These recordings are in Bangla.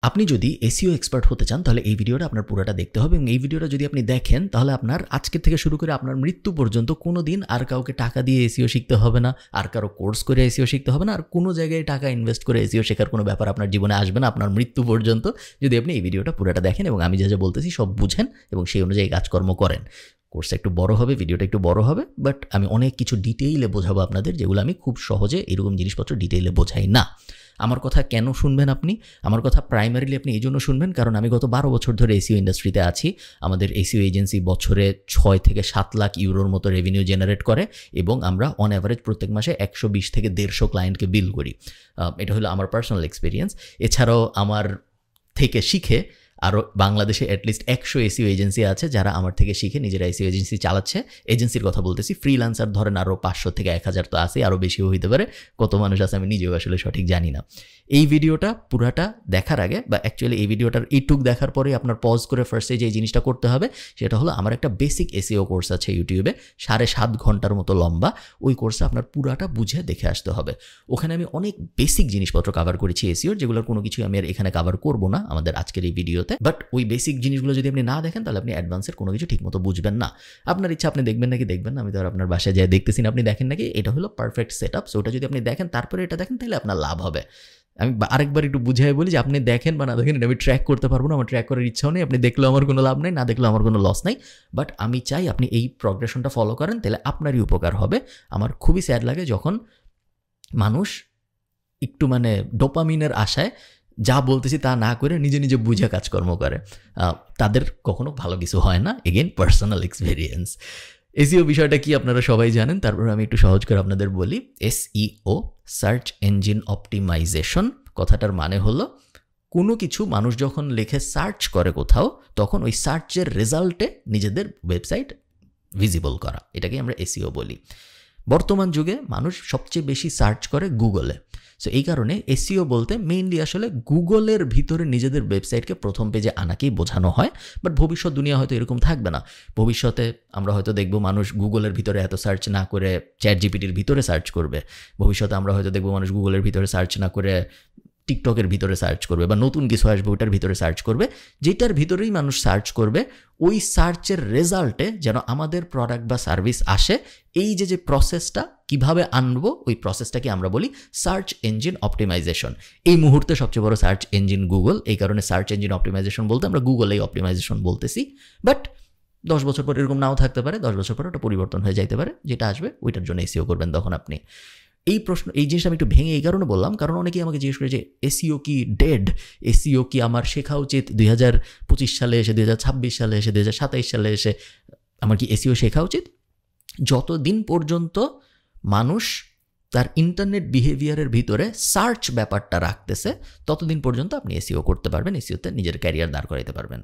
আপনি যদি এসইও এক্সপার্ট হতে চান তাহলে এই ভিডিওটা আপনার পুরোটা দেখতে হবে, এবং এই ভিডিওটা যদি আপনি দেখেন তাহলে আপনার আজকের থেকে শুরু করে আপনার মৃত্যু পর্যন্ত কোনো দিন আর কাউকে টাকা দিয়ে এসইও শিখতে হবে না, আর কারো কোর্স করে এসইও শিখতে হবে না, আর কোনো জায়গায় টাকা ইনভেস্ট করে এসইও শেখার কোনো ব্যাপার আপনার জীবনে আসবে না আপনার মৃত্যু পর্যন্ত, যদি আপনি এই ভিডিওটা পুরোটা দেখেন এবং আমি যা যা বলতেছি সব বুঝেন এবং সেই অনুযায়ী কাজকর্ম করেন। কোর্সটা একটু বড় হবে, ভিডিওটা একটু বড় হবে, বাট আমি অনেক কিছু ডিটেইলে বোঝাবো আপনাদের, যেগুলো আমি খুব সহজে এরকম জিনিসপত্র ডিটেইলে বোঝাই না। আমার কথা কেন শুনবেন আপনি? আমার কথা প্রাইমারিলি আপনি এই জন্য শুনবেন কারণ আমি গত 12 বছর ধরে এসইও ইন্ডাস্ট্রিতে আছি। আমাদের এসইও এজেন্সি বছরে 6 থেকে 7 লাখ ইউরোর মতো রেভিনিউ জেনারেট করে এবং আমরা অন অ্যাভারেজ প্রত্যেক মাসে 120 থেকে 150 ক্লায়েন্টকে বিল করি। এটা হলো আমার পার্সোনাল এক্সপিরিয়েন্স। এছাড়াও আমার থেকে শিখে আরও বাংলাদেশে অ্যাটলিস্ট 100 এসইও এজেন্সি আছে যারা আমার থেকে শিখে নিজেরা এসইও এজেন্সি চালাচ্ছে। এজেন্সির কথা বলতেছি, ফ্রিল্যান্সার ধরেন আরও 500 থেকে 1000 তো আছে, আরও বেশিও হইতে পারে। কত মানুষ আছে আমি নিজেও আসলে সঠিক জানি না। এই ভিডিওটা পুরাটা দেখার আগে বা অ্যাকচুয়ালি এই ভিডিওটার এইটুক দেখার পরে আপনার পজ করে ফার্স্টে যে জিনিসটা করতে হবে সেটা হলো আমার একটা বেসিক এসইও কোর্স আছে ইউটিউবে, 7.5 ঘন্টার মতো লম্বা। ওই কোর্সে আপনার পুরাটা বুঝে দেখে আসতে হবে। ওখানে আমি অনেক বেসিক জিনিসপত্র কভার করেছি এসইওর, যেগুলোর কোনো কিছু আমি আর এখানে কভার করব না আমাদের আজকের এই ভিডিওতে। বাট ওই বেসিক জিনিসগুলো যদি আপনি না দেখেন তাহলে আপনি অ্যাডভান্সের কোনো কিছু ঠিকমতো বুঝবেন না। আপনার ইচ্ছা আপনি দেখবেন নাকি দেখবেন না, আমি তো আর আপনার বাসায় যাই দেখতেছি না আপনি দেখেন নাকি। এটা হলো পারফেক্ট সেট আপ। সো ওটা যদি আপনি দেখেন তারপরে এটা দেখেন তাহলে আপনার লাভ হবে। আমি আরেকবার একটু বুঝাই বলি যে আপনি দেখেন বা না দেখেন এটা আমি ট্র্যাক করতে পারবো না, আমার ট্র্যাক করার ইচ্ছাও নেই। আপনি দেখলেও আমার কোনো লাভ নেই, না দেখলেও আমার কোনো লস নাই। বাট আমি চাই আপনি এই প্রগ্রেশনটা ফলো করেন, তাহলে আপনারই উপকার হবে। আমার খুবই স্যাড লাগে যখন মানুষ একটু ডোপামিনের আশায় যা বলতেছি তা না করে নিজে নিজে বুঝে কাজকর্ম করে, তাদের কখনো ভালো কিছু হয় না। Again personal experience. এসইও বিষয়টা কি আপনারা সবাই জানেন, তারপর আমি একটু সহজ করে আপনাদের বলি। এসইও সার্চ ইঞ্জিন অপটিমাইজেশন কথাটার মানে হলো কোনো কিছু মানুষ যখন লেখে সার্চ করে কোথাও, তখন ওই সার্চের রেজাল্টে নিজেদের ওয়েবসাইট ভিজিবল করা, এটাকে আমরা এসইও বলি। বর্তমান যুগে মানুষ সবচেয়ে বেশি সার্চ করে গুগলে। সো এই কারণে এসইও বলতে মেইনলি আসলে গুগলের ভিতরে নিজেদের ওয়েবসাইটকে প্রথম পেজে আনাকেই বোঝানো হয়। বাট ভবিষ্যৎ দুনিয়া হয়তো এরকম থাকবে না। ভবিষ্যতে আমরা হয়তো দেখব মানুষ গুগলের ভিতরে এত সার্চ না করে চ্যাট জিপিটির ভিতরে সার্চ করবে। ভবিষ্যতে আমরা হয়তো দেখব মানুষ গুগলের ভিতরে সার্চ না করে টিকটকের ভিতরে সার্চ করবে, বা নতুন কিছু আসবে ওটার ভিতরে সার্চ করবে। যেটার ভিতরেই মানুষ সার্চ করবে ওই সার্চের রেজাল্টে যেন আমাদের প্রোডাক্ট বা সার্ভিস আসে, এই যে প্রসেসটা কিভাবে আনবো, ওই প্রসেসটাকে আমরা বলি সার্চ ইঞ্জিন অপটিমাইজেশন। এই মুহূর্তে সবচেয়ে বড় সার্চ ইঞ্জিন গুগল, এই কারণে সার্চ ইঞ্জিন অপটিমাইজেশন বলতে আমরা গুগলেই অপটিমাইজেশন বলতেছি। বাট 10 বছর পর এরকম নাও থাকতে পারে, 10 বছর পর ওটা পরিবর্তন হয়ে যাইতে পারে। যেটা আসবে ওইটার জন্য এসইও করবেন তখন আপনি। এই জিনিসটা আমি একটু ভেঙে এই কারণে বললাম কারণ অনেকেই আমাকে জিজ্ঞেস করে যে এসইও কি ডেড, এসইও কি আমার শেখা উচিত 2025 সালে এসে, 2026 সালে এসে, 2027 সালে এসে আমার কি এসইও শেখা উচিত? যতদিন পর্যন্ত মানুষ তার ইন্টারনেট বিহেভিয়ারের ভিতরে সার্চ ব্যাপারটা রাখতেছে ততদিন পর্যন্ত আপনি এসইও করতে পারবেন, এসইওতে নিজের ক্যারিয়ার দাঁড় করাইতে পারবেন।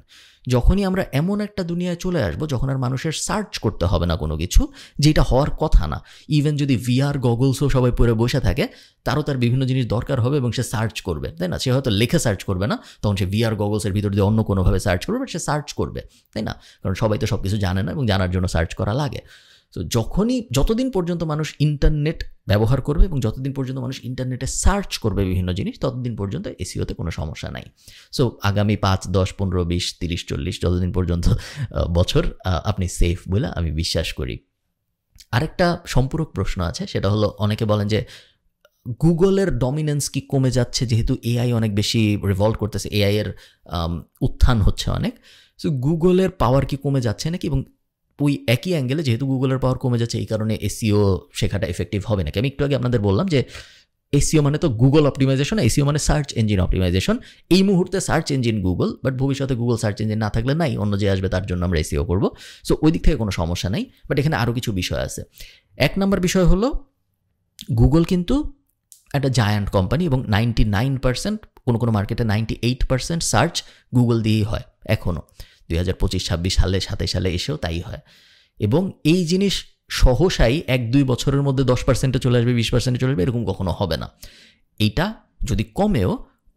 যখনই আমরা এমন একটা দুনিয়ায় চলে আসবো যখন আর মানুষের সার্চ করতে হবে না কোনো কিছু, যেটা হওয়ার কথা না। ইভেন যদি ভিআর গগলসও সবাই পরে বসে থাকে, তারও তার বিভিন্ন জিনিস দরকার হবে এবং সে সার্চ করবে, তাই না? সে হয়তো লেখে সার্চ করবে না, তখন সে ভিআর গগলসের ভিতর দিয়ে অন্য কোনোভাবে সার্চ করবে, বাট সে সার্চ করবে, তাই না? কারণ সবাই তো সব কিছু জানে না এবং জানার জন্য সার্চ করা লাগে। তো যতদিন পর্যন্ত মানুষ ইন্টারনেট ব্যবহার করবে এবং যতদিন পর্যন্ত মানুষ ইন্টারনেটে সার্চ করবে বিভিন্ন জিনিস, ততদিন পর্যন্ত এসইওতে কোনো সমস্যা নাই। সো আগামী 5, 10, 15, 20, 30, 40 যতদিন পর্যন্ত বছর আপনি সেফ বলে আমি বিশ্বাস করি। আরেকটা সম্পূরক প্রশ্ন আছে, সেটা হলো অনেকে বলেন যে গুগলের ডমিনেন্স কি কমে যাচ্ছে যেহেতু এআই অনেক বেশি রিভলভ করতেছে, এআই এর উত্থান হচ্ছে অনেক। সো গুগলের পাওয়ার কি কমে যাচ্ছে নাকি? এবং ওই একই অ্যাঙ্গেলে যেহেতু গুগলের পাওয়ার কমে যাচ্ছে এই কারণে এসইও শেখাটা এফেক্টিভ হবে নাকি? আমি একটু আগে আপনাদের বললাম যে এসইও মানে তো গুগল অপটিমাইজেশন, এসইও মানে সার্চ ইঞ্জিন অপটিমাইজেশন। এই মুহূর্তে সার্চ ইঞ্জিন গুগল, বাট ভবিষ্যতে গুগল সার্চ ইঞ্জিন না থাকলে নাই, অন্য যে আসবে তার জন্য আমরা এসইও করবো। সো ওই দিক থেকে কোনো সমস্যা নেই। বাট এখানে আরও কিছু বিষয় আছে। 1 নম্বর বিষয় হলো গুগল কিন্তু একটা জায়ান্ট কোম্পানি এবং 99%, কোনো মার্কেটে 98% সার্চ গুগল দিয়েই হয় এখনও। 2025-26 সালে 27 সালে এসেও তাই হয়। এবং এই জিনিস সহসাই 1-2 বছরের মধ্যে 10% চলে আসবে, 20% চলে আসবে, এরকম কখনো হবে না। এইটা যদি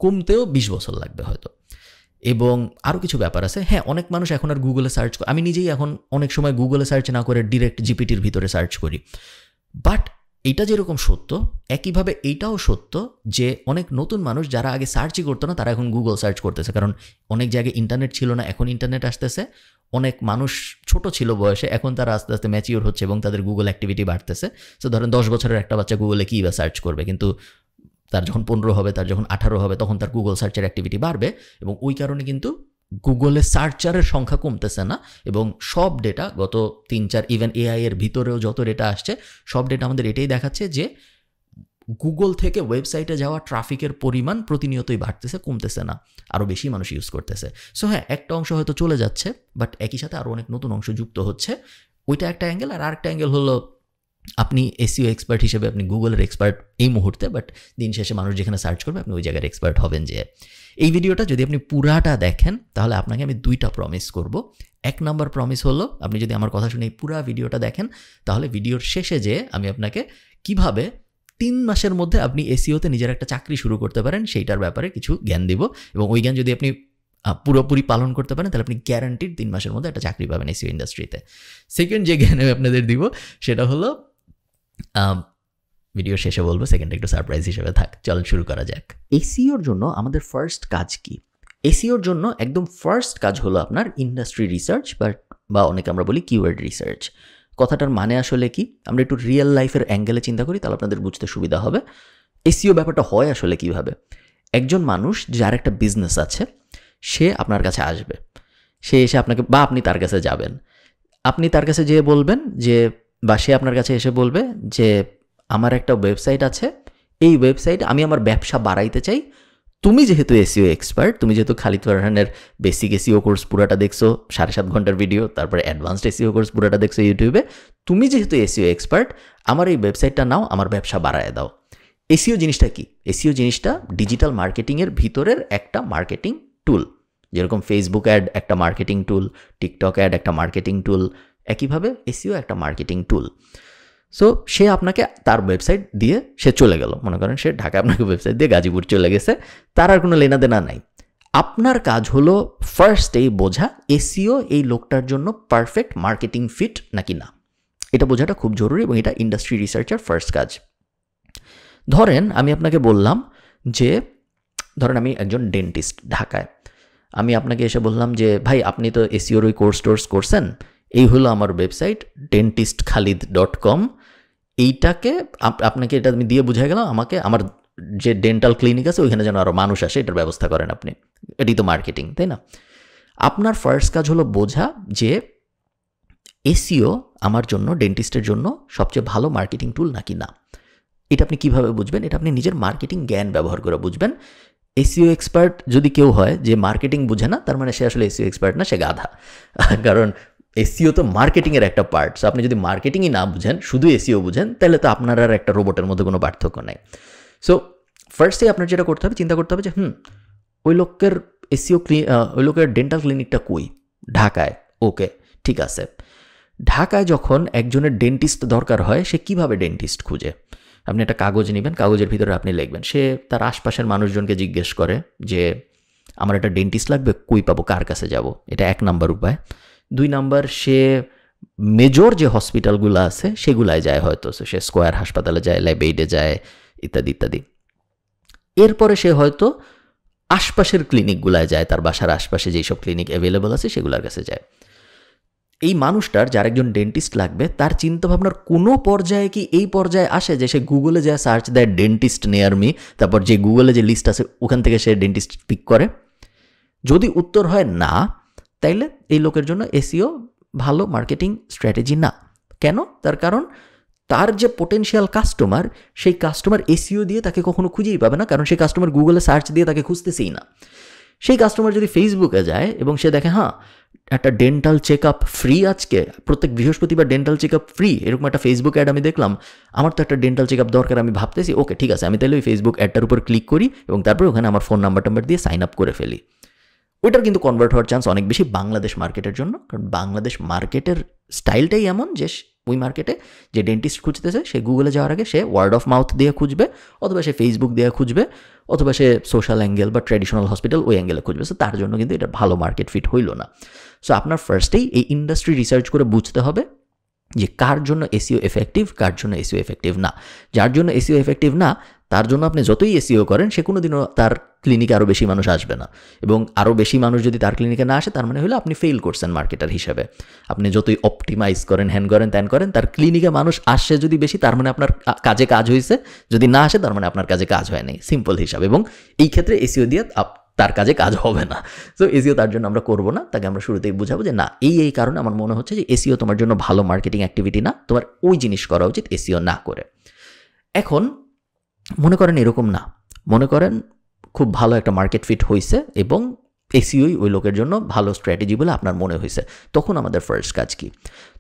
কমতেও 20 বছর লাগবে হয়তো। এবং আরও কিছু ব্যাপার আছে। হ্যাঁ, অনেক মানুষ এখন আর গুগলে সার্চ করে, আমি নিজেই এখন অনেক সময় গুগলে সার্চ না করে ডিরেক্ট জিপিটির ভিতরে সার্চ করি। বাট এইটা যেরকম সত্য, একইভাবে এইটাও সত্য যে অনেক নতুন মানুষ যারা আগে সার্চই করতো না তারা এখন গুগল সার্চ করতেছে, কারণ অনেক জায়গায় ইন্টারনেট ছিল না, এখন ইন্টারনেট আসতেছে। অনেক মানুষ ছোট ছিল বয়সে, এখন তারা আস্তে আস্তে ম্যাচিওর হচ্ছে এবং তাদের গুগল অ্যাক্টিভিটি বাড়তেছে। সো ধরেন 10 বছরের একটা বাচ্চা গুগলে কী বা সার্চ করবে, কিন্তু তার যখন 15 হবে, তার যখন 18 হবে, তখন তার গুগল সার্চের অ্যাক্টিভিটি বাড়বে এবং ওই কারণে কিন্তু গুগলে সার্চারের সংখ্যা কমতেছে না। এবং সব ডেটা গত 3-4 ইভেন এআই এর ভিতরেও যত ডেটা আসছে সব ডেটা আমাদের এটাই দেখাচ্ছে যে গুগল থেকে ওয়েবসাইটে যাওয়া ট্রাফিকের পরিমাণ প্রতিনিয়তই বাড়তেছে, কমতেছে না, আরও বেশি মানুষ ইউজ করতেছে। সো হ্যাঁ, একটা অংশ হয়তো চলে যাচ্ছে, বাট একই সাথে আরও অনেক নতুন অংশ যুক্ত হচ্ছে। ওইটা একটা অ্যাঙ্গেল। আর আরেকটা অ্যাঙ্গেল হলো আপনি এসইও এক্সপার্ট হিসেবে আপনি গুগলের এক্সপার্ট এই মুহূর্তে, বাট দিন শেষে মানুষ যেখানে সার্চ করবে আপনি ওই জায়গার এক্সপার্ট হবেন। যে এই ভিডিওটা যদি আপনি পুরাটা দেখেন তাহলে আপনাকে আমি 2টা প্রমিস করব। 1 নম্বর প্রমিস হলো, আপনি যদি আমার কথা শুনে এই পুরা ভিডিওটা দেখেন তাহলে ভিডিওর শেষে যে আমি আপনাকে কিভাবে 3 মাসের মধ্যে আপনি এসইওতে নিজের একটা চাকরি শুরু করতে পারেন সেইটার ব্যাপারে কিছু জ্ঞান দিব, এবং ওই জ্ঞান যদি আপনি পুরোপুরি পালন করতে পারেন তাহলে আপনি গ্যারান্টিড 3 মাসের মধ্যে একটা চাকরি পাবেন এসইও ইন্ডাস্ট্রিতে। সেকেন্ড যে জ্ঞান আমি আপনাদের দিব সেটা হলো, ভিডিওর শেষে বলবো, সেকেন্ডটা একটু সারপ্রাইজ হিসেবে থাক। চল শুরু করা যাক। এসইওর জন্য আমাদের ফার্স্ট কাজ কি? এসইওর জন্য একদম ফার্স্ট কাজ হলো আপনার ইন্ডাস্ট্রি রিসার্চ বা অনেকে আমরা বলি কিওয়ার্ড রিসার্চ। কথাটার মানে আসলে কি, আমরা একটু রিয়েল লাইফের অ্যাঙ্গেলে চিন্তা করি তাহলে আপনাদের বুঝতে সুবিধা হবে। এসইও ব্যাপারটা হয় আসলে কিভাবে? একজন মানুষ যার একটা বিজনেস আছে সে আপনার কাছে আসবে, সে এসে আপনাকে বা আপনি তার কাছে যাবেন, আপনি তার কাছে যেয়ে বলবেন যে, বা সে আপনার কাছে এসে বলবে যে আমার একটা ওয়েবসাইট আছে, এই ওয়েবসাইট আমি আমার ব্যবসা বাড়াইতে চাই। তুমি যেহেতু এসইও এক্সপার্ট, তুমি যেহেতু খালিদ ফারহানের বেসিক এসইও কোর্স পুরাটা দেখছো 7.5 ঘন্টার ভিডিও, তারপরে অ্যাডভান্সড এসইও কোর্স পুরাটা দেখছো ইউটিউবে, তুমি যেহেতু এসইও এক্সপার্ট, আমার এই ওয়েবসাইটটা নাও, আমার ব্যবসা বাড়ায় দাও। এসইও জিনিসটা কি? এসইও জিনিসটা ডিজিটাল মার্কেটিংয়ের ভিতরের একটা মার্কেটিং টুল। যেরকম ফেসবুক অ্যাড একটা মার্কেটিং টুল, টিকটক অ্যাড একটা মার্কেটিং টুল, একইভাবে এসইও একটা মার্কেটিং টুল। সো সে আপনাকে তার ওয়েবসাইট দিয়ে সে চলে গেল, মনে করেন সে ঢাকা আপনাকে ওয়েবসাইট দিয়ে গাজীপুর চলে গেছে, তার আর কোনো লেনাদেনা নাই। আপনার কাজ হলো ফার্স্টেই বোঝা এসইও এই লোকটার জন্য পারফেক্ট মার্কেটিং ফিট নাকি না, এটা বোঝাটা খুব জরুরি এবং এটা ইন্ডাস্ট্রি রিসার্চার ফার্স্ট কাজ। ধরেন আমি আপনাকে বললাম যে, ধরেন আমি একজন ডেন্টিস্ট ঢাকায়, আমি আপনাকে এসে বললাম যে ভাই আপনি তো এসইওর ওই কোর্স করছেন, এই হলো আমার ওয়েবসাইট dentistKhalid.com। এইটাকে আপনাকে এটা আমি দিয়ে বুঝাই গেলাম, আমাকে আমার যে ডেন্টাল ক্লিনিক আছে ওইখানে যেন আরও মানুষ আসে এটার ব্যবস্থা করেন আপনি। এটাই তো মার্কেটিং, তাই না? আপনার ফার্স্ট কাজ হলো বোঝা যে এসইও আমার জন্য, ডেন্টিস্টের জন্য সবচেয়ে ভালো মার্কেটিং টুল নাকি না। এটা আপনি কিভাবে বুঝবেন? এটা আপনি নিজের মার্কেটিং জ্ঞান ব্যবহার করে বুঝবেন। এসইও এক্সপার্ট যদি কেউ হয় যে মার্কেটিং বুঝে না, তার মানে সে আসলে এসইও এক্সপার্ট না, সে গাধা। কারণ এসইও তো মার্কেটিংয়ের একটা পার্ট। সো আপনি যদি মার্কেটিংই না বুঝেন, শুধু এসইও বুঝেন, তাহলে তো আপনার আর একটা রোবটের মধ্যে কোনো পার্থক্য নাই। সো ফার্স্টেই আপনার যেটা করতে হবে, চিন্তা করতে হবে যে ওই লোকের এসইও ওই লোকের ডেন্টাল ক্লিনিকটা কই? ঢাকায়। ওকে, ঠিক আছে। ঢাকায় যখন একজনের ডেন্টিস্ট দরকার হয়, সে কিভাবে ডেন্টিস্ট খুঁজে? আপনি একটা কাগজ নেবেন, কাগজের ভিতরে আপনি লিখবেন, সে তার আশপাশের মানুষজনকে জিজ্ঞেস করে যে আমার একটা ডেন্টিস্ট লাগবে, কই পাবো, কার কাছে যাব? এটা 1 নাম্বার উপায়। 2 নাম্বার, সে মেজর যে হসপিটালগুলো আছে সেগুলায় যায় হয়তো, সে স্কোয়ার হাসপাতালে যায়, লাইবেইডে যায়, ইত্যাদি ইত্যাদি। এরপরে সে হয়তো আশপাশের ক্লিনিকগুলায় যায়, তার বাসার আশপাশে যেসব ক্লিনিক অ্যাভেলেবল আছে সেগুলোর কাছে যায়। এই মানুষটার, যার একজন ডেন্টিস্ট লাগবে, তার চিন্তাভাবনার কোনো পর্যায়ে কি এই পর্যায়ে আসে যে সে গুগলে যায় সার্চ দেয় ডেন্টিস্ট নিয়ার মি, তারপর যে গুগলে যে লিস্ট আছে ওখান থেকে সে ডেন্টিস্ট পিক করে? যদি উত্তর হয় না, তাইলে এই লোকের জন্য এসইও ভালো মার্কেটিং স্ট্র্যাটেজি না। কেন? তার কারণ তার যে পোটেনশিয়াল কাস্টমার, সেই কাস্টমার এসইও দিয়ে তাকে কখনো খুঁজেই পাবে না, কারণ সেই কাস্টমার গুগলে সার্চ দিয়ে তাকে খুঁজতেছেই না। সেই কাস্টমার যদি ফেসবুকে যায় এবং সে দেখে একটা ডেন্টাল চেক আপ ফ্রি, আজকে প্রত্যেক বৃহস্পতিবার ডেন্টাল চেক আপ ফ্রি, এরকম একটা ফেসবুক অ্যাড আমি দেখলাম, আমার তো একটা ডেন্টাল চেক আপ দরকার, আমি ভাবতেছি ওকে ঠিক আছে, আমি তাহলে ওই ফেসবুক অ্যাডটার উপর ক্লিক করি এবং তারপরে ওখানে আমার ফোন নাম্বার দিয়ে সাইন আপ করে ফেলি। ওইটার কিন্তু কনভার্ট হওয়ার চান্স অনেক বেশি বাংলাদেশ মার্কেটের জন্য, কারণ বাংলাদেশ মার্কেটের স্টাইলটাই এমন যে ওই মার্কেটে যে ডেন্টিস্ট খুঁজতেছে সে গুগলে যাওয়ার আগে সে ওয়ার্ড অফ মাউথ দিয়ে খুঁজবে, অথবা সে ফেসবুক দিয়ে খুঁজবে, অথবা সে সোশ্যাল অ্যাঙ্গেল বা ট্র্যাডিশনাল হসপিটাল ওই অ্যাঙ্গেলে খুঁজবে। সো তার জন্য কিন্তু এটা ভালো মার্কেট ফিট হইল না। সো আপনার ফার্স্টেই এই ইন্ডাস্ট্রি রিসার্চ করে বুঝতে হবে যে কার জন্য এসইও এফেক্টিভ, কার জন্য এসইও এফেক্টিভ না। যার জন্য এসইও এফেক্টিভ না তার জন্য আপনি যতই এসইও করেন সে কোনো দিনও তার ক্লিনিকে আরও বেশি মানুষ আসবে না, এবং আরও বেশি মানুষ যদি তার ক্লিনিকে না আসে তার মানে হলো আপনি ফেল করছেন মার্কেটার হিসেবে। আপনি যতই অপটিমাইজ করেন, হ্যান করেন, ত্যান করেন, তার ক্লিনিকে মানুষ আসছে যদি বেশি তার মানে আপনার কাজে কাজ হয়েছে, যদি না আসে তার মানে আপনার কাজে কাজ হয় নাই, সিম্পল হিসাব। এবং এই ক্ষেত্রে এসইও দিয়ে তার কাজে কাজ হবে না। সো এসইও তার জন্য আমরা করবো না, তাকে আমরা শুরুতেই বুঝাবো যে না এই কারণে আমার মনে হচ্ছে যে এসইও তোমার জন্য ভালো মার্কেটিং অ্যাক্টিভিটি না, তোমার ওই জিনিস করা উচিত এসইও না করে। এখন মনে করেন এরকম না, মনে করেন খুব ভালো একটা মার্কেট ফিট হয়েছে এবং এসইওই ওই লোকের জন্য ভালো স্ট্র্যাটেজি বলে আপনার মনে হয়েছে। তখন আমাদের ফার্স্ট কাজ কি?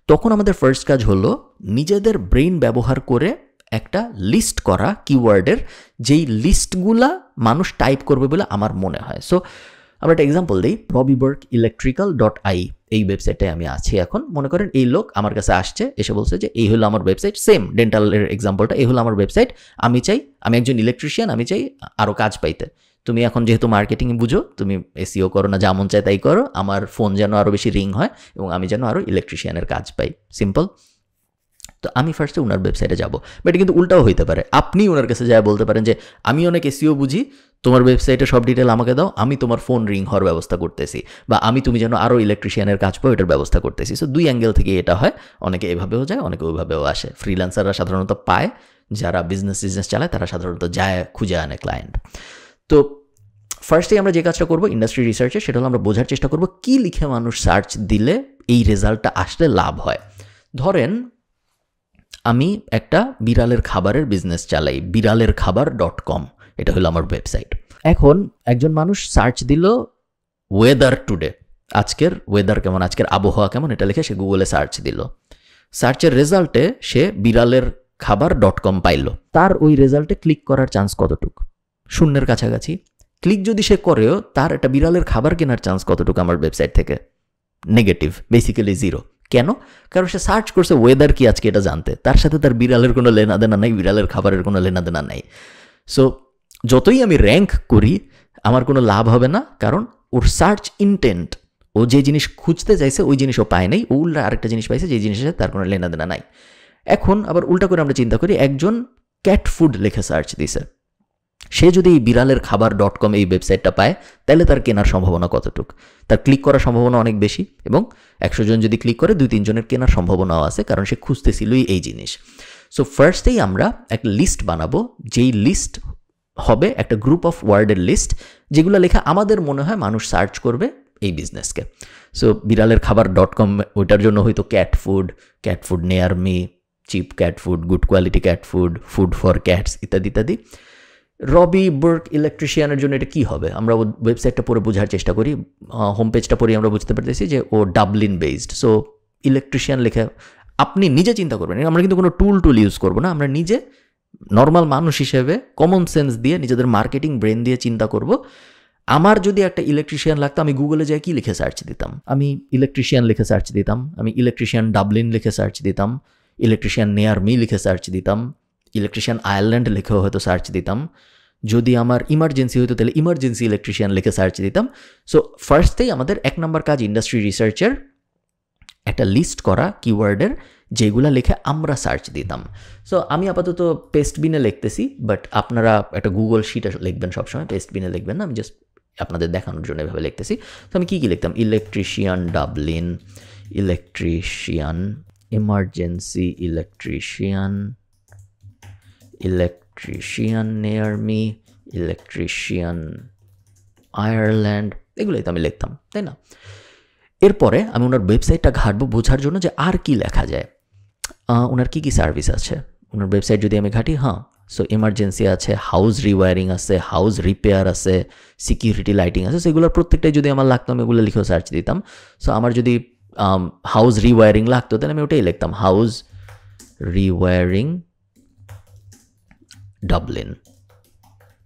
তখন আমাদের ফার্স্ট কাজ হলো নিজেদের ব্রেইন ব্যবহার করে একটা লিস্ট করা কিওয়ার্ডের, যেই লিস্টগুলা মানুষ টাইপ করবে বলে আমার মনে হয়। সো আমরা একটা এক্সাম্পল দিই, robbieburkelectrical.ai এই ওয়েবসাইটে আমি আছি এখন। মনে করেন এই লোক আমার কাছে আসছে, এসে বলছে যে এই হলো আমার ওয়েবসাইট, সেম ডেন্টালের এক্সাম্পলটা, এই হলো আমার ওয়েবসাইট, আমি একজন ইলেকট্রিশিয়ান, আমি চাই আরও কাজ পাইতে। তুমি এখন যেহেতু মার্কেটিং বুঝো, তুমি এসইও করো না, যেমন চাই তাই করো, আমার ফোন যেন আরও বেশি রিং হয় এবং আমি যেন আরও ইলেকট্রিশিয়ানের কাজ পাই, সিম্পল। তো আমি ফার্স্টে ওনার ওয়েবসাইটে যাবো, বাট কিন্তু উল্টাও হইতে পারে, আপনি ওনার কাছে যায় বলতে পারেন যে আমি অনেক এসইও বুঝি, তোমার ওয়েবসাইটে সব ডিটেল আমাকে দাও, আমি তোমার ফোন রিং হওয়ার ব্যবস্থা করতেছি, বা তুমি যেন আরও ইলেকট্রিশিয়ানের কাজ পাও এটার ব্যবস্থা করতেছি। সো দুই অ্যাঙ্গেল থেকে এটা হয়, অনেকে এভাবেও যায়, অনেকে ওইভাবেও আসে। ফ্রিল্যান্সাররা সাধারণত পায়, যারা বিজনেস চালায় তারা সাধারণত যায় খুঁজে আনে ক্লায়েন্ট। তো ফার্স্টেই আমরা যে কাজটা করবো ইন্ডাস্ট্রি রিসার্চে, সেটা হলো আমরা বোঝার চেষ্টা করবো কী লিখে মানুষ সার্চ দিলে এই রেজাল্টটা আসলে লাভ হয়। ধরেন আমি একটা বিড়ালের খাবারের বিজনেস চালাই, biraleerkhabar.com, এটা হলো আমার ওয়েবসাইট। এখন একজন মানুষ সার্চ দিল ওয়েদার টুডে, আজকের ওয়েদার কেমন, আজকের আবহাওয়া কেমন, এটা লিখে সে গুগলে সার্চ দিল। সার্চের রেজাল্টে সে biraleerkhabar.com পাইল। তার ওই রেজাল্টে ক্লিক করার চান্স কতটুকু? শূন্যের কাছাকাছি। ক্লিক যদি সে করেও তার একটা বিড়ালের খাবার কেনার চান্স কতটুকু আমার ওয়েবসাইট থেকে? Negative, basically zero. কেন? কারণ সে সার্চ করছে ওয়েদার কি আজকে এটা জানতে, তার সাথে তার বিড়ালের কোনো লেনাদেনা নাই, বিড়ালের খাবারের কোনো লেনাদেনা নাই। সো যতই আমি র্যাঙ্ক করি আমার কোনো লাভ হবে না, কারণ ওর সার্চ ইন্টেন্ট, ও যে জিনিস খুঁজতে চাইছে ওই জিনিস ও পায় নাই, ও উল্টা আরেকটা জিনিস পাইছে যে জিনিসের তার কোনো লেনাদেনা নাই। এখন আবার উল্টা করে আমরা চিন্তা করি, একজন ক্যাট ফুড লিখে সার্চ দিছে, সে যদি এই biraleerkhabar.com এই ওয়েবসাইটটা পায় তাহলে তার কেনার সম্ভাবনা কতটুকু? তার ক্লিক করার সম্ভাবনা অনেক বেশি, এবং 100 জন যদি ক্লিক করে 2-3 জনের কেনার সম্ভাবনাও আছে, কারণ সে খুঁজতেছিলই এই জিনিস। সো ফার্স্টেই আমরা একটা লিস্ট বানাবো, যেই লিস্ট হবে একটা গ্রুপ অফ ওয়ার্ডের লিস্ট, যেগুলো লেখা আমাদের মনে হয় মানুষ সার্চ করবে এই বিজনেসকে। সো biraleerkhabar.com ওইটার জন্য হয়তো cat food near me, cheap cat food, good quality cat food for cats ইত্যাদি ইত্যাদি। রবি বার্ক ইলেকট্রিশিয়ানের জন্য এটা কী হবে? আমরা ওয়েবসাইটটা পরে বোঝার চেষ্টা করি, হোম পেজটা পরে আমরা বুঝতে পারতেছি যে ও ডাবলিন বেসড। সো ইলেকট্রিশিয়ান লেখা আপনি নিজে চিন্তা করবেন, আমরা কিন্তু কোনো টুল ইউজ করবো না, আমরা নিজে নর্মাল মানুষ হিসেবে কমন সেন্স দিয়ে নিজেদের মার্কেটিং ব্রেন দিয়ে চিন্তা করব। আমার যদি একটা ইলেকট্রিশিয়ান লাগতো, আমি গুগলে যাই কি লিখে সার্চ দিতাম? আমি ইলেকট্রিশিয়ান লিখে সার্চ দিতাম, আমি ইলেকট্রিশিয়ান ডাবলিন লিখে সার্চ দিতাম, ইলেকট্রিশিয়ান নিয়ার মি লিখে সার্চ দিতাম, ইলেকট্রিশিয়ান আয়ারল্যান্ড লিখেও হয়তো সার্চ দিতাম। যদি আমার ইমার্জেন্সি হতো তাহলে ইমার্জেন্সি ইলেকট্রিশিয়ান লিখে সার্চ দিতাম। সো ফার্স্টেই আমাদের 1 নম্বর কাজ ইন্ডাস্ট্রি রিসার্চের একটা লিস্ট করা কিওয়ার্ডের, যেগুলা লিখে আমরা সার্চ দিতাম। সো আমি আপাতত পেস্টবিনে লিখতেছি, বাট আপনারা একটা গুগল শিটে লিখবেন সবসময়, পেস্টবিনে লিখবেন না, আমি জাস্ট আপনাদের দেখানোর জন্য এভাবে লিখতেছি। তো আমি কী লিখতাম? Electrician Dublin, electrician emergency electrician near me, electrician Ireland, এগুলোই তো আমি লিখতাম, তাই না? এরপরে আমি ওনার ওয়েবসাইটটা ঘাঁটবো বোঝার জন্য যে আর কি লেখা যায়, ওনার কী সার্ভিস আছে। ওনার ওয়েবসাইট যদি আমি ঘাঁটি, সো এমার্জেন্সি আছে, হাউস রিওয়ারিং আছে, হাউস রিপেয়ার আছে, সিকিউরিটি লাইটিং আছে, সেগুলোর প্রত্যেকটাই যদি আমার লাগতো আমি এগুলো লিখেও সার্চ দিতাম। সো আমার যদি হাউস রিওয়ারিং লাগতো তাহলে আমি ওটাই লিখতাম, হাউস রিওয়ারিং ডাবলিন,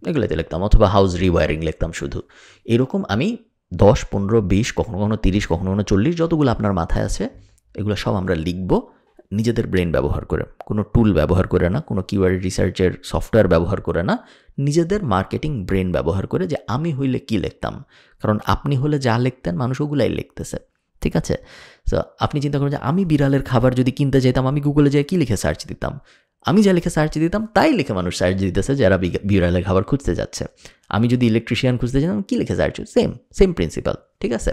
এগুলোতে লিখতাম, অথবা হাউস রিওয়ারিং লিখতাম শুধু। এরকম আমি 10, 15, 20, কখনো 30, কখনো 40, যতগুলো আপনার মাথায় আছে এগুলো সব আমরা লিখব নিজেদের ব্রেন ব্যবহার করে, কোনো টুল ব্যবহার করে না, কোনো কিওয়ার্ড রিসার্চের সফটওয়্যার ব্যবহার করে না, নিজেদের মার্কেটিং ব্রেন ব্যবহার করে, যে আমি হইলে কি লিখতাম। কারণ আপনি হলে যা লিখতেন মানুষ ওগুলাই লিখতেছে, ঠিক আছে? সো আপনি চিন্তা করুন যে আমি বিড়ালের খাবার যদি কিনতে যেতাম, আমি গুগলে যেয়ে কী লিখে সার্চ দিতাম? আমি যা লিখে সার্চ দিতাম তাই লিখে মানুষ সার্চ দিতেছে যারা বিড়ালের খাবার খুঁজতে যাচ্ছে। আমি যদি ইলেকট্রিশিয়ান খুঁজতে যেতাম, কী লিখে সার্চ? সেম প্রিন্সিপাল, ঠিক আছে?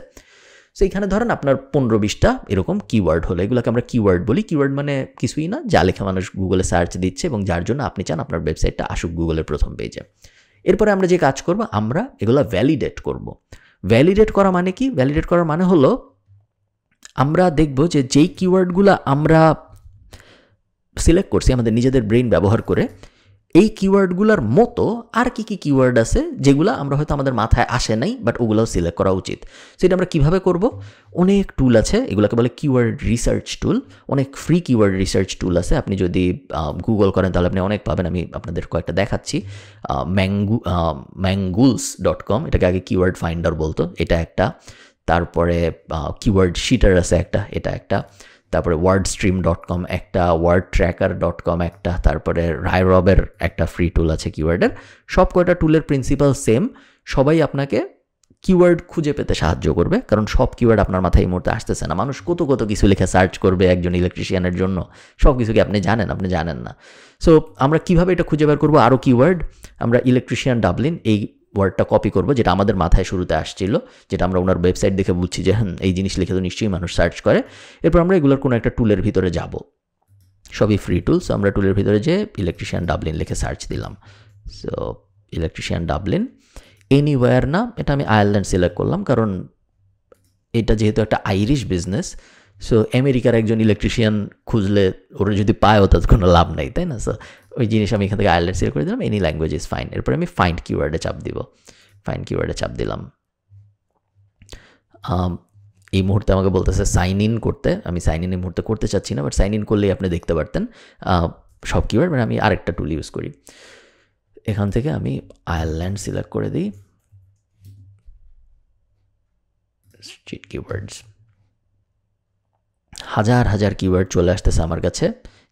সো এখানে ধরেন আপনার 15-20টা এরকম কিওয়ার্ড হলো, এগুলোকে আমরা কিওয়ার্ড বলি। কিওয়ার্ড মানে কিছুই না, যা লেখা মানুষ গুগলে সার্চ দিচ্ছে এবং যার জন্য আপনি চান আপনার ওয়েবসাইটটা আসুক গুগলের প্রথম পেজে। এরপরে আমরা যে কাজ করব, আমরা এগুলো ভ্যালিডেট করব। ভ্যালিডেট করা মানে কি? ভ্যালিডেট করার মানে হলো আমরা দেখব যে যেই কিওয়ার্ডগুলো আমরা সিলেক্ট করছি আমাদের নিজেদের ব্রেইন ব্যবহার করে, এই কিওয়ার্ডগুলোর মতো আর কি কিওয়ার্ড আছে যেগুলো আমরা হয়তো আমাদের মাথায় আসে নাই, বাট ওগুলোও সিলেক্ট করা উচিত। সো এটা আমরা কীভাবে করব? অনেক টুল আছে, এগুলোকে বলে কিওয়ার্ড রিসার্চ টুল। অনেক ফ্রি কিওয়ার্ড রিসার্চ টুল আছে, আপনি যদি গুগল করেন তাহলে আপনি অনেক পাবেন। আমি আপনাদের কয়েকটা দেখাচ্ছি। ম্যাঙ্গুলস.com, এটাকে আগে কিওয়ার্ড ফাইন্ডার বলতো, এটা একটা। তারপরে কিওয়ার্ড শিটার আছে একটা, এটা একটা। তারপরে wordstream.com একটা, wordtracker.com একটা, তারপরে রায়রবের একটা ফ্রি টুল আছে কিওয়ার্ডের। সব কয়টা টুলের প্রিন্সিপাল সেম, সবাই আপনাকে কিওয়ার্ড খুঁজে পেতে সাহায্য করবে, কারণ সব কিওয়ার্ড আপনার মাথায় এই মুহূর্তে আসতেছে না। মানুষ কত কিছু লিখে সার্চ করবে একজন ইলেকট্রিশিয়ানের জন্য, সব কিছু কি আপনি জানেন না। সো আমরা কিভাবে এটা খুঁজে বের করবো আরও কিওয়ার্ড? আমরা ইলেকট্রিশিয়ান ডাবলিন এই ওয়ার্ডটা কপি করবো, যেটা আমাদের মাথায় শুরুতে আসছিল, যেটা আমরা ওনার ওয়েবসাইট দেখে বুঝছি যে হ্যাঁ এই জিনিস লিখে তো নিশ্চয়ই মানুষ সার্চ করে। এরপর আমরা এগুলোর কোনো একটা টুলের ভিতরে যাব, সবই ফ্রি টুলস। আমরা টুলের ভিতরে যে ইলেকট্রিশিয়ান ডাবলিন লিখে সার্চ দিলাম। সো ইলেকট্রিশিয়ান ডাবলিন, এনিওয়্যার না, এটা আমি আয়ারল্যান্ড সিলেক্ট করলাম, কারণ এটা যেহেতু একটা আইরিশ বিজনেস। সো আমেরিকার একজন ইলেকট্রিশিয়ান খুঁজলে ওরা যদি পায় ওটার কোনো লাভ নেই, তাই না? সো ওই জিনিস আমি এখান থেকে আয়ারল্যান্ড সিলেক্ট করে দিলাম, এনি ল্যাঙ্গুয়েজ ইজ ফাইন। এরপরে আমি ফাইন্ড কিওয়ার্ডে চাপ দিব, ফাইন্ড কিওয়ার্ডে চাপ দিলাম। এই মুহূর্তে আমাকে বলতেছে সাইন ইন করতে, আমি সাইন ইন এই মুহূর্তে করতে চাচ্ছি না, বাট সাইন ইন করলেই আপনি দেখতে পারতেন সব কিওয়ার্ড। মানে আমি আরেকটা টুল ইউজ করি, এখান থেকে আমি আয়ারল্যান্ড সিলেক্ট করে দিই, স্ট্রিট কিওয়ার্ডস। হাজার কিওয়ার্ড চলে আসতেছে আমার কাছে,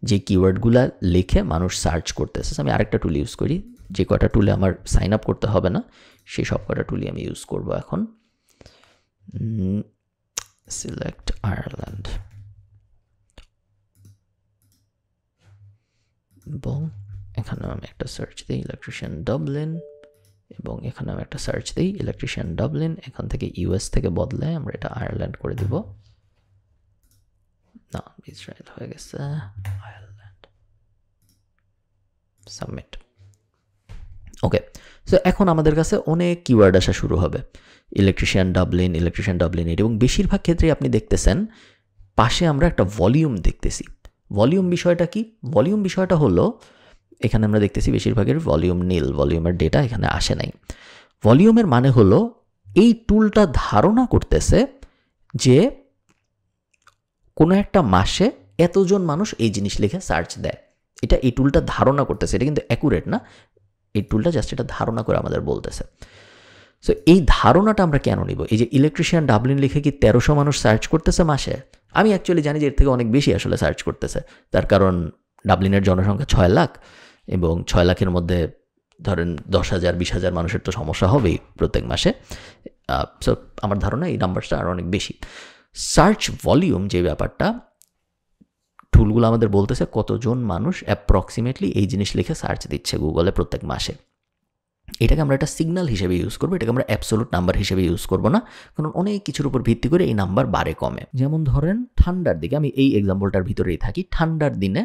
যে কিওয়ার্ডগুলো লিখে মানুষ সার্চ করতেছে। আমি আরেকটা টুল ইউজ করি, যে কটা টুলে আমার সাইন আপ করতে হবে না সেই সব কটা টুলই আমি ইউজ করব এখন। সিলেক্ট আয়ারল্যান্ড, এবং এখানে আমি একটা সার্চ দিই ইলেকট্রিশিয়ান ডাবলিন, এবং এখানে আমি একটা সার্চ দিই ইলেকট্রিশিয়ান ডাবলিন। এখান থেকে ইউএস থেকে বদলে আমরা এটা আয়ারল্যান্ড করে দিব। না, ইসরায়েল হয়ে গেছে, আয়ারল্যান্ড, সাবমিট। ওকে, সো এখন আমাদের কাছে অনেক কিওয়ার্ড আসা শুরু হবে, ইলেকট্রিশিয়ান ডাবলিন এর, এবং বেশিরভাগ ক্ষেত্রে আপনি দেখতেছেন পাশে আমরা একটা ভলিউম দেখতেছি। ভলিউম বিষয়টা কি? ভলিউম বিষয়টা হলো, এখানে আমরা দেখতেছি বেশিরভাগের ভলিউম নীল, ভলিউমের ডেটা এখানে আসে নাই। ভলিউমের মানে হলো এই টুলটা ধারণা করতেছে যে কোনো একটা মাসে এতজন মানুষ এই জিনিস লিখে সার্চ দেয়, এটা এই টুলটা ধারণা করতেছে। এটা কিন্তু অ্যাকুরেট না, এই টুলটা জাস্ট এটা ধারণা করে আমাদের বলতেছে। সো এই ধারণাটা আমরা কেন নিব? এই যে ইলেকট্রিশিয়ান ডাবলিন লিখে কি 1300 মানুষ সার্চ করতেছে মাসে? আমি অ্যাকচুয়ালি জানি যে এর থেকে অনেক বেশি আসলে সার্চ করতেছে, তার কারণ ডাবলিনের জনসংখ্যা 6 লাখ, এবং 6 লাখের মধ্যে ধরেন 10,000 20,000 মানুষের তো সমস্যা হবেই প্রত্যেক মাসে। সো আমার ধারণা এই নাম্বারটা আরও অনেক বেশি। সার্চ ভলিউম যে ব্যাপারটা, টুলগুলো আমাদের বলতেছে কতজন মানুষ অ্যাপ্রক্সিমেটলি এই জিনিস লিখে সার্চ দিচ্ছে গুগলে প্রত্যেক মাসে। এটাকে আমরা একটা সিগন্যাল হিসেবে ইউজ করবো, এটাকে আমরা অ্যাবসোলুট নাম্বার হিসেবে ইউজ করবো না, কারণ অনেক কিছুর উপর ভিত্তি করে এই নাম্বার বাড়ে কমে। যেমন ধরেন ঠান্ডার দিকে, আমি এই এক্সাম্পলটার ভিতরেই থাকি, ঠান্ডার দিনে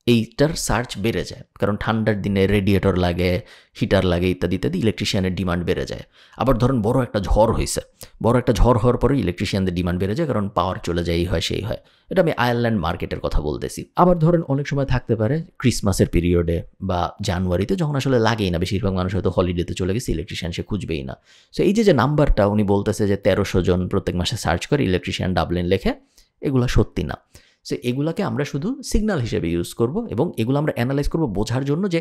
এইটার সার্চ বেড়ে যায়, কারণ ঠান্ডার দিনে রেডিয়েটর লাগে, হিটার লাগে, ইত্যাদি ইত্যাদি, ইলেকট্রিশিয়ানের ডিমান্ড বেড়ে যায়। আবার ধরেন বড় একটা ঝড় হয়েছে, বড় একটা ঝড় হওয়ার পরে ইলেকট্রিশিয়ানদের ডিমান্ড বেড়ে যায়, কারণ পাওয়ার চলে যায়, এই হয় সেই হয়। এটা আমি আয়ারল্যান্ড মার্কেটের কথা বলতেছি। আবার ধরেন অনেক সময় থাকতে পারে ক্রিসমাসের পিরিয়ডে বা জানুয়ারিতে, যখন আসলে লাগেই না, বেশিরভাগ মানুষ হয়তো হলিডেতে চলে গেছে, ইলেকট্রিশিয়ান সে খুঁজবেই না। সো এই যে নাম্বারটা উনি বলতেছে যে 1300 জন প্রত্যেক মাসে সার্চ করে ইলেকট্রিশিয়ান ডাবলিন লেখে, এগুলো সত্যি না। সো এগুলাকে আমরা শুধু সিগন্যাল হিসেবে ইউজ করব, এবং এগুলো আমরা অ্যানালাইজ করব বোঝার জন্য যে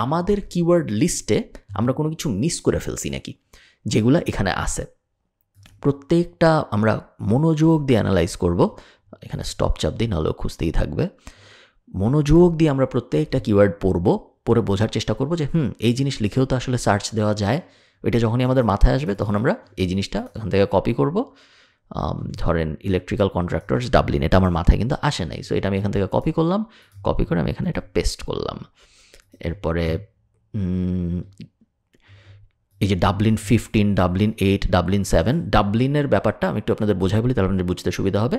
আমাদের কিওয়ার্ড লিস্টে আমরা কোনো কিছু মিস করে ফেলছি নাকি, যেগুলো এখানে আছে। প্রত্যেকটা আমরা মনোযোগ দিয়ে অ্যানালাইজ করব। এখানে স্টপ চাপ দিই, নাহলেও খুঁজতেই থাকবে। মনোযোগ দিয়ে আমরা প্রত্যেকটা কিওয়ার্ড পড়ে বোঝার চেষ্টা করব যে এই জিনিস লিখেও তো আসলে সার্চ দেওয়া যায়। ওইটা যখনই আমাদের মাথায় আসবে তখন আমরা এই জিনিসটা এখান থেকে কপি করব, ধরেন ইলেকট্রিক্যাল কন্ট্রাক্টরস ডাবলিন, এটা আমার মাথায় কিন্তু আসে নাই। সো এটা আমি এখান থেকে কপি করলাম, কপি করে আমি এখানে এটা পেস্ট করলাম। এরপরে এই যে ডাবলিন 15, ডাবলিন 8, ডাবলিন 7, ডাবলিনের ব্যাপারটা আমি একটু আপনাদের বোঝাই বলি, তাহলে আপনাদের বুঝতে সুবিধা হবে।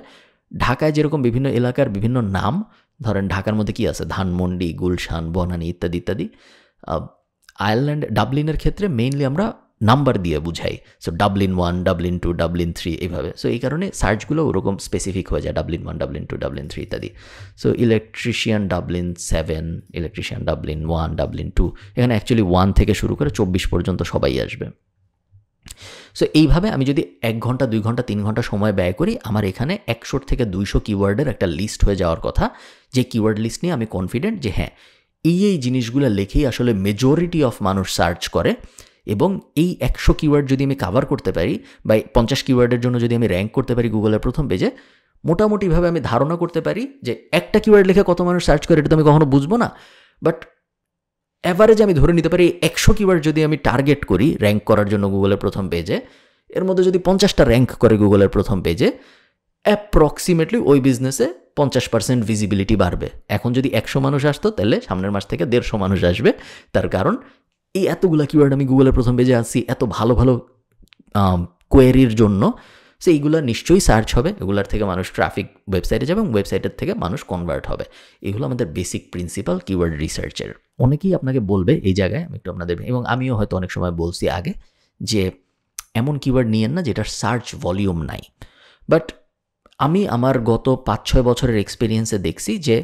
ঢাকায় যেরকম বিভিন্ন এলাকার বিভিন্ন নাম, ধরেন ঢাকার মধ্যে কি আছে, ধানমন্ডি, গুলশান, বনানী ইত্যাদি ইত্যাদি। আয়ারল্যান্ড ডাবলিনের ক্ষেত্রে মেইনলি আমরা নাম্বার দিয়ে বুঝাই। সো ডাবলিন 1, ডাবলিন 2, ডাবলিন 3 এইভাবে। সো এই কারণে সার্চগুলো ওরকম স্পেসিফিক হয়ে যায়, ডাবলিন 1, ডাবলিন 2, ডাবলিন 3 ইত্যাদি। So electrician Dublin 7, electrician Dublin 1, Dublin 2, এখানে অ্যাকচুয়ালি 1 থেকে শুরু করে 24 পর্যন্ত সবাই আসবে। সো এইভাবে আমি যদি 1 ঘন্টা 2 ঘন্টা 3 ঘন্টা সময় ব্যয় করি, আমার এখানে 100 থেকে 200 কিওয়ার্ডের একটা লিস্ট হয়ে যাওয়ার কথা, যে কিওয়ার্ড লিস্ট নিয়ে আমি কনফিডেন্ট যে হ্যাঁ এই জিনিসগুলো লেখেই আসলে মেজরিটি অফ মানুষ সার্চ করে। এবং এই 100 কিওয়ার্ড যদি আমি কাভার করতে পারি, বা 50 কিওয়ার্ডের জন্য যদি আমি র্যাঙ্ক করতে পারি গুগলের প্রথম পেজে, মোটামুটিভাবে আমি ধারণা করতে পারি যে একটা কিওয়ার্ড লিখে কত মানুষ সার্চ করে এটা তো আমি কখনো বুঝবো না, বাট অ্যাভারেজ আমি ধরে নিতে পারি 100 কিওয়ার্ড যদি আমি টার্গেট করি র্যাঙ্ক করার জন্য গুগলের প্রথম পেজে, এর মধ্যে যদি 50টা র্যাঙ্ক করে গুগলের প্রথম পেজে, অ্যাপ্রক্সিমেটলি ওই বিজনেসে 50% ভিজিবিলিটি বাড়বে। এখন যদি 100 মানুষ আসতো, তাহলে সামনের মাস থেকে 150 মানুষ আসবে। তার কারণ এই এতগুলো কিওয়ার্ড আমি গুগলের প্রথম পেজে আসছি এত ভালো ভালো কোয়েরির জন্য, সো এইগুলো নিশ্চয়ই সার্চ হবে, এগুলোর থেকে মানুষ ট্রাফিক ওয়েবসাইটে যাবে এবং ওয়েবসাইটের থেকে মানুষ কনভার্ট হবে। এগুলো আমাদের বেসিক প্রিন্সিপাল কিওয়ার্ড রিসার্চের। অনেকেই আপনাকে বলবে এই জায়গায়, আমি একটু আপনাদের, এবং আমিও হয়তো অনেক সময় বলছি আগে, যে এমন কিওয়ার্ড নিয়েন না যেটার সার্চ ভলিউম নাই। বাট আমি আমার গত 5-6 বছরের এক্সপিরিয়েন্সে দেখছি যে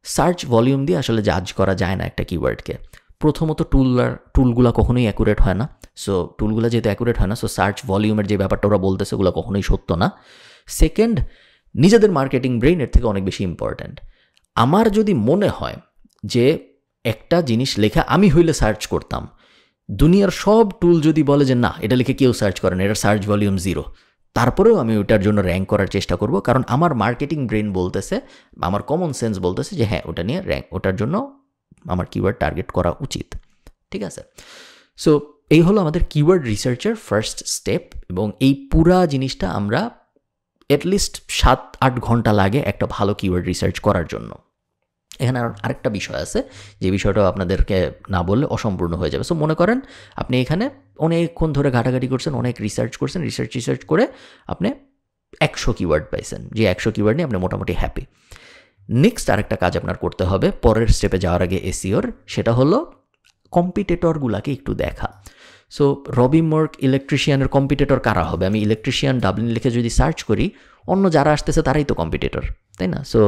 সার্চ ভলিউম দিয়ে আসলে জাজ করা যায় না একটা কিওয়ার্ডকে। প্রথমত টুলগুলো কখনোই অ্যাকুরেট হয় না। সো টুলগুলো যেহেতু অ্যাকুরেট হয় না, সো সার্চ ভলিউমের যে ব্যাপারটা ওরা বলতেছে ওগুলো কখনোই সত্য না। সেকেন্ড, নিজেদের মার্কেটিং ব্রেইন এর থেকে অনেক বেশি ইম্পর্ট্যান্ট। আমার যদি মনে হয় যে একটা জিনিস লেখা আমি হইলে সার্চ করতাম, দুনিয়ার সব টুল যদি বলে যে না এটা লিখে কেউ সার্চ করে না, এটার সার্চ ভলিউম 0, তারপরেও আমি ওটার জন্য র্যাঙ্ক করার চেষ্টা করব, কারণ আমার মার্কেটিং ব্রেন বলতেছে, আমার কমন সেন্স বলতেছে যে হ্যাঁ ওটা নিয়ে ওটার জন্য আমার কিওয়ার্ড টার্গেট করা উচিত। ঠিক আছে? সো এই হলো আমাদের কিওয়ার্ড রিসার্চের ফার্স্ট স্টেপ, এবং এই পুরা জিনিসটা আমরা অ্যাটলিস্ট 7-8 ঘন্টা লাগে একটা ভালো কিওয়ার্ড রিসার্চ করার জন্য। এখানে আরেকটা বিষয় আছে, যে বিষয়টাও আপনাদেরকে না বললে অসম্পূর্ণ হয়ে যাবে। সো মনে করেন আপনি এখানে অনেকক্ষণ ধরে ঘাটাঘাটি করছেন, অনেক রিসার্চ করছেন, রিসার্চ করে আপনি 100 কিওয়ার্ড পাইছেন, যে 100 কিওয়ার্ড নিয়ে আপনি মোটামুটি হ্যাপি। নেক্সট আরেকটা কাজ আপনার করতে হবে পরের স্টেপে যাওয়ার আগে এসইওর, সেটা হলো কম্পিটিটরগুলোকে একটু দেখা। সো রবি মর্ক ইলেকট্রিশিয়ানের কম্পিটিটর কারা হবে? আমি ইলেকট্রিশিয়ান ডাবলিন লিখে যদি সার্চ করি, অন্য যারা আসতেছে তারাই তো কম্পিটিটর, তাই না? সো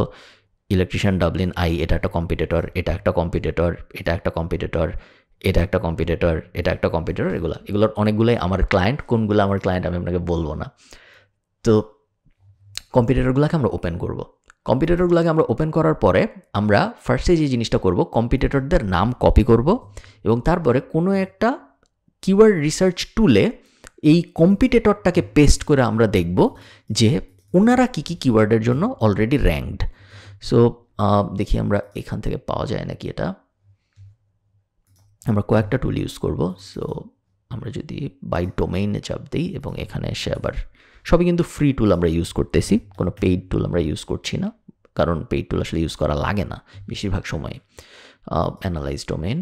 ইলেকট্রিশিয়ান ডাবলিন আই, এটা একটা কম্পিটিটর, এটা একটা কম্পিটিটর, এটা একটা কম্পিটিটর, এটা একটা কম্পিটিটর, এটা একটা কম্পিটিটর, এগুলোর অনেকগুলোই আমার ক্লায়েন্ট। কোনগুলো আমার ক্লায়েন্ট আমি আপনাকে বলবো না। তো কম্পিটিটরগুলোকে আমরা ওপেন করব। কম্পিটিটরগুলোকে আমরা ওপেন করার পরে আমরা ফার্স্টে যে জিনিসটা করব, কম্পিটিটরদের নাম কপি করব, এবং তারপরে কোনো একটা কিওয়ার্ড রিসার্চ টুলে এই কম্পিটিটরটাকে পেস্ট করে আমরা দেখব যে ওনারা কী কী কিওয়ার্ডের জন্য অলরেডি র্যাঙ্কড। সো দেখি আমরা এখান থেকে পাওয়া যায় নাকি এটা। আমরা কয়েকটা টুল ইউজ করব। সো আমরা যদি বাই ডোমেইনে চাপ দিই এবং এখানে এসে আবার সবই কিন্তু ফ্রি টুল আমরা ইউজ করতেছি, কোনো পেইড টুল আমরা ইউজ করছি না, কারণ পেইড টুল আসলে ইউজ করা লাগে না বেশিরভাগ সময়। অ্যানালাইজ ডোমেইন,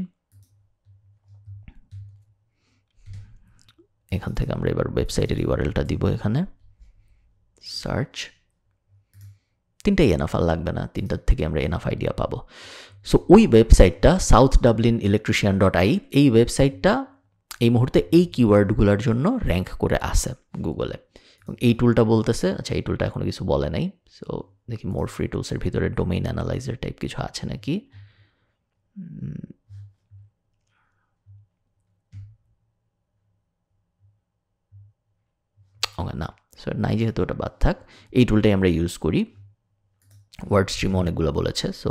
এখান থেকে আমরা এবার ওয়েবসাইটের ইউআরএলটা দিব, এখানে সার্চ, তিনটাই এনাফ, আর লাগবে না, তিনটার থেকে আমরা এনাফ আইডিয়া পাবো। সো ওই ওয়েবসাইটটা southdublinelectrician.ai, এই ওয়েবসাইটটা এই মুহূর্তে এই কিওয়ার্ডগুলোর জন্য র্যাঙ্ক করে আসে গুগলে। এবং এই টুলটা বলতেছে, আচ্ছা এই টুলটা এখনো কিছু বলে নাই। সো দেখি মোর ফ্রি টুলসের ভিতরে ডোমেইন অ্যানালাইজার টাইপ কিছু আছে নাকি। না, সো নাই, যেহেতু ওটা বাদ থাক। এই টুলটাই আমরা ইউজ করি, ওয়ার্ড স্ট্রিমও অনেকগুলো বলেছে, সো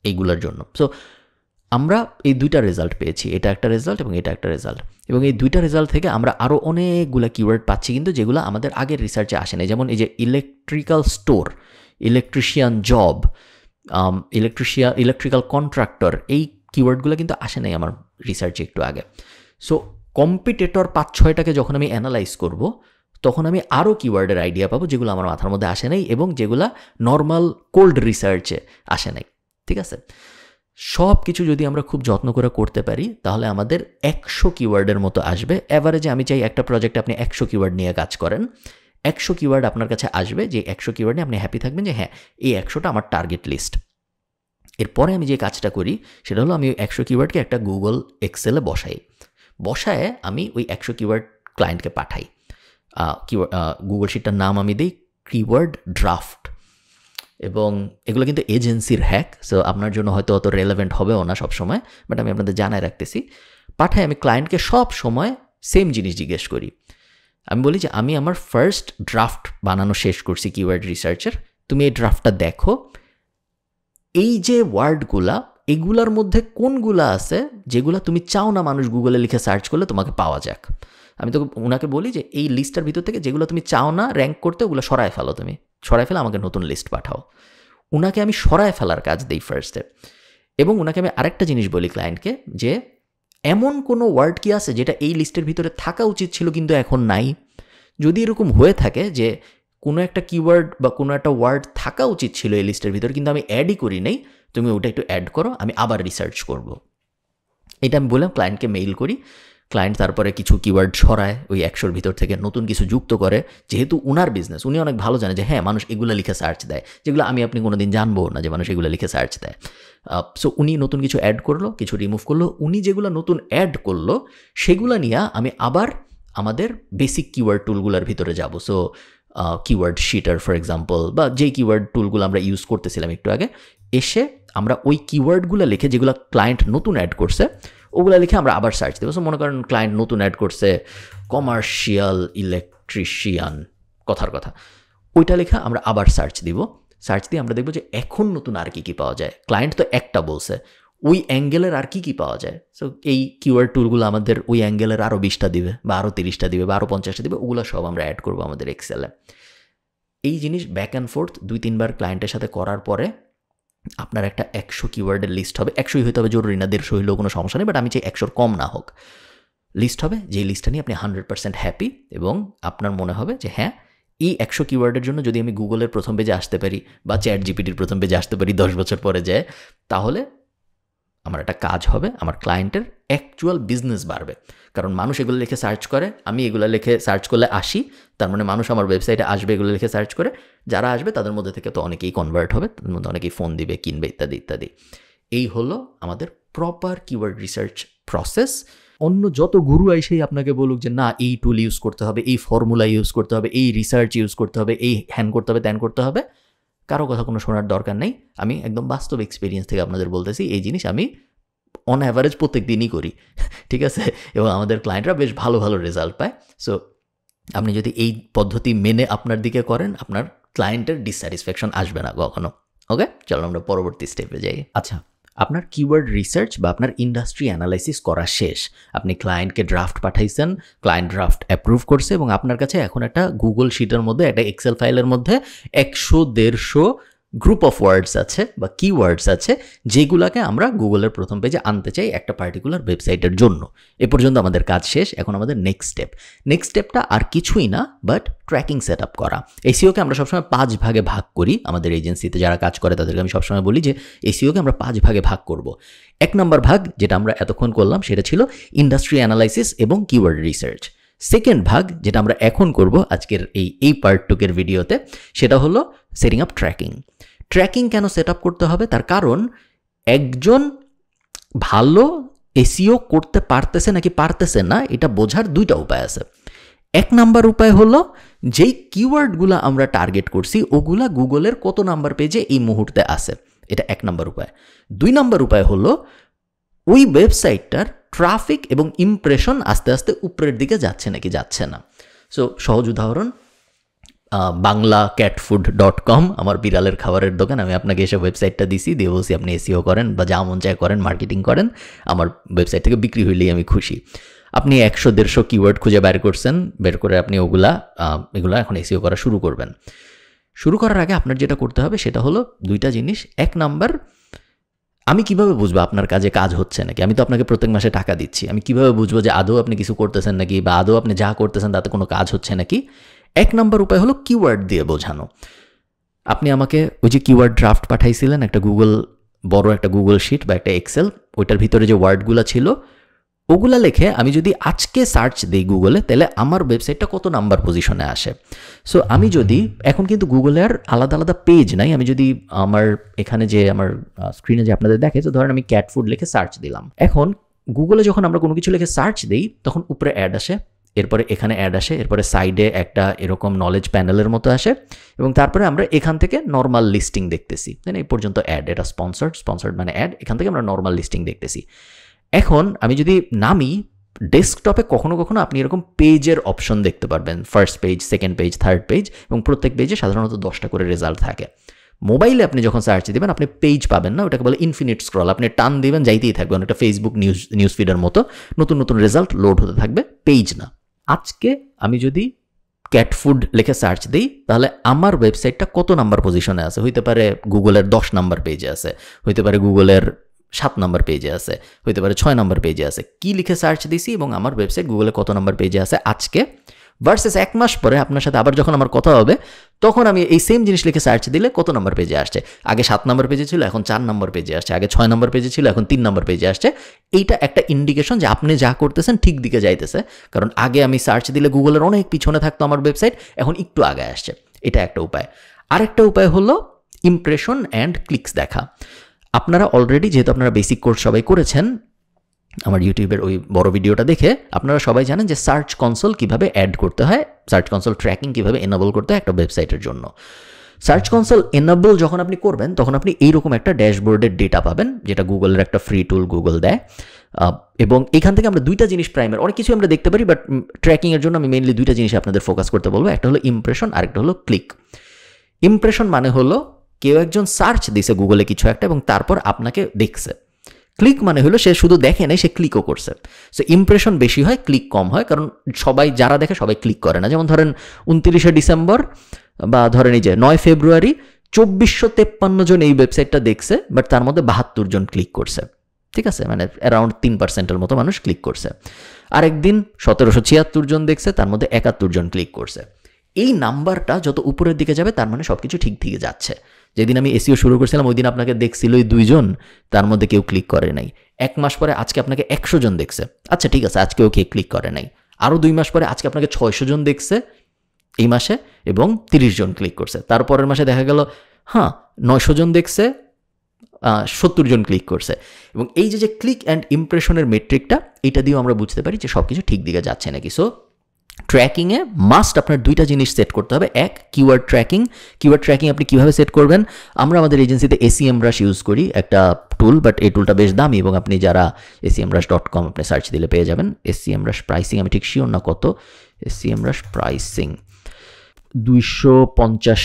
এইগুলোর জন্য। সো আমরা এই দুইটা রেজাল্ট পেয়েছি, এটা একটা রেজাল্ট এবং এটা একটা রেজাল্ট, এবং এই দুইটা রেজাল্ট থেকে আমরা আরও অনেকগুলো কিওয়ার্ড পাচ্ছি কিন্তু যেগুলো আমাদের আগের রিসার্চে আসে না। যেমন এই যে electrical store, electrician job, electrical contractor, এই কিওয়ার্ডগুলো কিন্তু আসে নাই আমার রিসার্চে একটু আগে। সো কম্পিটিটর 5-6টাকে যখন আমি অ্যানালাইজ করব, তখন আমি আরও কিওয়ার্ডের আইডিয়া পাবো যেগুলো আমার মাথার মধ্যে আসে নাই এবং যেগুলো নর্মাল কোল্ড রিসার্চে আসে নাই। ঠিক আছে, সব কিছু যদি আমরা খুব যত্ন করে করতে পারি তাহলে আমাদের 100 কিওয়ার্ডের মতো আসবে। অ্যাভারেজে আমি চাই একটা প্রজেক্টে আপনি 100 কিওয়ার্ড নিয়ে কাজ করেন, 100 কিওয়ার্ড আপনার কাছে আসবে, যে 100 কিওয়ার্ড নিয়ে আপনি হ্যাপি থাকবেন যে হ্যাঁ এই 100টা আমার টার্গেট লিস্ট। এরপরে আমি যে কাজটা করি সেটা হলো আমি ওই 100 কিওয়ার্ডকে একটা গুগল এক্সেলে বসায় আমি ওই 100 কিওয়ার্ড ক্লায়েন্টকে পাঠাই। গুগল শিটটার নাম আমি দিই কিওয়ার্ড ড্রাফট, এবং এগুলো কিন্তু এজেন্সির হ্যাক, সো আপনার জন্য হয়তো অত রেলেভেন্ট হবেও না সবসময়, বাট আমি আপনাদের জানায় রাখতেছি। পাঠাই আমি ক্লায়েন্টকে সব সময় সেম জিনিস জিজ্ঞেস করি। আমি বলি যে আমি আমার ফার্স্ট ড্রাফট বানানো শেষ করছি কিওয়ার্ড রিসার্চের, তুমি এই ড্রাফটটা দেখো, এই যে ওয়ার্ডগুলা এগুলার মধ্যে কোনগুলা আছে যেগুলো তুমি চাও না মানুষ গুগলে লিখে সার্চ করলে তোমাকে পাওয়া যাক। আমি তো ওনাকে বলি যে এই লিস্টটার ভিতর থেকে যেগুলো তুমি চাও না র্যাঙ্ক করতে ওগুলো সরায় ফেলো, তুমি সরায় ফেলে আমাকে নতুন লিস্ট পাঠাও। উনাকে আমি সরায় ফেলার কাজ দিই ফার্স্টে, এবং উনাকে আমি আরেকটা জিনিস বলি ক্লায়েন্টকে যে এমন কোনো ওয়ার্ড কি আছে যেটা এই লিস্টের ভিতরে থাকা উচিত ছিল কিন্তু এখন নাই। যদি এরকম হয়ে থাকে যে কোনো একটা কিওয়ার্ড বা কোনো একটা ওয়ার্ড থাকা উচিত ছিল এই লিস্টের ভিতরে কিন্তু আমি অ্যাডই করি নাই, তুমি ওটা একটু অ্যাড করো, আমি আবার রিসার্চ করব। এটা আমি বললাম, ক্লায়েন্টকে মেইল করি, ক্লায়েন্ট তারপরে কিছু কিওয়ার্ড সরায় ওই 100-র ভিতর থেকে নতুন কিছু যুক্ত করে। যেহেতু উনার বিজনেস, উনি অনেক ভালো জানে যে হ্যাঁ মানুষ এগুলো লিখে সার্চ দেয় যেগুলো আমি আপনি কোনোদিন জানবো না যে মানুষ এগুলো লিখে সার্চ দেয়। সো উনি নতুন কিছু অ্যাড করলো, কিছু রিমুভ করলো। উনি যেগুলো নতুন অ্যাড করলো সেগুলো নিয়ে আমি আবার আমাদের বেসিক কিওয়ার্ড টুলগুলোর ভিতরে যাব। সো কিওয়ার্ড শিটার ফর এক্সাম্পল, বা যে কিওয়ার্ড টুলগুলো আমরা ইউজ করতেছিলাম একটু আগে, এসে আমরা ওই কিওয়ার্ডগুলো লিখে যেগুলো ক্লায়েন্ট নতুন অ্যাড করছে ওগুলো লিখে আমরা আবার সার্চ দেবো। সো মনে করেন ক্লায়েন্ট নতুন অ্যাড করছে কমার্শিয়াল ইলেকট্রিশিয়ান, কথার কথা, ওইটা লেখা আমরা আবার সার্চ দিব। সার্চ দিয়ে আমরা দেখবো যে এখন নতুন আর কি পাওয়া যায়। ক্লায়েন্ট তো একটা বলছে, ওই অ্যাঙ্গেলের আর কি পাওয়া যায়। সো এই কিওয়ার্ড টুলগুলো আমাদের ওই অ্যাঙ্গেলের আরও 20টা দিবে, বা আরও 30টা দিবে, বা আরও 50টা দিবে, ওগুলো সব আমরা অ্যাড করবো আমাদের এক্সেলে। এই জিনিস ব্যাক অ্যান্ড ফোর্থ 2-3 বার ক্লায়েন্টের সাথে করার পরে আপনার একটা 100 কিওয়ার্ডের লিস্ট হবে। 100ই হইতে হবে, জরুরি না 150 হইলেও কোনো সমস্যা নেই, বাট আমি চাই 100-র কম না হোক। লিস্ট হবে, যেই লিস্টটা নিয়ে আপনি 100% হ্যাপি, এবং আপনার মনে হবে যে হ্যাঁ এই 100 কিওয়ার্ডের জন্য যদি আমি গুগলের প্রথম পেজে আসতে পারি বা চ্যাট জিপিটির প্রথম পেজে আসতে পারি 10 বছর পরে যায়, তাহলে আমার একটা কাজ হবে, আমার ক্লায়েন্টের অ্যাকচুয়াল বিজনেস বাড়বে। কারণ মানুষ এগুলো লিখে সার্চ করে, আমি এগুলো লিখে সার্চ করলে আসি, তার মানে মানুষ আমার ওয়েবসাইটে আসবে এগুলো লিখে সার্চ করে। যারা আসবে তাদের মধ্যে থেকে তো অনেকেই কনভার্ট হবে, তাদের মধ্যে অনেকেই ফোন দিবে, কিনবে, ইত্যাদি ইত্যাদি। এই হলো আমাদের প্রপার কিওয়ার্ড রিসার্চ প্রসেস। অন্য যত গুরু আইসেই আপনাকে বলুক যে না এই টুল ইউজ করতে হবে, এই ফর্মুলা ইউজ করতে হবে, এই রিসার্চ ইউজ করতে হবে, এই হ্যান করতে হবে, ত্যান করতে হবে, কারো কথা কোনো শোনার দরকার নেই। আমি একদম বাস্তব এক্সপিরিয়েন্স থেকে আপনাদের বলতেছি, এই জিনিস আমি অন অ্যাভারেজ প্রত্যেক দিনই করি, ঠিক আছে, এবং আমাদের ক্লায়েন্টরা বেশ ভালো ভালো রেজাল্ট পায়। সো আপনি যদি এই পদ্ধতি মেনে আপনার দিকে করেন, আপনার ক্লায়েন্টের ডিসস্যাটিসফ্যাকশন আসবে না কখনো। ওকে, চলো আমরা পরবর্তী স্টেপে যাই। আচ্ছা, আপনার কিওয়ার্ড রিসার্চ বা আপনার ইন্ডাস্ট্রি অ্যানালাইসিস করা শেষ, আপনি ক্লায়েন্টকে ড্রাফট পাঠাইছেন, ক্লায়েন্ট ড্রাফট অ্যাপ্রুভ করছে, এবং আপনার কাছে এখন একটা গুগল শিটের মধ্যে, একটা এক্সেল ফাইলের মধ্যে 100-150 গ্রুপ অফ ওয়ার্ডস আছে বা কিওয়ার্ডস আছে যেগুলোকে আমরা গুগলের প্রথম পেজে আনতে চাই একটা পার্টিকুলার ওয়েবসাইটের জন্য। এ পর্যন্ত আমাদের কাজ শেষ। এখন আমাদের নেক্সট স্টেপটা আর কিছুই না বাট ট্র্যাকিং সেট আপ করা। এসইওকে আমরা সবসময় 5 ভাগে ভাগ করি। আমাদের এজেন্সিতে যারা কাজ করে তাদেরকে আমি সবসময় বলি যে এসইওকে আমরা 5 ভাগে ভাগ করব। 1 নম্বর ভাগ যেটা আমরা এতক্ষণ করলাম সেটা ছিল ইন্ডাস্ট্রি অ্যানালাইসিস এবং কিওয়ার্ড রিসার্চ। সেকেন্ড ভাগ যেটা আমরা এখন করব আজকের এই পার্ট 2 এর ভিডিওতে, সেটা হলো সেটিং আপ ট্র্যাকিং। ট্র্যাকিং কেন সেট আপ করতে হবে? তার কারণ একজন ভালো এসইও করতে পারতেছে নাকি পারতেছে না এটা বোঝার 2টা উপায় আছে। 1 নাম্বার উপায় হলো যেই কিওয়ার্ডগুলো আমরা টার্গেট করছি ওগুলা গুগলের কত নাম্বার পেজে এই মুহূর্তে আছে, এটা 1 নাম্বার উপায়। 2 নাম্বার উপায় হলো ওই ওয়েবসাইটটার ট্রাফিক এবং ইমপ্রেশন আস্তে আস্তে উপরের দিকে যাচ্ছে নাকি যাচ্ছে না। সো সহজ উদাহরণ, banglaCatFood.com আমার বিড়ালের খাবারের দোকান। আমি আপনাকে এসে ওয়েবসাইটটা দিছি, দিয়ে বলছি আপনি এসইও করেন বা যা মন চায় করেন, মার্কেটিং করেন, আমার ওয়েবসাইট থেকে বিক্রি হইলেই আমি খুশি। আপনি 100-150 কিওয়ার্ড খুঁজে বের করছেন, বের করে আপনি এগুলা এখন এসইও করা শুরু করবেন। শুরু করার আগে আপনার যেটা করতে হবে সেটা হলো 2টা জিনিস। 1 নাম্বার, আমি কিভাবে বুঝবো আপনার কাজে কাজ হচ্ছে নাকি? আমি তো আপনাকে প্রত্যেক মাসে টাকা দিচ্ছি। আমি কিভাবে বুঝবো যে আদৌ আপনি কিছু করতেছেন নাকি, বা আদৌ আপনি যা করতেছেন তাতে কোনো কাজ হচ্ছে নাকি? 1 নম্বর উপায় হলো কিওয়ার্ড দিয়ে বোঝানো। আপনি আমাকে ওই যে কিওয়ার্ড ড্রাফট পাঠাইছিলেন, বড় একটা গুগল শিট বা একটা এক্সেল, ওইটার ভিতরে যে ওয়ার্ডগুলো ছিল ওগুলা লিখে আমি যদি আজকে সার্চ দিই গুগলে, তাহলে আমার ওয়েবসাইটটা কত নাম্বার পজিশনে আসে। সো আমি যদি এখন কিন্তু গুগলে আর আলাদা আলাদা পেজ নাই, আমি যদি আমার এখানে যে আমার স্ক্রিনে যে আপনাদের দেখে, তো ধরেন আমি ক্যাট ফুড লিখে সার্চ দিলাম। এখন গুগলে যখন আমরা কোনো কিছু লিখে সার্চ দিই তখন উপরে অ্যাড আসে, এরপরে এখানে অ্যাড আসে, এরপরে সাইডে একটা এরকম নলেজ প্যানেলের মতো আসে, এবং তারপরে আমরা এখান থেকে নর্মাল লিস্টিং দেখতেছি। এই পর্যন্ত অ্যাড, এটা স্পন্সার্ড মানে অ্যাড, এখান থেকে আমরা নর্মাল লিস্টিং দেখতেছি। এখন আমি যদি নামি ডেস্কটপে, কখনো কখনো আপনি এরকম পেজের অপশন দেখতে পারবেন, first page, second page, third page, এবং প্রত্যেক পেজে সাধারণত 10টা করে রেজাল্ট থাকে। মোবাইলে আপনি যখন সার্চ দিবেন আপনি পেজ পাবেন না, ওটাকে বলে ইনফিনিট স্ক্রল। আপনি টান দিবেন যাইতেই থাকবেন, একটা ফেসবুক নিউজ ফিডের মতো নতুন নতুন রেজাল্ট লোড হতে থাকবে, পেজ না। আজকে আমি যদি ক্যাট ফুড লিখে সার্চ দিই তাহলে আমার ওয়েবসাইটটা কত নাম্বার পজিশনে আছে? হইতে পারে গুগলের 10 নাম্বার পেজে আছে, হইতে পারে গুগলের 7 নাম্বার পেজে আছে, হইতে পারে 6 নাম্বার পেজে আছে। কি লিখে সার্চ দিছি এবং আমার ওয়েবসাইট গুগলে কত নাম্বার পেজে আছে আজকে, ভার্সেস 1 মাস পরে আপনার সাথে আবার যখন আমার কথা হবে তখন আমি এই সেম জিনিস লিখে সার্চ দিলে কত নাম্বার পেজে আসছে। আগে 7 নাম্বার পেজে ছিল, এখন 4 নাম্বার পেজে আসছে। আগে 6 নাম্বার পেজে ছিল, এখন 3 নাম্বার পেজে আসছে। এইটা একটা ইন্ডিকেশন যে আপনি যা করতেছেন ঠিক দিকে যাইতেছে। কারণ আগে আমি সার্চ দিলে গুগলের অনেক পিছনে থাকতো আমার ওয়েবসাইট, এখন একটু আগে আসছে। এটা একটা উপায়। আরেকটা উপায় হলো ইমপ্রেশন অ্যান্ড ক্লিকস দেখা। আপনারা অলরেডি, যেহেতু আপনারা বেসিক কোর্স সবাই করেছেন, আমার ইউটিউবের ওই বড় ভিডিওটা দেখে আপনারা সবাই জানেন যে সার্চ কনসোল কিভাবে অ্যাড করতে হয়, সার্চ কনসোল ট্র্যাকিং কিভাবে এনেবল করতে হয় একটা ওয়েবসাইটের জন্য। সার্চ কনসোল এনেবল যখন আপনি করবেন তখন আপনি এইরকম একটা ড্যাশবোর্ডের ডেটা পাবেন, যেটা গুগলের একটা ফ্রি টুল গুগল দেয়। এবং এখান থেকে আমরা দুইটা জিনিস অনেক কিছু আমরা দেখতে পারি, বাট ট্র্যাকিংয়ের জন্য আমি মেইনলি দুইটা জিনিস আপনাদের ফোকাস করতে বলবো। একটা হলো ইমপ্রেশন, আরেকটা হলো ক্লিক। ইমপ্রেশন মানে হলো কেউ একজন সার্চ দিছে গুগলে কিছু একটা এবং তারপর আপনাকে দেখছে। ক্লিক মানে হলো সে শুধু দেখে নাই, সে ক্লিকও করছে। সো ইমপ্রেশন বেশি হয়, ক্লিক কম হয়, কারণ সবাই যারা দেখে সবাই ক্লিক করে না। যেমন ধরেন 29শে ডিসেম্বর বা ধরেন এই যে 9 ফেব্রুয়ারি 2453 জন এই ওয়েবসাইটটা দেখছে, বাট তার মধ্যে 72 জন ক্লিক করছে। ঠিক আছে, মানে অ্যারাউন্ড 3%-এর মতো মানুষ ক্লিক করছে। আরেকদিন 1776 জন দেখছে, তার মধ্যে 71 জন ক্লিক করছে। এই নাম্বারটা যত উপরের দিকে যাবে তার মানে সব কিছু ঠিক দিকে যাচ্ছে। যেদিন আমি এসইও শুরু করেছিলাম ওই দিন আপনাকে দেখছিলই 2 জন, তার মধ্যে কেউ ক্লিক করে নাই। 1 মাস পরে আজকে আপনাকে 100 জন দেখছে, আচ্ছা ঠিক আছে, আজকেও কেউ ক্লিক করে নাই। আরও 2 মাস পরে আজকে আপনাকে 600 জন দেখছে এই মাসে এবং 30 জন ক্লিক করছে। তারপরের মাসে দেখা গেল 900 জন দেখছে, 70 জন ক্লিক করছে। এবং এই যে ক্লিক অ্যান্ড ইমপ্রেশনের মেট্রিকটা, এটা দিয়েও আমরা বুঝতে পারি যে সব কিছু ঠিক দিকে যাচ্ছে নাকি। সো ট্র্যাকিংয়ে মাস্ট আপনার দুইটা জিনিস সেট করতে হবে। এক, কিওয়ার্ড ট্র্যাকিং। কিওয়ার্ড ট্র্যাকিং আপনি কীভাবে সেট করবেন? আমরা আমাদের এজেন্সিতে SEMrush ইউজ করি, একটা টুল, বাট এই টুলটা বেশ দামি, এবং আপনি যারা SEMrush.com আপনি সার্চ দিলে পেয়ে যাবেন। SEMrush প্রাইসিং আমি ঠিক শিওর না কত, SEMrush প্রাইসিং 250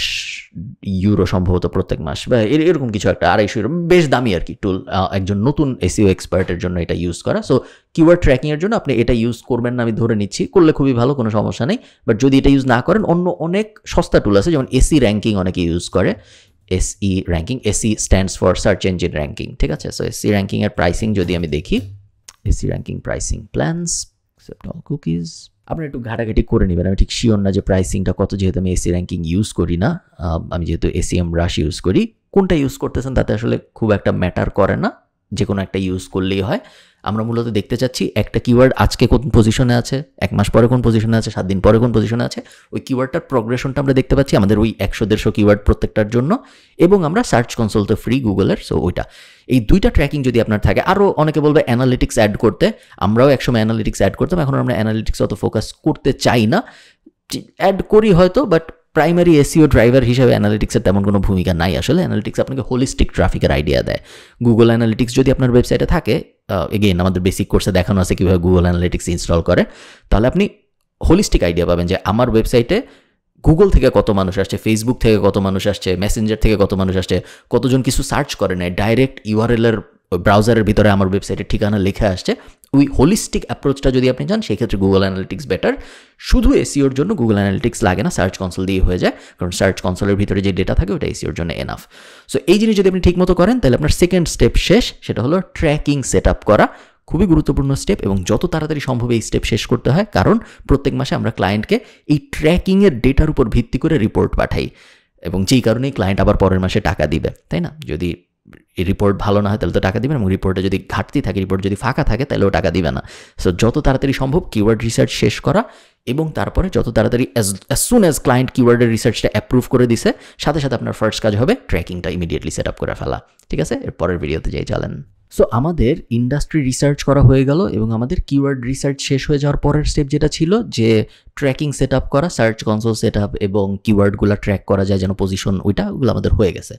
ইউরো সম্ভবত প্রত্যেক মাস, বা এরকম কিছু একটা, 250 ইউরো, বেশ দামি আর কি টুল, একজন নতুন SEO এক্সপার্টের জন্য এটা ইউজ করা। সো কিওয়ার্ড ট্র্যাকিংয়ের জন্য আপনি এটা ইউজ করবেন না আমি ধরে নিচ্ছি, করলে খুবই ভালো, কোনো সমস্যা নেই। বাট যদি এটা ইউজ না করেন, অন্য অনেক সস্তা টুল আছে, যেমন SE র্যাঙ্কিং অনেকে ইউজ করে। SE ranking, SE stands for search engine ranking, ঠিক আছে। সো SE র্যাঙ্কিংয়ের প্রাইসিং যদি আমি দেখি, SE ranking pricing plans, accept all cookies, আপনি একটু ঘাটাঘাটি করে নেবেন। আমি ঠিক শিওর না যে প্রাইসিংটা কত, যেহেতু আমি SE র্যাঙ্কিং ইউজ করি না, আমি যেহেতু SEMrush ইউজ করি। কোনটা ইউজ করতেছেন তাতে আসলে খুব একটা ম্যাটার করে না, যে কোনো একটা ইউজ করলেই হয়। আমরা মূলত দেখতে চাচ্ছি একটা কিওয়ার্ড আজকে কোন পজিশনে আছে, 1 মাস পরে কোন পজিশনে আছে, 7 দিন পরে কোন পজিশনে আছে, ওই কিওয়ার্ডটার প্রোগ্রেশনটা আমরা দেখতে পাচ্ছি আমাদের ওই 100-150 কিওয়ার্ড প্রত্যেকটার জন্য, এবং আমরা সার্চ কনসোল তো ফ্রি গুগলের। সো ওইটা, এই দুইটা ট্র্যাকিং যদি আপনার থাকে। আরও অনেকে বলবে অ্যানালিটিক্স অ্যাড করতে, আমরাও একসময় অ্যানালিটিক্স অ্যাড করতাম, এখন আমরা অ্যানালিটিক্স অত ফোকাস করতে চাই না, অ্যাড করি হয়তো, বাট প্রাইমারি SEO ড্রাইভার হিসেবে অ্যানালিটিক্সের তেমন কোনো ভূমিকা নাই আসলে। অ্যানালিটিক্স আপনাকে হোলিস্টিক ট্রাফিকের আইডিয়া দেয়। গুগল অ্যানালিটিক্স যদি আপনার ওয়েবসাইটে থাকে, এগেইন আমাদের বেসিক কোর্সে দেখানো আছে কীভাবে গুগল অ্যানালিটিক্স ইনস্টল করে, তাহলে আপনি হোলিস্টিক আইডিয়া পাবেন যে আমার ওয়েবসাইটে গুগল থেকে কত মানুষ আসছে, ফেসবুক থেকে কত মানুষ আসছে, মেসেঞ্জার থেকে কত মানুষ আসছে, কতজন কিছু সার্চ করে নেয়, ডাইরেক্ট URL এর ব্রাউজারের ভিতরে আমার ওয়েবসাইটের ঠিকানা লেখা আসছে, ওই হোলিস্টিক অ্যাপ্রোচটা যদি আপনি চান সেক্ষেত্রে গুগল অ্যানালিটিক্স বেটার। শুধু এসিওর জন্য গুগল অ্যানালিটিক্স লাগে না, সার্চ কনসোল দিয়ে হয়ে যায়, কারণ সার্চ কনসোলের ভিতরে যে ডেটা থাকে ওটা এসিওর জন্য এনাফ। সো এই জিনিস যদি আপনি ঠিকমতো করেন তাহলে আপনার সেকেন্ড স্টেপ শেষ, সেটা হলো ট্র্যাকিং সেট আপ করা। খুবই গুরুত্বপূর্ণ স্টেপ এবং যত তাড়াতাড়ি সম্ভব এই স্টেপ শেষ করতে হয়, কারণ প্রত্যেক মাসে আমরা ক্লায়েন্টকে এই ট্র্যাকিংয়ের ডেটার উপর ভিত্তি করে রিপোর্ট পাঠাই এবং যেই কারণেই ক্লায়েন্ট আবার পরের মাসে টাকা দিবে, তাই না? যদি এই রিপোর্ট ভালো না হয় তাহলে তো টাকা দিবে না, এবং রিপোর্টে যদি ঘাটতি থাকে, রিপোর্ট যদি ফাঁকা থাকে তাহলেও টাকা দিবে না। সো যত তাড়াতাড়ি সম্ভব কিওয়ার্ড রিসার্চ শেষ করা এবং তারপরে যত তাড়াতাড়ি অ্যাজ সুন অ্যাজ ক্লায়েন্ট কিওয়ার্ডের রিসার্চটা অ্যাপ্রুভ করে দিছে, সাথে সাথে আপনার ফার্স্ট কাজ হবে ট্র্যাকিংটা ইমিডিয়েটলি সেট আপ করে ফেলা। ঠিক আছে, এর পরের ভিডিওতে যাই চলেন। সো আমাদের ইন্ডাস্ট্রি রিসার্চ করা হয়ে গেল এবং আমাদের কিওয়ার্ড রিসার্চ শেষ হয়ে যাওয়ার পরের স্টেপ যেটা ছিল যে ট্র্যাকিং সেট আপ করা, সার্চ কনসোল সেট আপ এবং কিওয়ার্ডগুলো ট্র্যাক করা যায় যেন পজিশন, ওগুলো আমাদের হয়ে গেছে।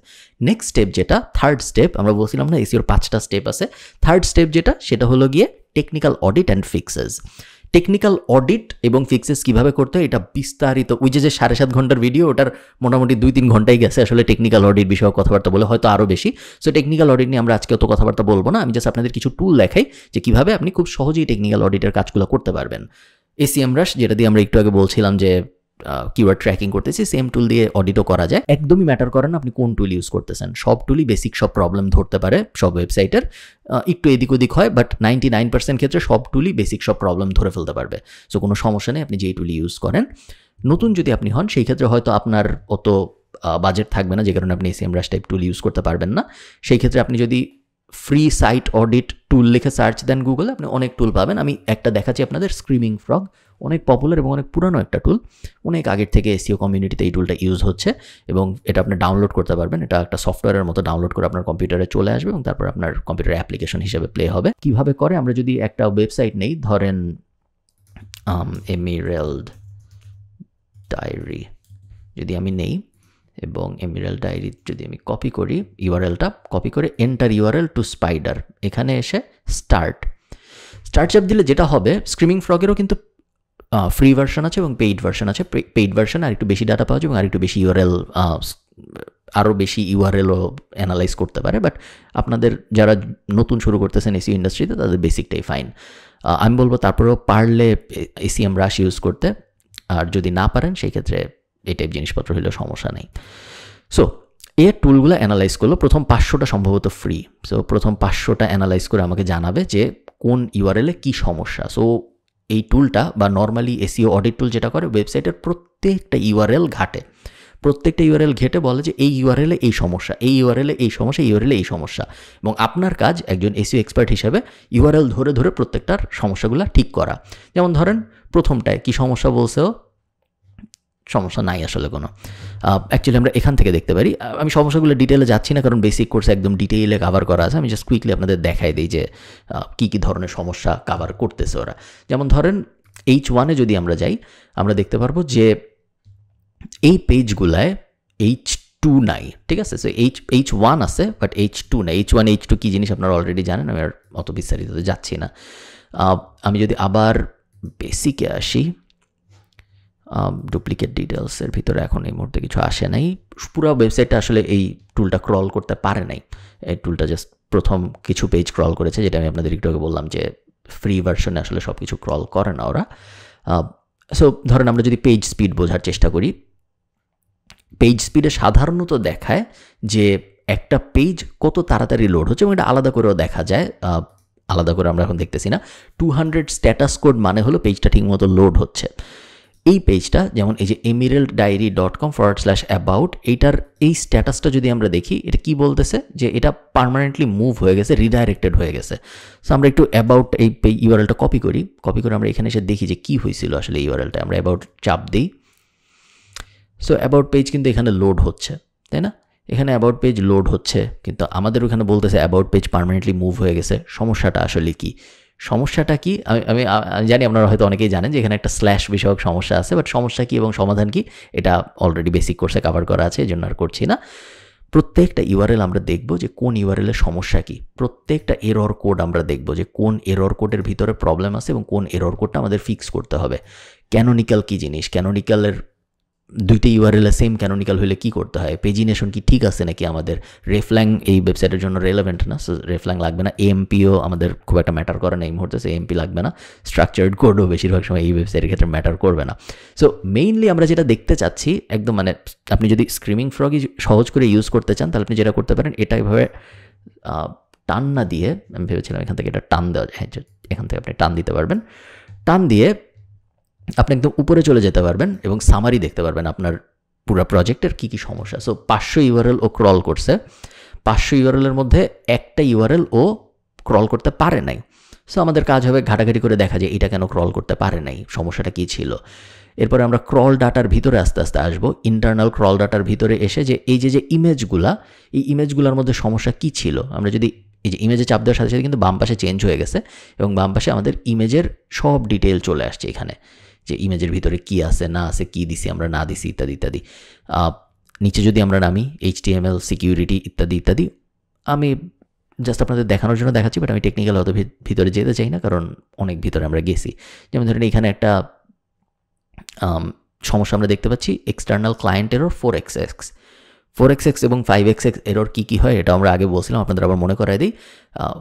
নেক্সট স্টেপ যেটা থার্ড স্টেপ, আমরা বলছিলাম না এসিওর 5টা স্টেপ আছে, থার্ড স্টেপ যেটা সেটা হলো গিয়ে technical audit and fixes. Technical audit এবং ফিক্সেস কীভাবে করতে হয় এটা বিস্তারিত, ওই যে 7.5 ঘন্টার ভিডিও, ওটার মোটামুটি 2-3 ঘন্টাই গেছে আসলে টেকনিক্যাল অডিট বিষয়ে কথাবার্তা বলে, হয়তো আরও বেশি। সো টেকনিক্যাল অডিট নিয়ে আমরা আজকে অত কথাবার্তা বলবো না, আমি জাস্ট আপনাদের কিছু টুল দেখাই যে কীভাবে আপনি খুব সহজেই টেকনিক্যাল অডিটের কাজগুলো করতে পারবেন। SEMrush যেটা দিয়ে আমরা একটু আগে বলছিলাম যে কিওয়ার্ড ট্র্যাকিং করতেছি, সেম টুল দিয়ে অডিটও করা যায়। একদমই ম্যাটার করে না আপনি কোন টুল ইউজ করতেছেন, সব টুলই বেসিক সব প্রবলেম ধরতে পারে সব ওয়েবসাইটের, একটু এদিক ওদিক হয়, বাট 99% ক্ষেত্রে সব টুলই বেসিক সব প্রবলেম ধরে ফেলতে পারবে। সো কোনো সমস্যা নেই আপনি যেই টুল ইউজ করেন। নতুন যদি আপনি হন সেই ক্ষেত্রে হয়তো আপনার অত বাজেট থাকবে না, যে কারণে আপনি SEMrush টাইপ টুল ইউজ করতে পারবেন না। সেই ক্ষেত্রে আপনি যদি ফ্রি সাইট অডিট টুল লিখে সার্চ দেন গুগলে, আপনি অনেক টুল পাবেন। আমি একটা দেখাচ্ছি আপনাদের, স্ক্রিমিং ফ্রগ, অনেক পপুলার এবং অনেক পুরানো একটা টুল, অনেক আগের থেকে এসইও কমিউনিটিতে এই টুলটা ইউজ হচ্ছে এবং এটা আপনি ডাউনলোড করতে পারবেন। এটা একটা সফটওয়্যারের মতো ডাউনলোড করে আপনার কম্পিউটারে চলে আসবে এবং তারপর আপনার কম্পিউটার অ্যাপ্লিকেশন হিসেবে প্লে হবে। কিভাবে করে, আমরা যদি একটা ওয়েবসাইট নেই, ধরেন এমিরাল্ড ডায়েরি যদি আমি নেই এবং এমিরাল্ড ডায়েরি যদি আমি কপি করি, ইউআরএলটা কপি করে এন্টার ইউআরএল টু স্পাইডার, এখানে এসে স্টার্ট চাপ দিলে যেটা হবে, স্ক্রিমিং ফ্রগেরও কিন্তু ফ্রি ভার্সন আছে এবং পেইড ভার্সন আছে। পেইড ভার্সন আর একটু বেশি ডাটা পাওয়া যায় এবং আর একটু বেশি ইউআরএল, আরও বেশি ইউআরএলও অ্যানালাইজ করতে পারে, বাট আপনাদের যারা নতুন শুরু করতেছেন এসইও ইন্ডাস্ট্রিতে তাদের বেসিকটাই ফাইন। আমি বলবো তারপরেও পারলে SEMrush ইউজ করতে, আর যদি না পারেন সেই ক্ষেত্রে এই টাইপ জিনিসপত্র হলেও সমস্যা নেই। সো এই টুলগুলো অ্যানালাইজ করলো, প্রথম 500টা সম্ভবত ফ্রি। সো প্রথম 500টা অ্যানালাইজ করে আমাকে জানাবে যে কোন ইউআরএলে কী সমস্যা। সো এই টুলটা বা নর্মালি এসইও অডিট টুল যেটা করে, ওয়েবসাইটের প্রত্যেকটা ইউআরএল ঘাটে, প্রত্যেকটা ইউআরএল ঘেটে বলে যে এই ইউআরএলে এই সমস্যা, এই ইউআরএলে এই সমস্যা, এই ইউআরএলে এই সমস্যা, এবং আপনার কাজ একজন এসইও এক্সপার্ট হিসেবে ইউআরএল ধরে ধরে প্রত্যেকটার সমস্যাগুলো ঠিক করা। যেমন ধরেন প্রথমটায় কী সমস্যা বলছেও, সমস্যা নাই আসলে কোনো, অ্যাকচুয়ালি আমরা এখান থেকে দেখতে পারি। আমি সমস্যাগুলো ডিটেলে যাচ্ছি না কারণ বেসিক কোর্সে একদম ডিটেইলে কাভার করা আছে, আমি জাস্ট কুইকলি আপনাদের দেখাই দিই যে কী কী ধরনের সমস্যা কাভার করতেছে ওরা। যেমন ধরেন H1 যদি আমরা যাই, আমরা দেখতে পারবো যে এই পেজগুলায় H2 নাই, ঠিক আছে? সো H1 আছে বাট H2 নাই। H1 H2 কী জিনিস আপনারা অলরেডি জানেন, আমি আর অত বিস্তারিত যাচ্ছি না। আমি যদি আবার বেসিকে আসি, ডুপ্লিকেট ডিটেলসের ভিতরে এখন এই মুহূর্তে কিছু আসে নাই, পুরো ওয়েবসাইটটা আসলে এই টুলটা ক্রল করতে পারে নাই। এই টুলটা জাস্ট প্রথম কিছু পেজ ক্রল করেছে, যেটা আমি আপনাদের একটু আগে বললাম যে ফ্রি ভার্সনে আসলে সব কিছু ক্রল করে না ওরা। সো ধরেন আমরা যদি পেজ স্পিড বোঝার চেষ্টা করি, পেজ স্পিডে সাধারণত দেখায় যে একটা পেজ কত তাড়াতাড়ি লোড হচ্ছে, এবং এটা আলাদা করেও দেখা যায়, আলাদা করে আমরা এখন দেখতেছি না। 200 স্ট্যাটাস কোড মানে হলো পেজটা ঠিকমতো লোড হচ্ছে। এই পেজটা যেমন এই যে emeralddiary.com/about, এইটার এই স্ট্যাটাসটা যদি আমরা দেখি, এটা কি বলতেছে যে এটা পার্মানেন্টলি মুভ হয়ে গেছে, রিডাইরেক্টেড হয়ে গেছে। সো আমরা একটু অ্যাবাউট এই ইউআরএলটা কপি করে আমরা এখানে এসে দেখি যে কী হয়েছিল আসলে ইউআরএলটা। আমরা অ্যাবাউট চাপ দিই, সো অ্যাবাউট পেজ কিন্তু এখানে লোড হচ্ছে, তাই না? এখানে অ্যাবাউট পেজ লোড হচ্ছে, কিন্তু আমাদের ওখানে বলতেছে অ্যাবাউট পেজ পার্মানেন্টলি মুভ হয়ে গেছে। সমস্যাটা আসলে কি? সমস্যাটা কি আমি জানি আপনারা হয়তো অনেকেই জানেন যে এখানে একটা স্ল্যাশ বিষয়ক সমস্যা আছে, বাট সমস্যা কি এবং সমাধান কি এটা অলরেডি বেসিক কোর্সে কভার করা আছে, এই জন্য আর করছি না। প্রত্যেকটা ইউআরএল আমরা দেখব যে কোন ইউআরএলের সমস্যা কি, প্রত্যেকটা এরর কোড আমরা দেখব যে কোন এরর কোডের ভিতরে প্রবলেম আছে এবং কোন এরর কোডটা আমাদের ফিক্স করতে হবে। ক্যানোনিক্যাল কি জিনিস, ক্যানোনিক্যালের দুইটা ইউআরএল সেম ক্যানোনিক্যাল হলে কি করতে হয়, পেজিনেশন কি ঠিক আছে নাকি, আমাদের রেফল্যাং এই ওয়েবসাইটের জন্য রেলেভেন্ট না, সো রেফল্যাং লাগবে না, এএমপিও আমাদের খুব একটা ম্যাটার করে না এই মুহূর্তে, সো এএমপি লাগবে না, স্ট্রাকচার্ড কোডও বেশিরভাগ সময় এই ওয়েবসাইটের ক্ষেত্রে ম্যাটার করবে না। সো মেইনলি আমরা যেটা দেখতে চাচ্ছি একদম মানে আপনি যদি স্ক্রিমিং ফ্রগই সহজ করে ইউজ করতে চান তাহলে আপনি যেটা করতে পারেন, এটা এভাবে টান না দিয়ে, আমি ভেবেছিলাম এখান থেকে এটা টান দেওয়া যায়, এখান থেকে আপনি টান দিতে পারবেন, টান দিয়ে আপনি একদম উপরে চলে যেতে পারবেন এবং সামারি দেখতে পারবেন আপনার পুরো প্রজেক্টের কী কী সমস্যা। সো 500 ইউআরএল ও ক্রল করছে, 500 ইউআরএলের মধ্যে একটা ইউআরএল ও ক্রল করতে পারে নাই। সো আমাদের কাজ হবে ঘাটাঘাটি করে দেখা যায় এটা কেন ক্রল করতে পারে নাই, সমস্যাটা কী ছিল। এরপরে আমরা ক্রল ডাটার ভিতরে আস্তে আস্তে আসবো, ইন্টারনাল ক্রল ডাটার ভিতরে এসে যে এই যে ইমেজগুলা, এই ইমেজগুলোর মধ্যে সমস্যা কী ছিল। আমরা যদি এই যে ইমেজে চাপ দেওয়ার সাথে সাথে কিন্তু বাম পাশে চেঞ্জ হয়ে গেছে এবং বাম পাশে আমাদের ইমেজের সব ডিটেল চলে আসছে এখানে, যে ইমেজের ভিতরে কি আছে না আছে, কি দিছি আমরা না দিছি ইত্যাদি ইত্যাদি। নিচে যদি আমরা নামি HTML সিকিউরিটি ইত্যাদি ইত্যাদি, আমি জাস্ট আপনাদের দেখানোর জন্য দেখাচ্ছি, বাট আমি টেকনিক্যাল অত ভিতরে যেতে চাই না কারণ অনেক ভিতরে আমরা গেছি। যেমন ধরেন এখানে একটা সমস্যা আমরা দেখতে পাচ্ছি, এক্সটার্নাল ক্লায়েন্ট এরর 4xx এবং 5xx এরর কী হয় এটা আমরা আগে বলছিলাম, আপনাদের আবার মনে করাই দিই।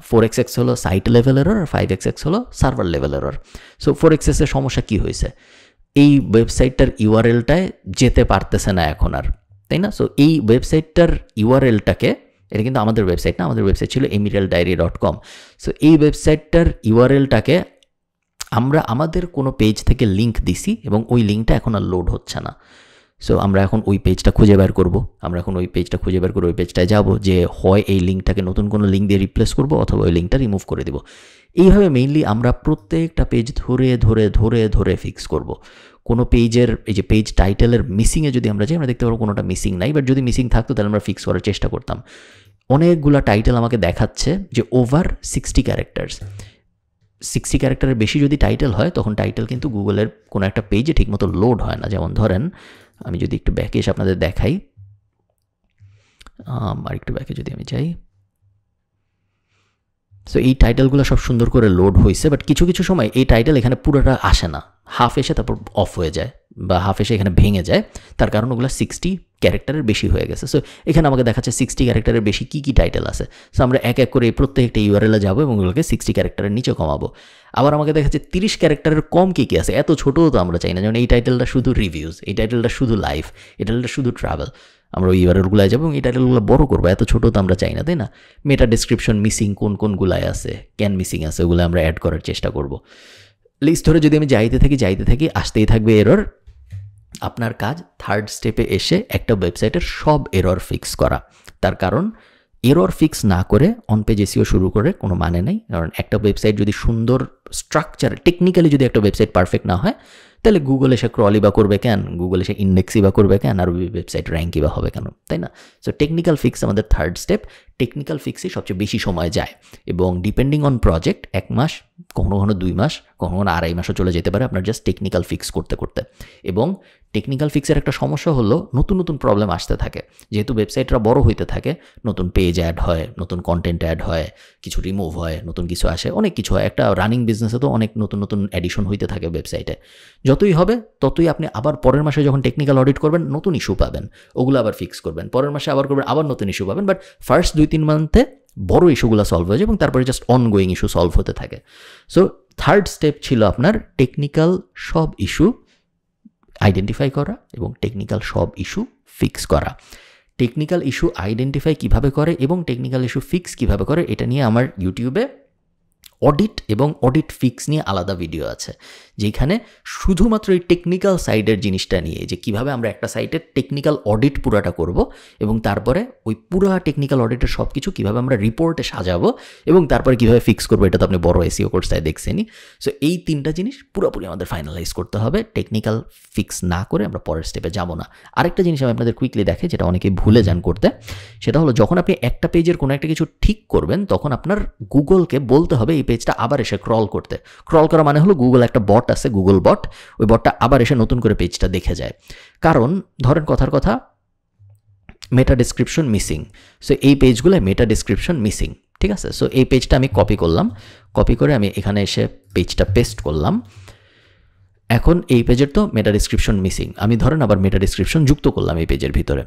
4xx হলো সাইট লেভেল এরর আর 5xx হলো server level error. So 4xx এর সমস্যা কী হয়েছে, এই ওয়েবসাইটটার ইউআরএলটায় যেতে পারতেছে না এখন আর, তাই না। সো এই ওয়েবসাইটটার ইউআরএলটাকে, এটা কিন্তু আমাদের ওয়েবসাইট না, আমাদের ওয়েবসাইট ছিল emeralddiary.com। সো এই ওয়েবসাইটটার ইউআরএলটাকে আমরা আমাদের কোনো পেজ থেকে লিঙ্ক দিছি এবং ওই লিঙ্কটা এখন আর লোড হচ্ছে না। সো আমরা এখন ওই পেজটা খুঁজে বের করব, ওই পেজটায় যাব, যে হয় এই লিঙ্কটাকে নতুন কোনো লিঙ্ক দিয়ে রিপ্লেস করব অথবা ওই লিঙ্কটা রিমুভ করে দেব। এইভাবে মেইনলি আমরা প্রত্যেকটা পেজ ধরে ধরে ধরে ধরে ফিক্স করব। কোনো পেজের এই যে পেজ টাইটেলের মিসিংয়ে যদি আমরা যাই, আমরা দেখতে পারবো কোনোটা মিসিং নাই, বাট যদি মিসিং থাকতো তাহলে আমরা ফিক্স করার চেষ্টা করতাম। অনেকগুলো টাইটেল আমাকে দেখাচ্ছে যে ওভার 60 ক্যারেক্টার্স, 60 ক্যারেক্টারের বেশি যদি টাইটেল হয় তখন টাইটেল কিন্তু গুগলের কোনো একটা পেজে ঠিকমতো লোড হয় না। যেমন ধরেন আমি যদি একটু ব্যাকে এসে আপনাদের দেখাই, আর একটু ব্যাকে যদি আমি যাই, সো এই টাইটেলগুলো সব সুন্দর করে লোড হয়েছে, বাট কিছু কিছু সময় এই টাইটেল এখানে পুরোটা আসে না, হাফ এসে তারপর অফ হয়ে যায় বা হাফ এসে এখানে ভেঙে যায়, তার কারণ ওগুলো 60 ক্যারেক্টারের বেশি হয়ে গেছে। সো এখানে আমাকে দেখাচ্ছে 60 ক্যারেক্টারের বেশি কী কী টাইটেল আছে। সো আমরা এক এক করে প্রত্যেকটা ইউআরএলে যাবো এবং ওগুলোকে 60 ক্যারেক্টারের নিচে কমাবো। আবার আমাকে দেখাচ্ছে 30 ক্যারেক্টারের কম কী কী আছে, এত ছোটও তো আমরা চাই না, যেমন এই টাইটেলটা শুধু রিভিউজ, এই টাইটেলটা শুধু লাইফ, এই টাইটেলটা শুধু ট্রাভেল। আমরা ওই ইউআরএলগুলোয় যাবো এবং এই টাইটেলগুলো বড় করবো, এত ছোটো তো আমরা চাই না, তাই না। মেটা ডেসক্রিপশন মিসিং কোনগুলায় আছে, ক্যান মিসিং আছে, ওগুলো আমরা অ্যাড করার চেষ্টা করব। লিস্ট ধরে যদি আমি যাইতে থাকি আসতেই থাকবে এরর। আপনার কাজ থার্ড স্টেপে এসে একটা ওয়েবসাইটের সব এরর ফিক্স করা। তার কারণ এরর ফিক্স না করে অন পেজ এসইও শুরু করে কোনো মানে নেই, কারণ একটা ওয়েবসাইট যদি সুন্দর স্ট্রাকচার টেকনিক্যালি যদি একটা ওয়েবসাইট পারফেক্ট না হয় তাহলে গুগল এসে ক্রলই বা করবে কেন, গুগল এসে ইন্ডেক্সই বা করবে কেন, আর ওয়েবসাইট র্যাঙ্কই বা হবে কেন, তাই না। সো টেকনিক্যাল ফিক্স আমাদের থার্ড স্টেপ, টেকনিক্যাল ফিক্সই সবচেয়ে বেশি সময় যায় এবং ডিপেন্ডিং অন প্রজেক্ট 1 মাস, কখনো কখনো 2 মাস, কখনো কখনো 2.5 মাসও চলে যেতে পারে আপনার জাস্ট টেকনিক্যাল ফিক্স করতে করতে। এবং টেকনিক্যাল ফিক্সের একটা সমস্যা হলো নতুন নতুন প্রবলেম আসতে থাকে, যেহেতু ওয়েবসাইটটা বড় হইতে থাকে, নতুন পেজ অ্যাড হয়, নতুন কন্টেন্ট অ্যাড হয়, কিছু রিমুভ হয়, নতুন কিছু আসে, অনেক কিছু হয়। একটা রানিং বিজনেসে তো অনেক নতুন নতুন অ্যাডিশন হইতে থাকে ওয়েবসাইটে। যতই হবে ততই আপনি আবার পরের মাসে যখন টেকনিক্যাল অডিট করবেন নতুন ইস্যু পাবেন, ওগুলো আবার ফিক্স করবেন, পরের মাসে আবার করবেন, আবার নতুন ইস্যু পাবেন। বাট ফার্স্ট 2-3 মান্থে বড় ইস্যুগুলো সলভ হয়ে যায় এবং তারপরে জাস্ট অনগোয়িং ইস্যু সলভ হতে থাকে। সো থার্ড স্টেপ ছিল আপনার টেকনিক্যাল সব ইস্যু আইডেন্টিফাই করা এবং টেকনিক্যাল সব ইস্যু ফিক্স করা। টেকনিক্যাল ইস্যু আইডেন্টিফাই কিভাবে করে এবং টেকনিক্যাল ইস্যু ফিক্স কিভাবে করে এটা নিয়ে আমার ইউটিউবে অডিট এবং অডিট ফিক্স নিয়ে আলাদা ভিডিও আছে, যেখানে শুধুমাত্র এই টেকনিক্যাল সাইডের জিনিসটা নিয়ে, যে কিভাবে আমরা একটা সাইটের টেকনিক্যাল অডিট পুরাটা করব এবং তারপরে ওই পুরো টেকনিক্যাল অডিটের সব কিছু কীভাবে আমরা রিপোর্টে সাজাবো এবং তারপরে কীভাবে ফিক্স করবো, এটা তো আপনি বড় এসইও কোর্সটায় দেখছেনই। সো এই 3টা জিনিস পুরোপুরি আমাদের ফাইনালাইজ করতে হবে, টেকনিক্যাল ফিক্স না করে আমরা পরের স্টেপে যাব না। আরেকটা জিনিস আমি আপনাদের কুইকলি দেখে, যেটা অনেকেই ভুলে যান করতে, সেটা হলো যখন আপনি একটা পেজের কোনো একটা কিছু ঠিক করবেন তখন আপনার গুগলকে বলতে হবে এই পেজটা আবার এসে ক্রল করতে। ক্রল করা মানে হলো গুগল একটা বট আছে, গুগল বট, ওই বটটা আবার এসে নতুন করে পেজটা দেখে যায়। কারণ ধরেন কথার কথা মেটা ডেসক্রিপশন মিসিং, সো এই পেজগুলো মেটা ডেসক্রিপশন মিসিং, ঠিক আছে। সো এই পেজটা আমি কপি করলাম, কপি করে আমি এখানে এসে পেজটা পেস্ট করলাম। এখন এই পেজের তো মেটা ডিসক্রিপশন মিসিং, আমি ধরেন আবার মেটা ডিসক্রিপশন যুক্ত করলাম এই পেজের ভিতরে,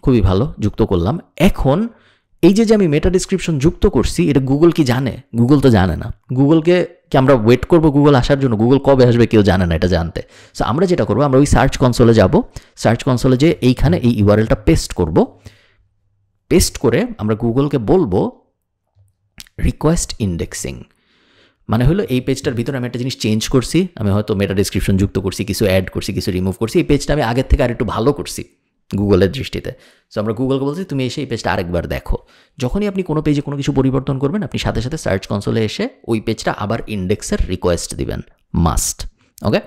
খুবই ভালো, যুক্ত করলাম। এখন এই যে আমি মেটা ডিসক্রিপশন যুক্ত করছি, এটা গুগল কি জানে? গুগল তো জানে না। গুগলকে কি আমরা ওয়েট করবো গুগল আসার জন্য? গুগল কবে আসবে কেউ জানে না এটা জানতে। সো আমরা যেটা করবো, আমরা ওই সার্চ কনসোলে যাব, সার্চ কনসোলে যে এইখানে এই ইউআরএলটা পেস্ট করব, পেস্ট করে আমরা গুগলকে বলবো রিকোয়েস্ট ইন্ডেক্সিং। মানে হলো এই পেজটার ভিতরে আমি একটা জিনিস চেঞ্জ করছি, আমি হয়তো মেটা ডিসক্রিপশন যুক্ত করছি, কিছু অ্যাড করছি, কিছু রিমুভ করছি, এই পেজটা আমি আগের থেকে আর একটু ভালো করছি গুগলের দৃষ্টিতে। সো আমরা গুগলকে বলছি তুমি এসে এই পেজটা আরেকবার দেখো। যখনই আপনি কোনো পেজে কোনো কিছু পরিবর্তন করবেন, আপনি সাথে সাথে সার্চ কনসোলে এসে ওই পেজটা আবার ইন্ডেক্সের রিকোয়েস্ট দিবেন, মাস্ট। ওকে,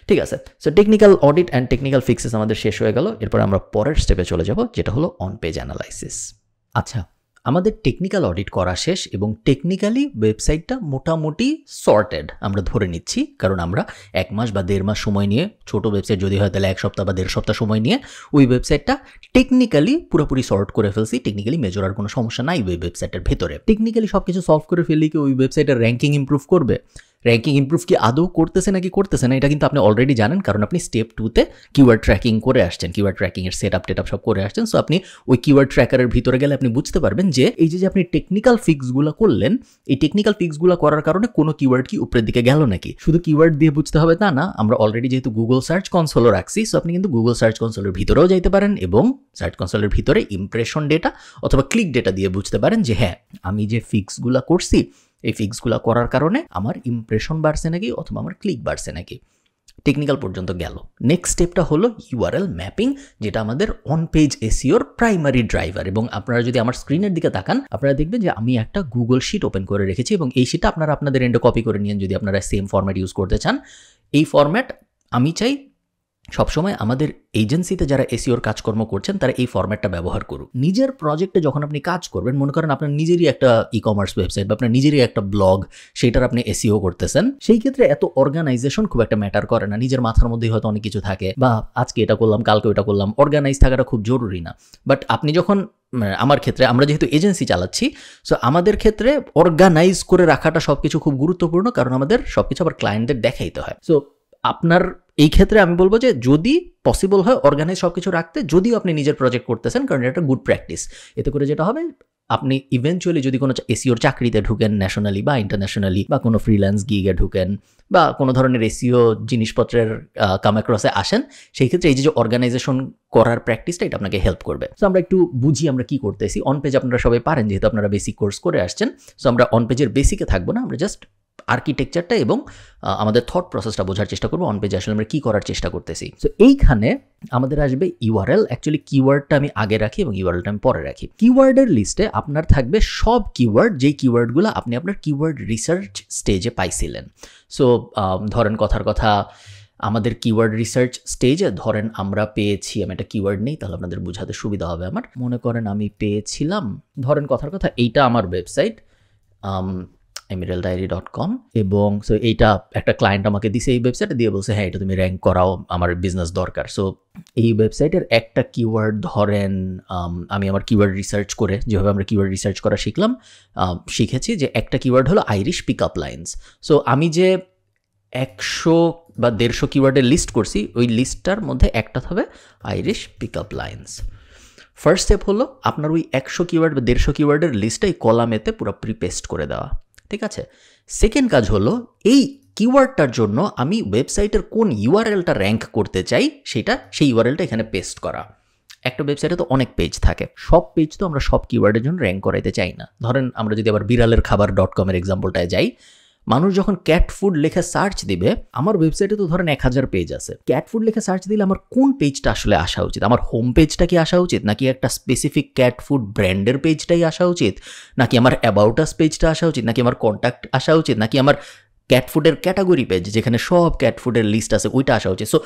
ঠিক আছে। So technical audit and technical fixes আমাদের শেষ হয়ে গেল। এরপর আমরা পরের স্টেপে চলে যাব, যেটা হলো অন পেজ অ্যানালাইসিস। আচ্ছা, আমাদের টেকনিক্যাল অডিট করা শেষ এবং টেকনিক্যালি ওয়েবসাইটটা মোটামুটি সর্টেড আমরা ধরে নিচ্ছি, কারণ আমরা 1 মাস বা 1.5 মাস সময় নিয়ে, ছোট ওয়েবসাইট যদি হয় তাহলে 1 সপ্তাহ বা 1.5 সপ্তাহ সময় নিয়ে ওই ওয়েবসাইটটা টেকনিক্যালি পুরোপুরি সর্ট করে ফেলছি। টেকনিক্যালি মেজর আর কোনো সমস্যা নাই ওই ওয়েবসাইটের ভেতরে। টেকনিক্যালি সব কিছু সলভ করে ফেললে কি ওই ওয়েবসাইটের র্যাঙ্কিং ইমপ্রুভ করবে? র্যাঙ্কিং ইমপ্রুভ কি আদৌ করতেছে নাকি করতেছে না, এটা কিন্তু আপনি অলরেডি জানেন, কারণ আপনি স্টেপ 2তে কিওয়ার্ড ট্র্যাকিং করে আসছেন, কিওয়ার্ড ট্র্যাকিংয়ের সেট আপ সব করে আসছেন। সো আপনি ওই কিওয়ার্ড ট্র্যাকারের ভিতরে গেলে আপনি বুঝতে পারবেন যে এই যে আপনি টেকনিক্যাল ফিক্সগুলো করলেন, এই টেকনিক্যাল ফিক্সগুলো করার কারণে কোনো কিওয়ার্ড কি উপরের দিকে গেল নাকি। শুধু কিওয়ার্ড দিয়ে বুঝতে হবে তা না, আমরা অলরেডি যেহেতু গুগল সার্চ কনসোলও রাখছি, সো আপনি কিন্তু গুগল সার্চ কনসোলের ভিতরেও যাইতে পারেন এবং সার্চ কনসোলের ভিতরে ইমপ্রেশন ডেটা অথবা ক্লিক ডেটা দিয়ে বুঝতে পারেন যে হ্যাঁ, আমি যে ফিক্সগুলো করছি এই ফিক্সগুলো করার কারণে আমার ইমপ্রেশন বাড়ছে নাকি অথবা আমার ক্লিক বাড়ছে নাকি। টেকনিক্যাল পর্যন্ত গেল। নেক্সট স্টেপটা হলো ইউআরএল ম্যাপিং, যেটা আমাদের অন পেজ এসইওর প্রাইমারি ড্রাইভার। এবং আপনারা যদি আমার স্ক্রিনের দিকে তাকান, আপনারা দেখবেন যে আমি একটা গুগল শিট ওপেন করে রেখেছি এবং এই শিটটা আপনারা আপনাদের এন্ডে কপি করে নিন যদি আপনারা সেম ফরম্যাট ইউজ করতে চান। এই ফরম্যাট আমি চাই সবসময় আমাদের এজেন্সিতে যারা এসইওর কাজকর্ম করছেন তারা এই ফরম্যাটটা ব্যবহার করুক। নিজের প্রজেক্টে যখন আপনি কাজ করবেন, মনে করেন আপনার নিজেরই একটা ই কমার্স ওয়েবসাইট বা আপনার নিজেরই একটা ব্লগ, সেটার আপনি এসইও করতেছেন, সেই ক্ষেত্রে এত অর্গানাইজেশন খুব একটা ম্যাটার করে না। নিজের মাথার মধ্যেই হয়তো অনেক কিছু থাকে, বা আজকে এটা করলাম কালকে ওটা করলাম, অর্গানাইজ থাকাটা খুব জরুরি না। বাট আপনি যখন, আমার ক্ষেত্রে আমরা যেহেতু এজেন্সি চালাচ্ছি, সো আমাদের ক্ষেত্রে অর্গানাইজ করে রাখাটা সবকিছু খুব গুরুত্বপূর্ণ, কারণ আমাদের সবকিছু আবার ক্লায়েন্টদের দেখাইতে হয়। সো আপনার এই ক্ষেত্রে আমি বলবো যে যদি পসিবল হয় অর্গানাইজ সব কিছু রাখতে, যদিও আপনি নিজের প্রজেক্ট করতেছেন, কারণ এটা গুড প্র্যাকটিস। এতে করে যেটা হবে, আপনি ইভেনচুয়ালি যদি কোনো এসইওর চাকরিতে ঢুকেন ন্যাশনালি বা ইন্টারন্যাশনালি, বা কোনো ফ্রিল্যান্স গিগে ঢুকেন, বা কোনো ধরনের এসইও জিনিসপত্রের কাম অ্যাক্রসে আসেন, সেই ক্ষেত্রে এই যে অর্গানাইজেশন করার প্র্যাকটিসটা এটা আপনাকে হেল্প করবে। সো আমরা একটু বুঝি আমরা কি করতেছি। অন পেজ আপনারা সবাই পারেন, যেহেতু আপনারা বেসিক কোর্স করে আসছেন। সো আমরা অন পেজের বেসিকে থাকবো না, আমরা জাস্ট আর্কিটেকচারটা এবং আমাদের থট প্রসেসটা বোঝার চেষ্টা করবো, অন পেজে আসলে আমরা কী করার চেষ্টা করতেছি। সো এইখানে আমাদের আসবে ইউআরএল। অ্যাকচুয়ালি কিওয়ার্ডটা আমি আগে রাখি এবং ইউআরএলটা আমি পরে রাখি। কিওয়ার্ডের লিস্টে আপনার থাকবে সব কিওয়ার্ড, যেই কিওয়ার্ডগুলো আপনি আপনার কিওয়ার্ড রিসার্চ স্টেজে পাইছিলেন। সো ধরেন কথার কথা, আমাদের কিওয়ার্ড রিসার্চ স্টেজে ধরেন আমরা পেয়েছি, আমি একটা কিওয়ার্ড নেই তাহলে আপনাদের বোঝাতে সুবিধা হবে আমার। মনে করেন আমি পেয়েছিলাম, ধরেন কথার কথা এইটা আমার ওয়েবসাইট emeralddiary.com, এবং সো এইটা একটা ক্লায়েন্ট আমাকে দিছে এই ওয়েবসাইটে দিয়ে বলছে হ্যাঁ এটা তুমি র্যাঙ্ক করাও, আমার বিজনেস দরকার। সো এই ওয়েবসাইটের একটা কিওয়ার্ড ধরেন আমি আমার কিওয়ার্ড রিসার্চ করে, যেভাবে আমরা কিওয়ার্ড রিসার্চ করা শিখেছি যে একটা কিওয়ার্ড হলো Irish pick up lines. So আমি যে 100 বা 150 কিওয়ার্ডের লিস্ট করছি, ওই লিস্টটার মধ্যে একটা হবে Irish pick up lines. First step হলো আপনার ওই 100 কিওয়ার্ড বা 150 কিওয়ার্ডের লিস্টটা এই কলামেতে পুরোপুরি পেস্ট করে দেওয়া, ঠিক আছে। সেকেন্ড কাজ হলো এই কিওয়ার্ডটার জন্য আমি ওয়েবসাইটের কোন ইউআরএলটা র্যাঙ্ক করতে চাই সেই ইউআরএলটা এখানে পেস্ট করা। একটা ওয়েবসাইটে তো অনেক পেজ থাকে, সব পেজ তো আমরা সব কিওয়ার্ডের জন্য র্যাঙ্ক করাইতে চাই না। ধরেন আমরা যদি আবার বিড়ালের খাবার .com এর এক্সাম্পলটায় যাই, মানুষ যখন ক্যাট ফুড লেখে সার্চ দিবে, আমার ওয়েবসাইটে তো ধরেন 1000 পেজ আছে, ক্যাট ফুড লেখে সার্চ দিলে আমার কোন পেজটা আসলে আসা উচিত? আমার হোম পেজটা কি আসা উচিত, নাকি একটা স্পেসিফিক ক্যাট ফুড ব্র্যান্ডের পেজটাই আসা উচিত, নাকি আমার অ্যাবাউট আস পেজটা আসা উচিত, নাকি আমার কন্ট্যাক্ট আসা উচিত, নাকি আমার ক্যাট ফুডের ক্যাটাগরি পেজ যেখানে সব ক্যাট ফুডের লিস্ট আছে ওইটা আসা উচিত? সো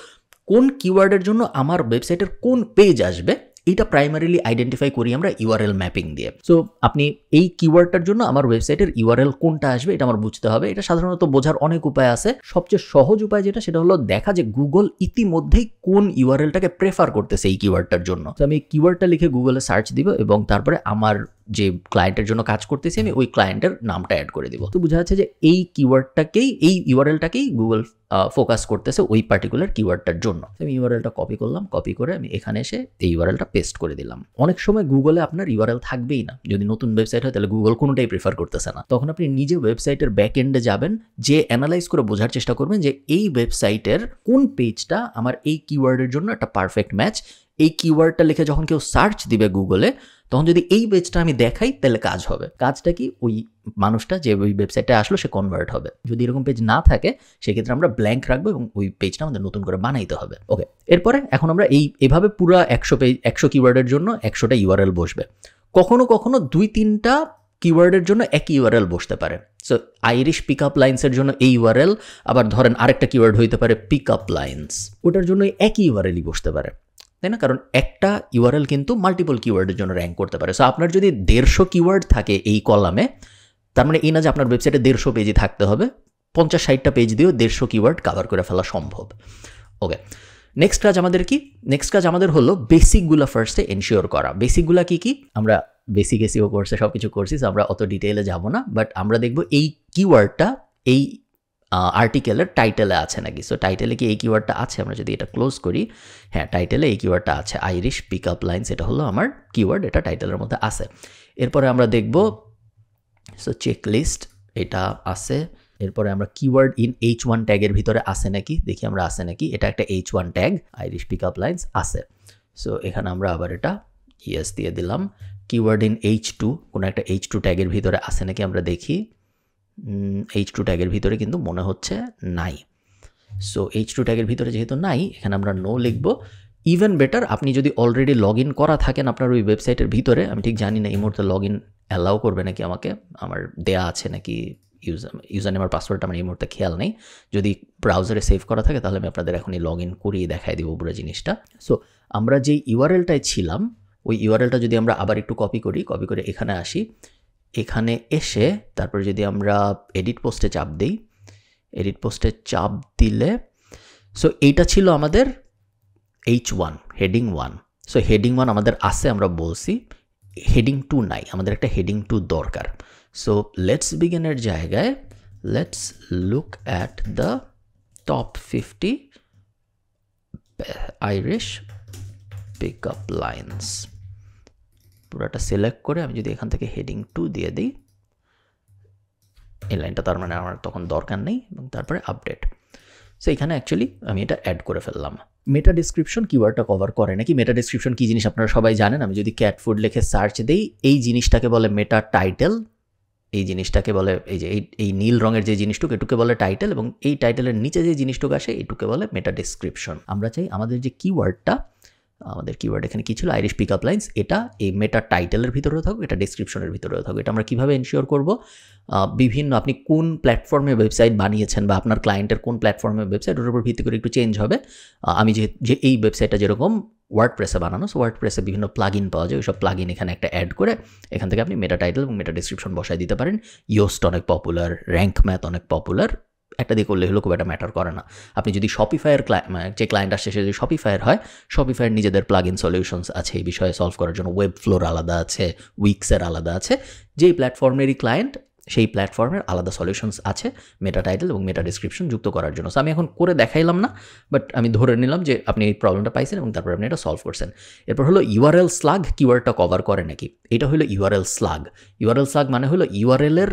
কোন কিওয়ার্ডের জন্য আমার ওয়েবসাইটের কোন পেজ আসবে এটা প্রাইমারিলি আইডেন্টিফাই করি আমরা ইউআরএল ম্যাপিং দিয়ে। সো আপনি এই কিওয়ার্ডটার জন্য আমার ওয়েবসাইটের ইউআরএল কোনটা আসবে এটা আমার বুঝতে হবে। এটা সাধারণত বোঝার অনেক উপায় আছে। সবচেয়ে সহজ উপায় যেটা, সেটা হলো দেখা যে গুগল ইতিমধ্যেই কোন ইউআরএলটাকে প্রেফার করতেছে এই কিওয়ার্ডটার জন্য। তো আমি কিওয়ার্ডটা লিখে গুগলে সার্চ দিব এবং তারপরে আমার যে ক্লায়েন্টের জন্য কাজ করতেছি আমি ওই ক্লায়েন্টের নামটা অ্যাড করে দিব। তো বোঝা যাচ্ছে যে এই কিওয়ার্ডটাকেই, এই ইউআরএলটাকেই গুগল ফোকাস করতেছে ওই পার্টিকুলার কিওয়ার্ডটার জন্য। আমি ইউআরএলটা কপি করলাম, কপি করে আমি এখানে এসে এই ইউআরএলটা পেস্ট করে দিলাম। অনেক সময় গুগলে আপনার ইউআরএল থাকবেই না, যদি নতুন ওয়েবসাইট হয় তাহলে গুগল কোনোটাই প্রেফার করতেছে না। তখন আপনি নিজে ওয়েবসাইটের ব্যাক এন্ডে যাবেন, যে অ্যানালাইজ করে বোঝার চেষ্টা করবেন যে এই ওয়েবসাইটের কোন পেজটা আমার এই কিওয়ার্ডের জন্য একটা পারফেক্ট ম্যাচ। এই কিওয়ার্ডটা লিখে যখন কেউ সার্চ দিবে গুগলে, তখন যদি এই পেজটা আমি দেখাই তাহলে কাজ হবে। কাজটা কি, ওই মানুষটা যে ওই ওয়েবসাইটে আসলো সে কনভার্ট হবে। যদি এরকম পেজ না থাকে সেক্ষেত্রে আমরা ব্ল্যাঙ্ক রাখবো এবং ওই পেজটা আমাদের নতুন করে বানাইতে হবে। ওকে, এরপরে এখন আমরা এভাবে পুরো 100 কিওয়ার্ডের জন্য 100টা ইউআরএল বসবে। কখনো কখনো 2-3টা কিওয়ার্ডের জন্য একই ইউআরএল বসতে পারে। সো আইরিশ পিক আপ লাইন্সের জন্য এই ইউআরএল, আবার ধরেন আরেকটা কিওয়ার্ড হইতে পারে পিক আপ লাইন্স, ওটার জন্য একই ইউআরএলই বসতে পারে, তাই না? কারণ একটা ইউআরএল কিন্তু মাল্টিপল কিওয়ার্ডের জন্য র্যাঙ্ক করতে পারে। সো আপনার যদি 150 কিওয়ার্ড থাকে এই কলামে, তার মানে এই না যে আপনার ওয়েবসাইটে 150 পেজই থাকতে হবে, 50-60টা পেজ দিয়েও 150 কিওয়ার্ড কভার করে ফেলা সম্ভব। ওকে, নেক্সট কাজ আমাদের কি? নেক্সট কাজ আমাদের হলো বেসিকগুলো ফার্স্টে এনশিওর করা। বেসিকগুলো কি কি? আমরা বেসিক এসইও কোর্সে সব কিছু করছি, আমরা অত ডিটেইলে যাব না, বাট আমরা দেখব এই কিওয়ার্ডটা এই আর্টিকেলের টাইটেলে আছে নাকি। সো টাইটেলে কি এই কিওয়ার্ডটা আছে? আমরা যদি এটা ক্লোজ করি, হ্যাঁ টাইটেলে এই কিওয়ার্ডটা আছে, আইরিশ পিক আপ লাইন্স, এটা হলো আমার কিওয়ার্ড, এটা টাইটেলের মধ্যে আছে। এরপরে আমরা দেখব সো চেকলিস্ট, এটা আছে। এরপরে আমরা কিওয়ার্ড ইন H1 ট্যাগের ভিতরে আছে নাকি দেখি আমরা, আছে নাকি। এটা একটা H1 tag, Irish pick up lines আছে। সো এখানে আমরা আবার এটা ইয়েস দিয়ে দিলাম। কিওয়ার্ড ইন H2, কোনো একটা H2 ট্যাগের ভিতরে আছে নাকি আমরা দেখি। H2 ট্যাগের ভিতরে কিন্তু মনে হচ্ছে নাই। সো H2 ট্যাগের ভিতরে যেহেতু নাই, এখানে আমরা নো লিখবো। ইভেন বেটার, আপনি যদি অলরেডি লগ ইন করা থাকেন আপনার ওই ওয়েবসাইটের ভিতরে, আমি ঠিক জানি না এই মুহূর্তে লগ ইন অ্যালাউ করবে নাকি আমাকে, আমার দেয়া আছে নাকি ইউজার নেম আর পাসওয়ার্ডটা আমার এই মুহূর্তে খেয়াল নেই। যদি ব্রাউজারে সেভ করা থাকে তাহলে আমি আপনাদের এখনই লগ ইন করিয়ে দেখাই দিব পুরো জিনিসটা। সো আমরা যেই ইউআরএলটায় ছিলাম ওই ইউআরএলটা যদি আমরা আবার একটু কপি করি, কপি করে এখানে আসি, এখানে এসে তারপর যদি আমরা এডিট পোস্টে চাপ দিই, এডিট পোস্টে চাপ দিলে সো এইটা ছিল আমাদের H1 হেডিং 1। সো হেডিং 1 আমাদের আছে, আমরা বলছি। হেডিং 2 নাই, আমাদের একটা হেডিং 2 দরকার। সো লেটস বিগিনের জায়গায় let's look at the top 50 Irish pick up lines. পুরোটা সিলেক্ট করে আমি যদি এখান থেকে হেডিং 2 দিয়ে দিই, এই লাইনটা তার মানে আমার তখন দরকার নেই, এবং তারপরে আপডেট। সো এখানে অ্যাকচুয়ালি আমি এটা অ্যাড করে ফেললাম। মেটা ডিসক্রিপশন কিওয়ার্ডটা কভার করে নাকি? মেটা ডিসক্রিপশন কি জিনিস আপনারা সবাই জানেন। আমি যদি ক্যাট ফুড লিখে সার্চ দিই, এই জিনিসটাকে বলে মেটা টাইটেল, এই জিনিসটাকে বলে এই যে এই নীল রঙের যে জিনিসটুকু এটুকে বলে টাইটেল, এবং এই টাইটেলের নিচে যে জিনিসটুকু আসে এটুকে বলে মেটা ডিসক্রিপশন। আমরা চাই আমাদের যে কিওয়ার্ডটা, আমাদের কিওয়ার্ড এখানে কি ছিল, আইরিশ পিক আপ লাইন্স, এটা এই মেটা টাইটেলের ভিতরেও থাকুক, এটা ডিসক্রিপশনের ভিতরেও থাকুক। এটা আমরা কীভাবে এনশিওর করব? বিভিন্ন আপনি কোন প্ল্যাটফর্মে ওয়েবসাইট বানিয়েছেন বা আপনার ক্লায়েন্টের কোন প্ল্যাটফর্মে ওয়েবসাইট, ওটার উপর ভিত্তি করে একটু চেঞ্জ হবে। আমি যে এই ওয়েবসাইটটা যেরকম ওয়ার্ডপ্রেসে বানানো, সো ওয়ার্ডপ্রেসে বিভিন্ন প্লাগইন পাওয়া যায়, ওই সব প্লাগইন এখানে একটা অ্যাড করে এখান থেকে আপনি মেটা টাইটেল এবং মেটা ডিসক্রিপশন বসায় দিতে পারেন। ইয়োস্ট অনেক পপুলার, র্যাঙ্ক ম্যাথ অনেক পপুলার, একটা দিয়ে করলে হলো খুব একটা ম্যাটার করে না। আপনি যদি শপিফায়ার যে ক্লায়েন্ট আসছে সে যদি শপিফায়ার হয়, শপিফায়ার নিজেদের প্লাগইন সলিউশনস আছে এই বিষয়ে সলভ করার জন্য, ওয়েব ফ্লোর আলাদা আছে, উইক্সের আলাদা আছে। যেই প্ল্যাটফর্মেরই ক্লায়েন্ট সেই প্ল্যাটফর্মের আলাদা সলিউশনস আছে মেটা টাইটেল এবং মেটা ডিসক্রিপশন যুক্ত করার জন্য। সো আমি এখন করে দেখাইলাম না, বাট আমি ধরে নিলাম যে আপনি এই প্রবলেমটা পাইছেন এবং তারপর আপনি এটা সলভ করছেন। এরপর হলো ইউআরএল স্লাগ কিওয়ার্ডটা কভার করে নাকি? এটা হলো ইউআরএল স্লাগ। ইউআরএল স্লাগ মানে হলো ইউআরএলের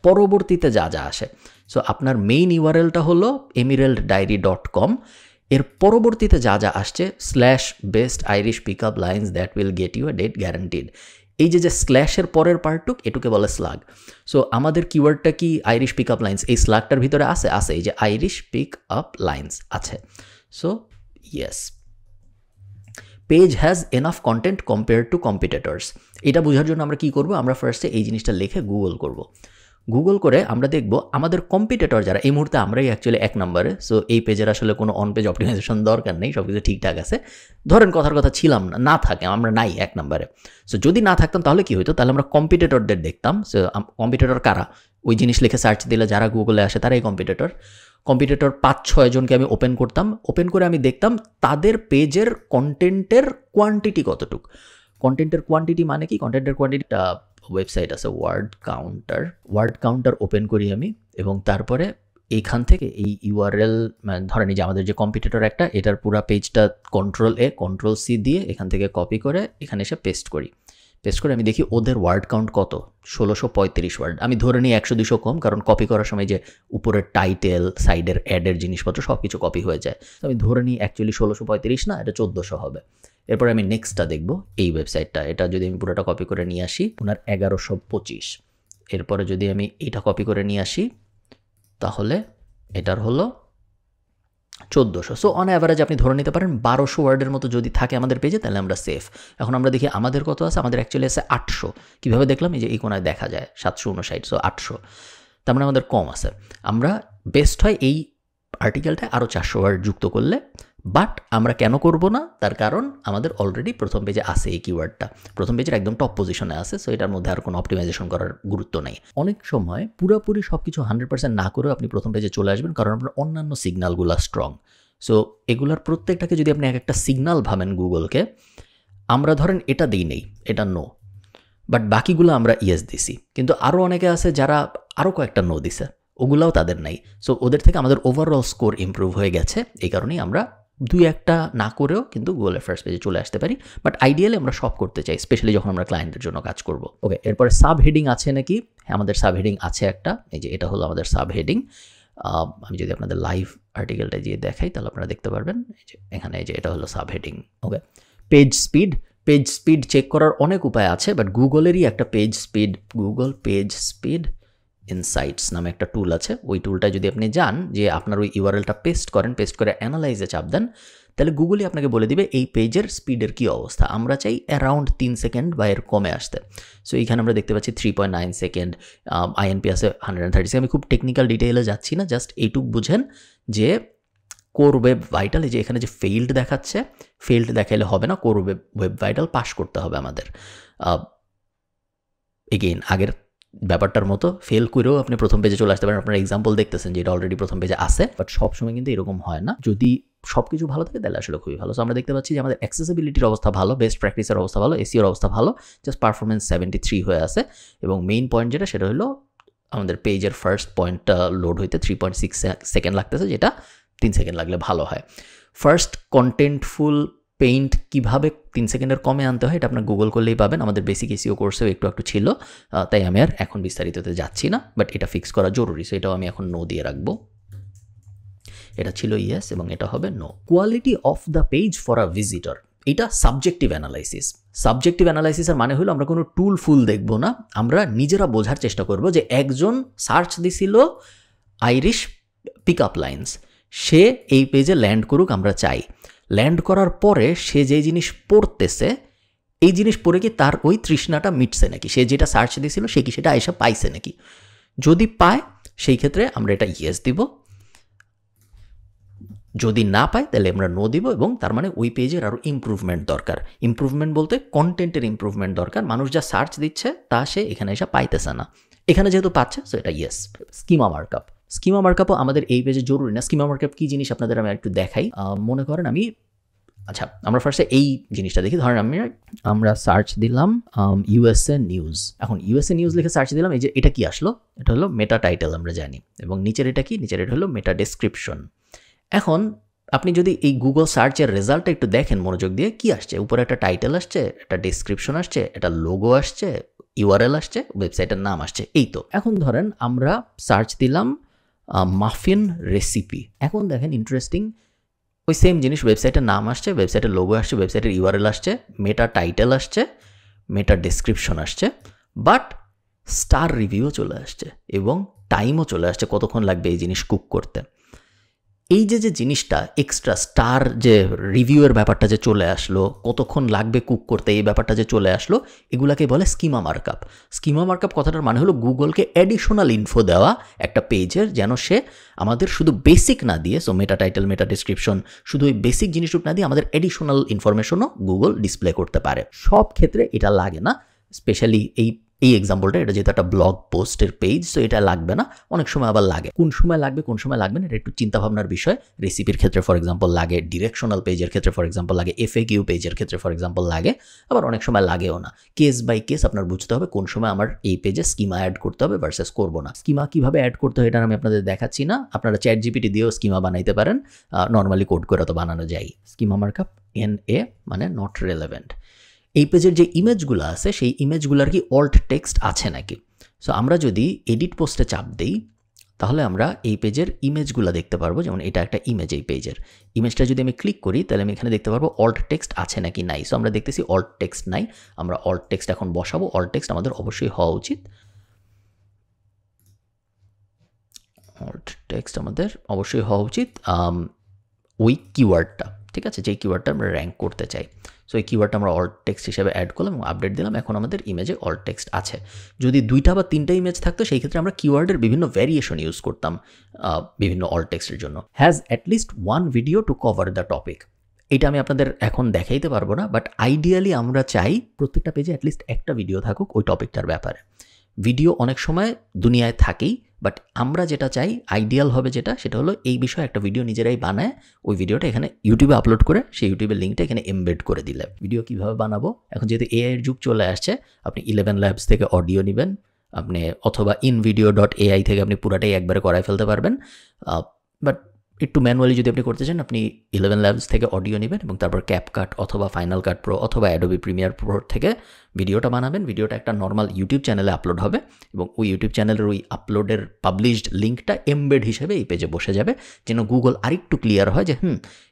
পরবর্তীতে যা যা আসে। সো আপনার মেইন ইউআরএলটা হলো emeralddiary.com, এর পরবর্তীতে যা যা আসছে /best Irish pickup lines that will get you a date guaranteed, এই যে স্ল্যাশের পরের পার্টটুক এটুকে বলে স্লাগ। সো আমাদের কিওয়ার্ডটা কি আইরিশ পিক আপ লাইন্স, এই স্লাগটার ভিতরে আছে, এই যে আইরিশ পিক আপ লাইন্স আছে। So yes, page has enough content compare to competitors. এটা বোঝার জন্য আমরা কি করব? আমরা ফার্স্টে এই জিনিসটা লিখে গুগল করব। গুগল করে আমরা দেখব আমাদের কম্পিটিটর যারা, এই মুহূর্তে আমরাই অ্যাকচুয়ালি 1 নম্বরে। সো এই পেজের আসলে কোনো অন পেজ অপটিমাইজেশন দরকার নেই, সব কিছু ঠিকঠাক আছে। ধরেন কথার কথা ছিলাম না থাকে, আমরা নাই 1 নম্বরে। সো যদি না থাকতাম তাহলে কি হতো? তাহলে আমরা কম্পিটিটরদের দেখতাম। সো কম্পিটিটর কারা? ওই জিনিস লিখে সার্চ দিলে যারা গুগলে আসে তারাই কম্পিটিটর। 5-6 জনকে আমি ওপেন করতাম, ওপেন করে আমি দেখতাম তাদের পেজের কন্টেন্টের কোয়ান্টিটি কতটুক। কন্টেন্টের কোয়ান্টিটি মানে কি? কন্টেন্টের কোয়ান্টিটিটা ওয়েবসাইট আছে ওয়ার্ড কাউন্টার ওপেন করি আমি, এবং তারপরে এইখান থেকে এই ইউআরএল ধরেন যে আমাদের যে কম্পিটিটর একটা, এটার পুরো পেজটা Ctrl+A Ctrl+C দিয়ে এখান থেকে কপি করে এখানে এসে পেস্ট করে আমি দেখি ওদের ওয়ার্ড কাউন্ট কত, 1635 ওয়ার্ড। আমি ধরে নিই 100-200 কম, কারণ কপি করার সময় যে উপরের টাইটেল, সাইডের অ্যাডের জিনিসপত্র সব কিছু কপি হয়ে যায়। তো আমি ধরে নিই অ্যাকচুয়ালি 1635 না, এটা 1400 হবে। এরপরে আমি নেক্সটটা দেখব, এই ওয়েবসাইটটা, এটা যদি আমি পুরোটা কপি করে নিয়ে আসি, ওনার 1125। এরপরে যদি আমি এটা কপি করে নিয়ে আসি, তাহলে এটার হলো 1400। সো অন অ্যাভারেজ আপনি ধরে নিতে পারেন 1200 ওয়ার্ডের মতো যদি থাকে আমাদের পেজে, তাহলে আমরা সেফ। এখন আমরা দেখি আমাদের কত আছে, আমাদের অ্যাকচুয়ালি আছে 800। কীভাবে দেখলাম? এই যে এই কোনায় দেখা যায় 759, সো 800, তার মানে আমাদের কম আছে। আমরা বেস্ট হয় এই আর্টিকেলটায় আরও 400 ওয়ার্ড যুক্ত করলে, বাট আমরা কেন করব না? তার কারণ আমাদের অলরেডি প্রথম পেজে আছে এই কিওয়ার্ডটা, প্রথম পেজের একদম টপ পজিশনে আছে, সো এটার মধ্যে আর কোনো অপটিমাইজেশন করার গুরুত্ব নেই। অনেক সময় পুরোপুরি সব কিছু 100% না করেও আপনি প্রথম পেজে চলে আসবেন, কারণ আপনার অন্যান্য সিগন্যালগুলো স্ট্রং। সো এগুলার প্রত্যেকটাকে যদি আপনি একটা সিগন্যাল ভাবেন গুগলকে, আমরা ধরেন এটা দিই নেই, এটা নো, বাট বাকিগুলো আমরা ইয়েস দিছি, কিন্তু আরও অনেকে আছে যারা আরও কয়েকটা নো দিছে, ওগুলাও তাদের নাই। সো ওদের থেকে আমাদের ওভারঅল স্কোর ইমপ্রুভ হয়ে গেছে। এই কারণেই আমরা 2-1টা না করেও কিন্তু গুগলের ফার্স্ট পেজে চলে আসতে পারি, বাট আইডিয়ালি আমরা সব করতে চাই, স্পেশালি যখন আমরা ক্লায়েন্টের জন্য কাজ করব। ওকে, এরপরে সাব হেডিং আছে নাকি? হ্যাঁ, আমাদের সাব হেডিং আছে একটা, এই যে এটা হলো আমাদের সাব হেডিং। আমি যদি আপনাদের লাইভ আর্টিকেলটা দিয়ে দেখাই, তাহলে আপনারা দেখতে পারবেন এই যে এখানে, এই যে এটা হলো সাব হেডিং। ওকে, পেজ স্পিড চেক করার অনেক উপায় আছে, বাট গুগলেরই একটা গুগল পেজ স্পিড ইনসাইটস নামে একটা টুল আছে। ওই টুলটা যদি আপনি যান, যে আপনার ওই ইউআরএলটা পেস্ট করে অ্যানালাইজে চাপ দেন, তাহলে গুগলই আপনাকে বলে দিবে এই পেজের স্পিডের কী অবস্থা। আমরা চাই অ্যারাউন্ড 3 সেকেন্ড বা এর কমে আসতে। সো এইখানে আমরা দেখতে পাচ্ছি 3.9 সেকেন্ড, আইএনপি আছে 130। আমি খুব টেকনিক্যাল ডিটেইলে যাচ্ছি না, জাস্ট এইটুক বুঝেন যে কোর ওয়েব ভাইটাল, এই যে এখানে যে ফেইল্ড দেখাচ্ছে, ফেইল্ড দেখাইলে হবে না, কোর ওয়েব ভাইটাল পাস করতে হবে আমাদের। এগেইন আগের ব্যাপারটার মতো ফেল করেও আপনি প্রথম পেজে চলে আসতে পারেন। আপনারা এক্সাম্পল দেখতেছেন যে এটা অলরেডি প্রথম পেজে আছে, বাট সবসময় কিন্তু এরকম হয় না। যদি সব কিছু ভালো থাকে তাহলে আসলে খুবই ভালো। সো আমরা দেখতে পাচ্ছি যে আমাদের অ্যাক্সেসিবিলিটির অবস্থা ভালো, বেস্ট প্র্যাকটিসের অবস্থা ভালো, এসইওর অবস্থা ভালো, জাস্ট পারফরমেন্স 73 হয়ে আছে। এবং মেইন পয়েন্ট যেটা, সেটা হলো আমাদের পেজের ফার্স্ট পয়েন্টটা লোড হইতে 3.6 সেকেন্ড লাগতেছে, যেটা 3 সেকেন্ড লাগলে ভালো হয়। ফার্স্ট কন্টেন্টফুল পেইন্ট কিভাবে 3 সেকেন্ডের কমে আনতে হয়, এটা আপনার গুগল করলেই পাবেন। আমাদের বেসিক এসইও কোর্সেও একটু ছিল, তাই আমি আর এখন বিস্তারিততে যাচ্ছি না, বাট এটা ফিক্স করা জরুরি। সো এটাও আমি এখন নো দিয়ে রাখবো। এটা ছিল ইয়েস এবং এটা হবে no. Quality of the page for a visitor, এটা সাবজেক্টিভ অ্যানালাইসিসের মানে হলো আমরা কোনো টুল ফুল দেখব না, আমরা নিজেরা বোঝার চেষ্টা করব যে একজন সার্চ দিছিল আইরিশ পিক আপ লাইন্স, সে এই পেজে ল্যান্ড করুক, আমরা চাই। ল্যান্ড করার পরে সে যে জিনিস পড়তেছে, এই জিনিস পড়ে কি তার ওই তৃষ্ণাটা মিটছে নাকি, সে যেটা সার্চ দিয়েছিল সে কি সেটা আইসা পাইছে নাকি। যদি পায় সেই ক্ষেত্রে আমরা এটা ইয়েস দিব, যদি না পাই তাহলে আমরা নো দিব। এবং তার মানে ওই পেজের আরও ইমপ্রুভমেন্ট দরকার। ইমপ্রুভমেন্ট বলতে কন্টেন্টের ইমপ্রুভমেন্ট দরকার, মানুষ যা সার্চ দিচ্ছে তা সে এখানে এসে পাইতেছে না, এখানে যেহেতু পাচ্ছে সো এটা ইয়েস। স্কিমা মার্কআপও আমাদের এই পেজে জরুরি না। স্কিমা মার্কআপ কি জিনিস আপনাদের আমি একটু দেখাই। মনে করেন আমরা ফার্স্টে এই জিনিসটা দেখি। ধরেন আমরা সার্চ দিলাম ইউএসএ নিউজ। এখন ইউএসএ নিউজ লিখে সার্চ দিলাম, এই যে এটা কি আসলো, এটা হলো মেটা টাইটেল আমরা জানি, এবং নিচের এটা কি, নিচের এটা হলো মেটা ডেসক্রিপশন। এখন আপনি যদি এই গুগল সার্চের রেজাল্টটা একটু দেখেন মনোযোগ দিয়ে, কি আসছে, উপরে একটা টাইটেল আসছে, একটা ডেসক্রিপশন আসছে, একটা লোগো আসছে, ইউআরএল আসছে, ওয়েবসাইটের নাম আসছে, এই তো। এখন ধরেন আমরা সার্চ দিলাম মাফিন রেসিপি। এখন দেখেন ইন্টারেস্টিং, ওই সেম জিনিস, ওয়েবসাইটের নাম আসছে, ওয়েবসাইটের লোগো আসছে, ওয়েবসাইটের ইউআরএল আসছে, মেটা টাইটেল আসছে, মেটা ডেসক্রিপশন আসছে, বাট স্টার রিভিউও চলে আসছে এবং টাইমও চলে আসছে, কতক্ষণ লাগবে এই জিনিস কুক করতে। এই যে জিনিসটা এক্সট্রা স্টার যে রিভিউয়ের ব্যাপারটা যে চলে আসলো, কতক্ষণ লাগবে কুক করতে এই ব্যাপারটা যে চলে আসলো, এগুলাকে বলে স্কিমা মার্কআপ। স্কিমা মার্কআপ কথাটার মানে হলো গুগলকে অ্যাডিশনাল ইনফো দেওয়া একটা পেজের, যেন সে আমাদের শুধু বেসিক না দিয়ে, সো মেটা টাইটেল, মেটা ডেসক্রিপশন, শুধু ওই বেসিক জিনিসটুকু না দিয়ে আমাদের অ্যাডিশনাল ইনফরমেশনও গুগল ডিসপ্লে করতে পারে। সব ক্ষেত্রে এটা লাগে না, স্পেশালি এই এই এক্সাম্পলটা, এটা যেহেতু একটা ব্লগ পোস্টের পেজ, সো এটা লাগবে না, অনেক সময় আবার লাগে। কোন সময় লাগবে কোন সময় লাগবে না এটা একটু চিন্তাভাবনার বিষয়। রেসিপির ক্ষেত্রে ফর এক্সাম্পল লাগে, ডিরেকশনাল পেজের ক্ষেত্রে ফর এক্সাম্পল লাগে, FAQ পেজের ক্ষেত্রে ফর এক্সাম্পল লাগে, আবার অনেক সময় লাগেও না। কেস বাই কেস আপনার বুঝতে হবে কোন সময় আমার এই পেজে স্কিমা অ্যাড করতে হবে ভার্সেস করবো না। স্কিমা কীভাবে অ্যাড করতে হয় এটা আমি আপনাদের দেখাচ্ছি না, আপনারা ChatGPT দিয়েও স্কিমা বানাইতে পারেন, নর্মালি কোড করে তো বানানো যায়। স্কিমা মার্কআপ NA মানে নট রেলেভেন্ট। এই পেজের যে ইমেজগুলো আছে সেই ইমেজগুলোর কি অল্ট টেক্সট আছে নাকি। সো আমরা যদি এডিট পোস্টে চাপ দিই তাহলে আমরা এই পেজের ইমেজগুলো দেখতে পারবো। যেমন এটা একটা ইমেজ, এই পেজের ইমেজটা যদি আমি ক্লিক করি তাহলে আমি এখানে দেখতে পারবো অল্ট টেক্সট আছে নাকি নাই। সো আমরা দেখতেছি অল্ট টেক্সট নাই, আমরা অল্ট টেক্সট এখন বসাবো। অল্ট টেক্সট আমাদের অবশ্যই হওয়া উচিত, অল্ট টেক্সট আমাদের অবশ্যই হওয়া উচিত ওই কিওয়ার্ডটা, ঠিক আছে, যেই কিওয়ার্ডটা আমরা র্যাঙ্ক করতে চাই। সো এই কিওয়ার্ডটা আমরা অল্ট টেক্সট হিসেবে অ্যাড করলাম এবং আপডেট দিলাম। এখন আমাদের ইমেজে অল্ট টেক্সট আছে। যদি 2টা বা 3টা ইমেজ থাকতো সেই ক্ষেত্রে আমরা কিওয়ার্ডের বিভিন্ন ভ্যারিয়েশন ইউজ করতাম বিভিন্ন অল্ট টেক্সটের জন্য। Has at least 1 video to cover the topic. এটা আমি আপনাদের এখন দেখাইতে পারবো না, বাট আইডিয়ালি আমরা চাই প্রত্যেকটা পেজে অ্যাটলিস্ট একটা ভিডিও থাকুক ওই টপিকটার ব্যাপারে। ভিডিও অনেক সময় দুনিয়ায় থাকেই, বাট আমরা যেটা চাই আইডিয়াল হবে যেটা, সেটা হলো এই বিষয়ে একটা ভিডিও নিজেরাই বানায় ওই ভিডিওটা এখানে ইউটিউবে আপলোড করে সেই ইউটিউবের লিঙ্কটা এখানে এমবেড করে দিলে। ভিডিও কীভাবে বানাবো, এখন যেহেতু AI এর যুগ চলে আসছে, আপনি 11 Labs থেকে অডিও নেবেন আপনি, অথবা InVideo.ai থেকে আপনি পুরাটাই একবারে করায় ফেলতে পারবেন। বাট একটু ম্যানুয়ালি যদি আপনি করতে চান আপনি 11 Labs থেকে অডিও নেবেন এবং তারপর CapCut অথবা Final Cut Pro অথবা Adobe Premiere Pro থেকে ভিডিওটা বানাবেন। ভিডিওটা একটা নর্মাল ইউটিউব চ্যানেলে আপলোড হবে এবং ওই ইউটিউব চ্যানেলের ওই আপলোডের পাবলিশড লিঙ্কটা এমবেড হিসেবে এই পেজে বসে যাবে, যেন গুগল আরেকটু ক্লিয়ার হয় যে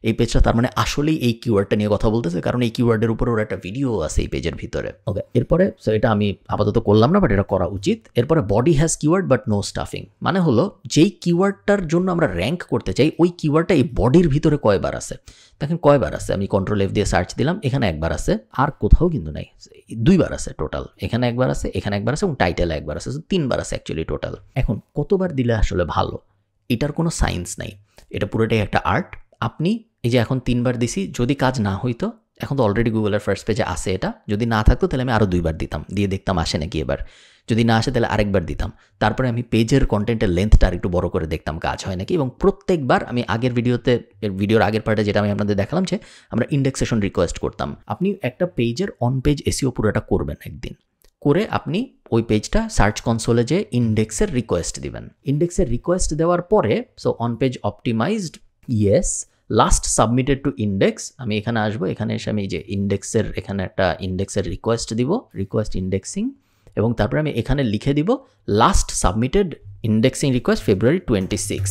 এই পেজটা তার মানে আসলেই এই কিওয়ার্ডটা নিয়ে কথা বলতেছে, কারণ এই কিওয়ার্ডের উপর ওর একটা ভিডিও আছে এই পেজের ভিতরে। ওকে, এরপরে সো এটা আমি আপাতত করলাম না, বাট এটা করা উচিত। এরপরে body has keyword but no stuffing, মানে হলো যেই কিওয়ার্ডটার জন্য আমরা র্যাঙ্ক করতে চাই ওই কিওয়ার্ডটা এই বডির ভিতরে কয়বার আছে। দেখেন কয়বার আছে, আমি Ctrl+F দিয়ে সার্চ দিলাম, এখানে একবার আছে, আর কোথাও কিন্তু নাই, 2বার আছে টোটাল। এখানে একবার আছে, এখানে একবার আছে এবং টাইটেলে একবার আছে, 3বার আছে অ্যাকচুয়ালি টোটাল। এখন কতবার দিলে আসলে ভালো, এটার কোনো সায়েন্স নাই, এটা পুরোটাই একটা আর্ট। আপনি এই যে এখন 3বার দিছি, যদি কাজ না হইতো, এখন তো অলরেডি গুগলের ফার্স্ট পেজে আসে এটা, যদি না থাকতো তাহলে আমি আরও 2বার দিতাম, দিয়ে দেখতাম আসে নাকি এবার। যদি না আসে তাহলে আরেকবার দিতাম, তারপরে আমি পেজের কন্টেন্টের লেন্থটা আরেকটু বড় করে দেখতাম কাজ হয় নাকি। এবং প্রত্যেকবার আমি আগের ভিডিওর আগের পার্টে যেটা আমি আপনাদের দেখালাম যে আমরা ইন্ডেক্সেশন রিকোয়েস্ট করতাম। আপনি একটা পেজের অন পেজ SEO পুরোটা করবেন একদিন, করে আপনি ওই পেজটা সার্চ কনসোলে যে ইন্ডেক্সের রিকোয়েস্ট দিবেন। ইন্ডেক্সের রিকোয়েস্ট দেওয়ার পরে so on page optimised yes, last submitted to index, আমি এখানে আসবো, এখানে এসে আমি যে ইন্ডেক্সের এখানে একটা ইন্ডেক্সের রিকোয়েস্ট দিব, রিকোয়েস্ট ইন্ডেক্সিং, এবং তারপরে আমি এখানে লিখে দিব last submitted indexing request February 26।